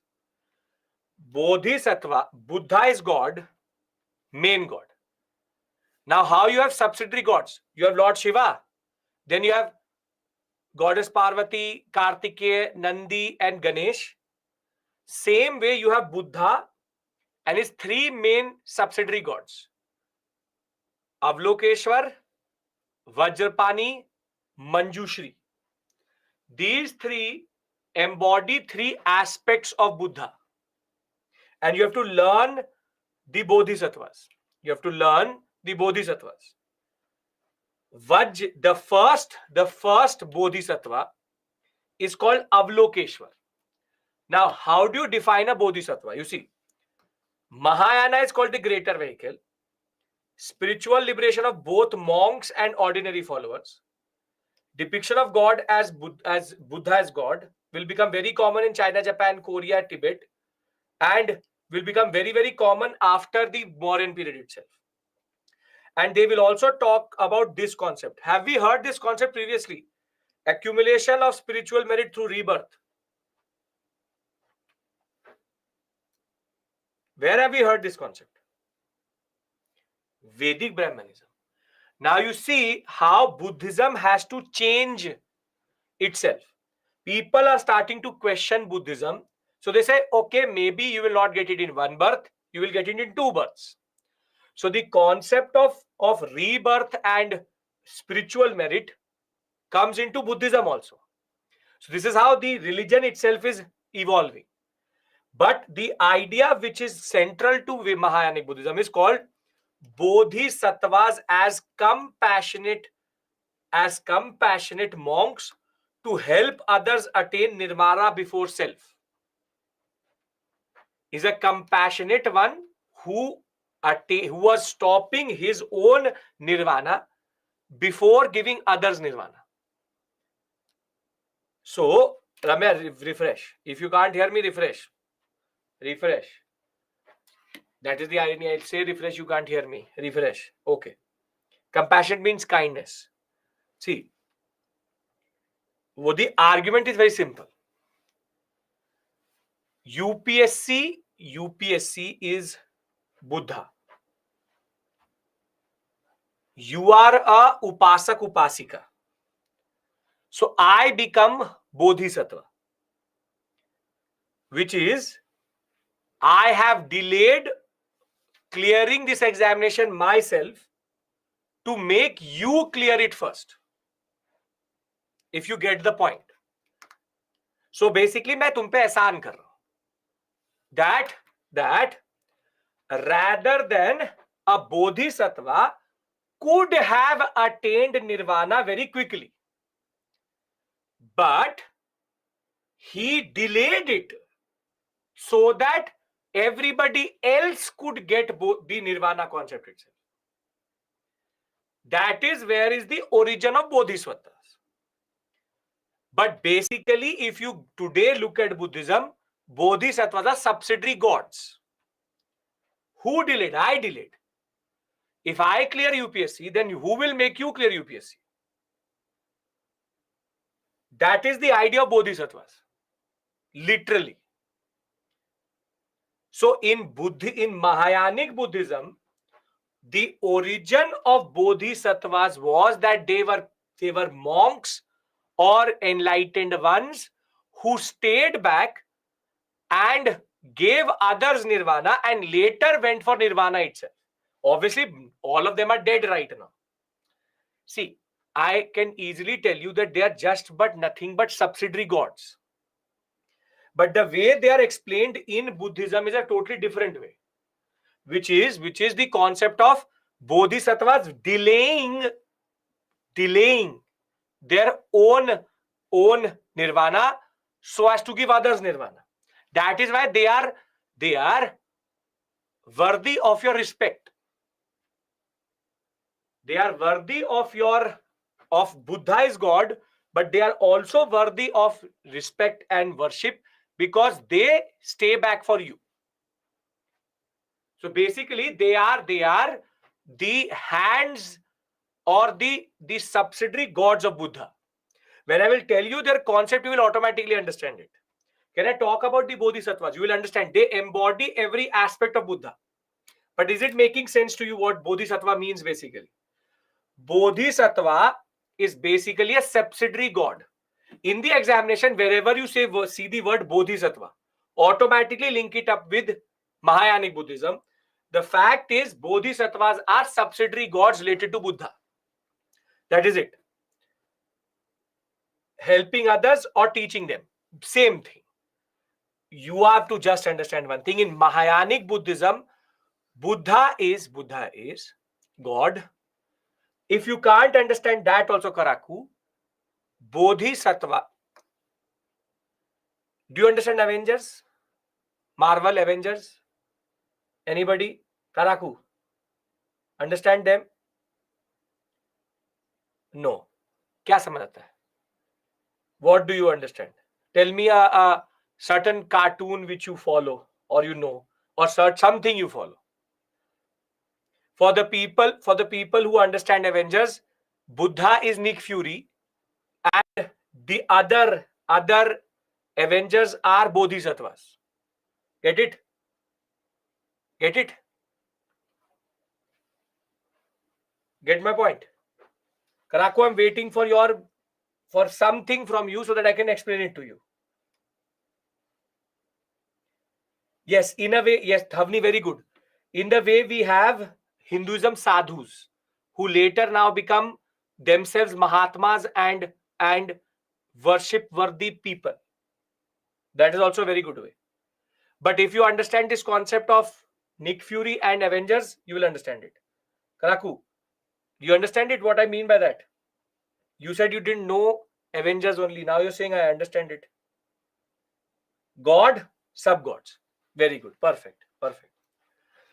Bodhisattva, Buddha is God, main god. Now, how you have subsidiary gods? You have Lord Shiva, then you have Goddess Parvati, Kartikeya, Nandi, and Ganesh. Same way you have Buddha and his 3 main subsidiary gods: Avalokeshwar, Vajrapani, Manjushri. These 3 embody 3 aspects of Buddha. And you have to learn the Bodhisattvas. The first Bodhisattva is called Avalokeshwar. Now, how do you define a Bodhisattva? You see, Mahayana is called the greater vehicle. Spiritual liberation of both monks and ordinary followers. Depiction of God as Buddha as God will become very common in China, Japan, Korea, Tibet, and will become very, very common after the modern period itself. And they will also talk about this concept. Have we heard this concept previously? Accumulation of spiritual merit through rebirth. Where have we heard this concept? Vedic Brahmanism. Now you see how Buddhism has to change itself. People are starting to question Buddhism. So they say, okay, maybe you will not get it in 1 birth, you will get it in 2 births. So the concept of rebirth and spiritual merit comes into Buddhism also. So this is how the religion itself is evolving. But the idea which is central to Mahayanic Buddhism is called Bodhisattvas as compassionate monks to help others attain nirvana before self. Is a compassionate one who was stopping his own nirvana before giving others nirvana. So, Ramya, refresh. If you can't hear me, refresh. That is the irony. I'll say refresh, you can't hear me. Refresh. Okay. Compassion means kindness. See, the argument is very simple. UPSC is Buddha. You are a upasak upasika. So I become Bodhisattva, which is I have delayed clearing this examination myself to make you clear it first. If you get the point. So basically मैं तुम पे एहसान कर रहा हूं that rather than a Bodhisattva could have attained nirvana very quickly, but he delayed it so that everybody else could get the nirvana concept itself. That is where is the origin of Bodhisattvas. But basically, if you today look at Buddhism, Bodhisattvas are subsidiary gods. Who delayed? I delayed. If I clear UPSC, then who will make you clear UPSC? That is the idea of Bodhisattvas. Literally. So in Mahayanic Buddhism, the origin of Bodhisattvas was that they were monks or enlightened ones who stayed back and gave others nirvana, and later went for nirvana itself. Obviously, all of them are dead right now. See, I can easily tell you that they are just but nothing but subsidiary gods. But the way they are explained in Buddhism is a totally different way, which is the concept of bodhisattvas delaying their own nirvana so as to give others nirvana. That is why they are worthy of your respect. They are worthy of Buddha is God, but they are also worthy of respect and worship because they stay back for you. So basically, they are the hands or the subsidiary gods of Buddha. When I will tell you their concept, you will automatically understand it. Can I talk about the bodhisattvas? You will understand. They embody every aspect of Buddha. But is it making sense to you what bodhisattva means basically? Bodhisattva is basically a subsidiary god. In the examination, wherever you see the word bodhisattva, automatically link it up with Mahayanic Buddhism. The fact is, bodhisattvas are subsidiary gods related to Buddha. That is it. Helping others or teaching them, same thing. You have to just understand one thing. In Mahayanic Buddhism, Buddha is God. If you can't understand that also, Karaku, Bodhisattva. Do you understand Avengers? Marvel Avengers? Anybody? Karaku? Understand them? No. क्या समझ आता है? What do you understand? Tell me a certain cartoon which you follow or you know, or search something you follow. For the people who understand Avengers, Buddha is Nick Fury, and the other Avengers are bodhisattvas. Get it? Get it? Get my point? Karaku, I'm waiting for something from you so that I can explain it to you. Yes, in a way, yes, Dhavni, very good. In the way we have Hinduism sadhus, who later now become themselves Mahatmas and worship-worthy people. That is also a very good way. But if you understand this concept of Nick Fury and Avengers, you will understand it. Karaku, do you understand it? What I mean by that? You said you didn't know Avengers only. Now you're saying I understand it. God, sub-gods. Very good. Perfect.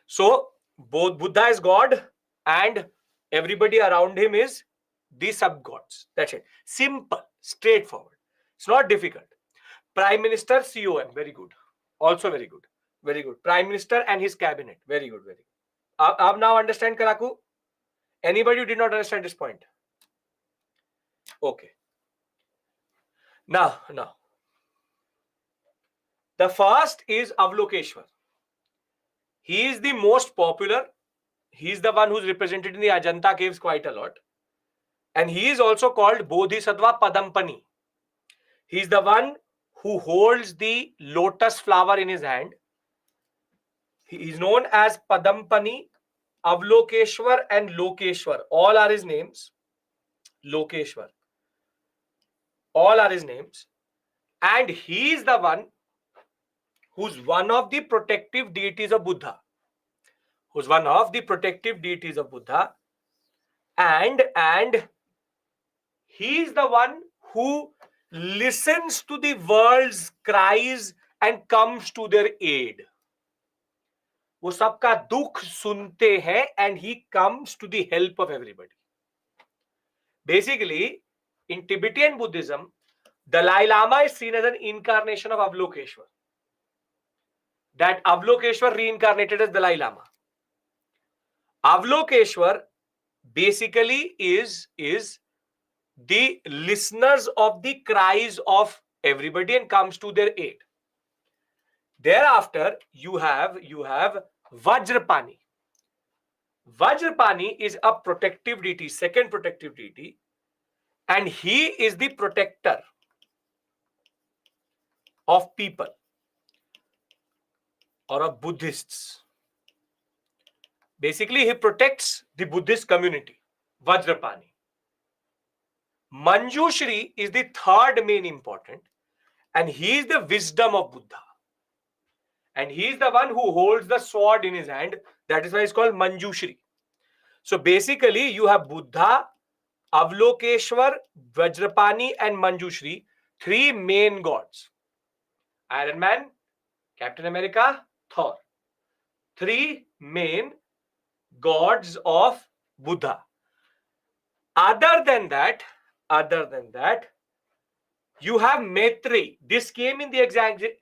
So, both Buddha is God and everybody around him is the sub-gods. That's it. Simple, straightforward. It's not difficult. Prime Minister, COM. Very good. Also very good. Very good. Prime Minister and his cabinet. Very good. Ab now understand, Karaku? Anybody who did not understand this point? Okay. Now. The first is Avalokeshwar. He is the most popular. He is the one who's represented in the Ajanta caves quite a lot. And he is also called Bodhisattva Padampani. He is the one who holds the lotus flower in his hand. He is known as Padampani, Avalokeshwar and Lokeshwar. All are his names. Lokeshwar. All are his names. And he is the one who's one of the protective deities of Buddha. And he is the one who listens to the world's cries and comes to their aid. वो सबका दुख सुनते हैं and he comes to the help of everybody. Basically, in Tibetan Buddhism, Dalai Lama is seen as an incarnation of Avalokeshwar. That Avalokeshwar reincarnated as Dalai Lama. Avalokeshwar basically is the listeners of the cries of everybody and comes to their aid. Thereafter, you have Vajrapani. Vajrapani is a protective deity, second protective deity, and he is the protector of people. or of Buddhists. Basically, he protects the Buddhist community. Vajrapani. Manjushri is the third main important, and he is the wisdom of Buddha. And he is the one who holds the sword in his hand. That is why it's called Manjushri. So basically, you have Buddha, Avalokeshwar, Vajrapani, and Manjushri, three main gods. Iron Man, Captain America, Thor. Three main gods of Buddha. Other than that, you have Maitreyi. This came in the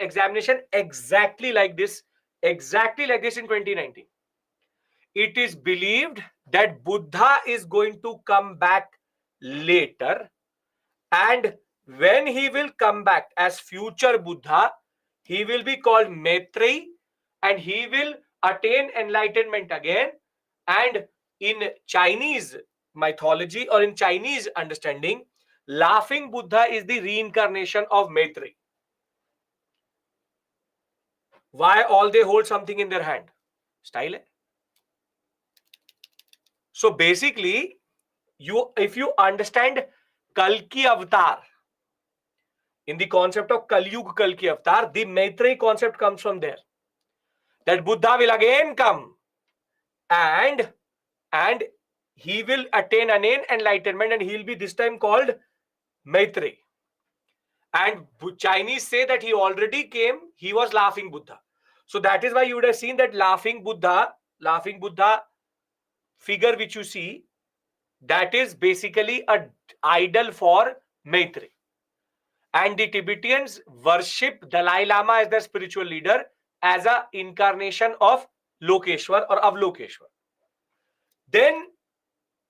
examination exactly like this in 2019. It is believed that Buddha is going to come back later, and when he will come back as future Buddha, he will be called Maitreyi, and he will attain enlightenment again. And in Chinese mythology or in Chinese understanding, laughing Buddha is the reincarnation of Maitreyi. Why all they hold something in their hand? Style hai. So basically, if you understand Kalki Avatar, in the concept of Kali Yuga Kalki Avatar, the Maitreyi concept comes from there. That Buddha will again come and he will attain an enlightenment, and he will be this time called Maitreyi. And Chinese say that he already came, he was laughing Buddha. So that is why you would have seen that laughing Buddha figure which you see, that is basically an idol for Maitreyi. And the Tibetans worship Dalai Lama as their spiritual leader, as an incarnation of Lokeshwar or Avalokeshwar. Then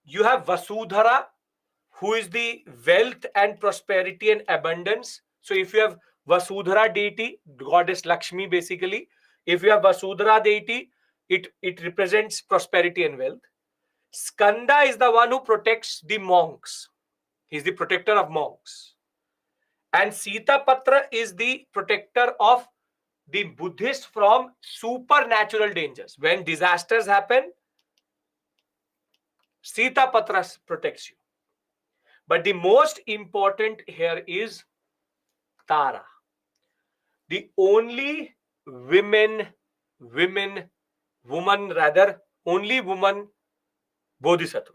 you have Vasudhara, who is the wealth and prosperity and abundance. So if you have Vasudhara deity, goddess Lakshmi basically, if you have Vasudhara deity, it represents prosperity and wealth. Skanda is the one who protects the monks. He's the protector of monks. And Sitapatra is the protector of the Buddhists from supernatural dangers. When disasters happen, Sitapatra protects you. But the most important here is Tara. The only woman Bodhisattva.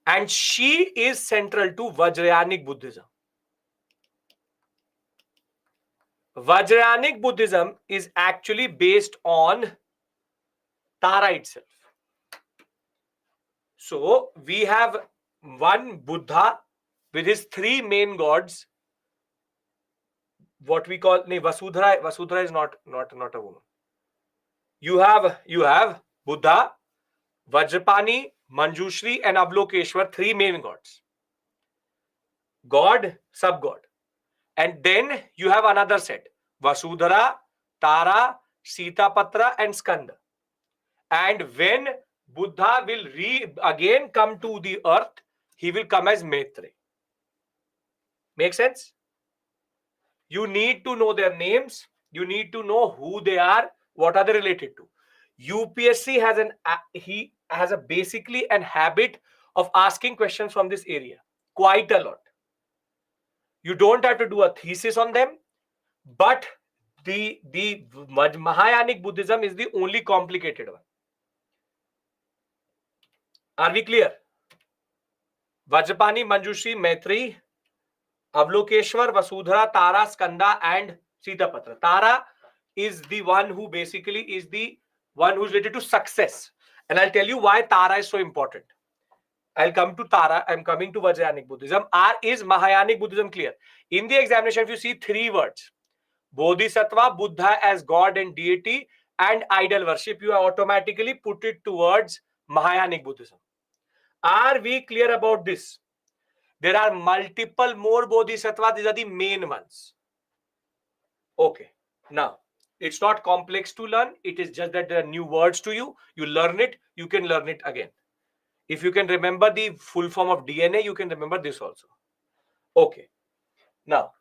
And she is central to Vajrayanic Buddhism. Vajrayanic Buddhism is actually based on Tara itself. So we have one Buddha with his three main gods. What we call Vasudhara is not a woman. You have Buddha, Vajrapani, Manjushri, and Avalokeshwar, three main gods. God, sub-god. And then you have another set: Vasudhara, Tara, Sitapatra, and Skanda. And when Buddha will again come to the earth, he will come as Maitreyi. Make sense? You need to know their names. You need to know who they are, what are they related to. UPSC has a basically an habit of asking questions from this area quite a lot. You don't have to do a thesis on them, but the Mahayanic Buddhism is the only complicated one. Are we clear? Vajrapani, Manjushri, Maitreyi, Avalokeshwar, Vasudhara, Tara, Skanda, and Sitapatra. Tara is the one who basically is the one who's related to success. And I'll tell you why Tara is so important. I'll come to Tara. I'm coming to Vajrayanic Buddhism. Is Mahayanic Buddhism clear? In the examination, if you see three words, Bodhisattva, Buddha as God and deity, and idol worship, you automatically put it towards Mahayanic Buddhism. Are we clear about this? There are multiple more Bodhisattvas. These are the main ones. Okay. Now, it's not complex to learn. It is just that there are new words to you. You learn it. You can learn it again. If you can remember the full form of DNA, you can remember this also. Okay. Now,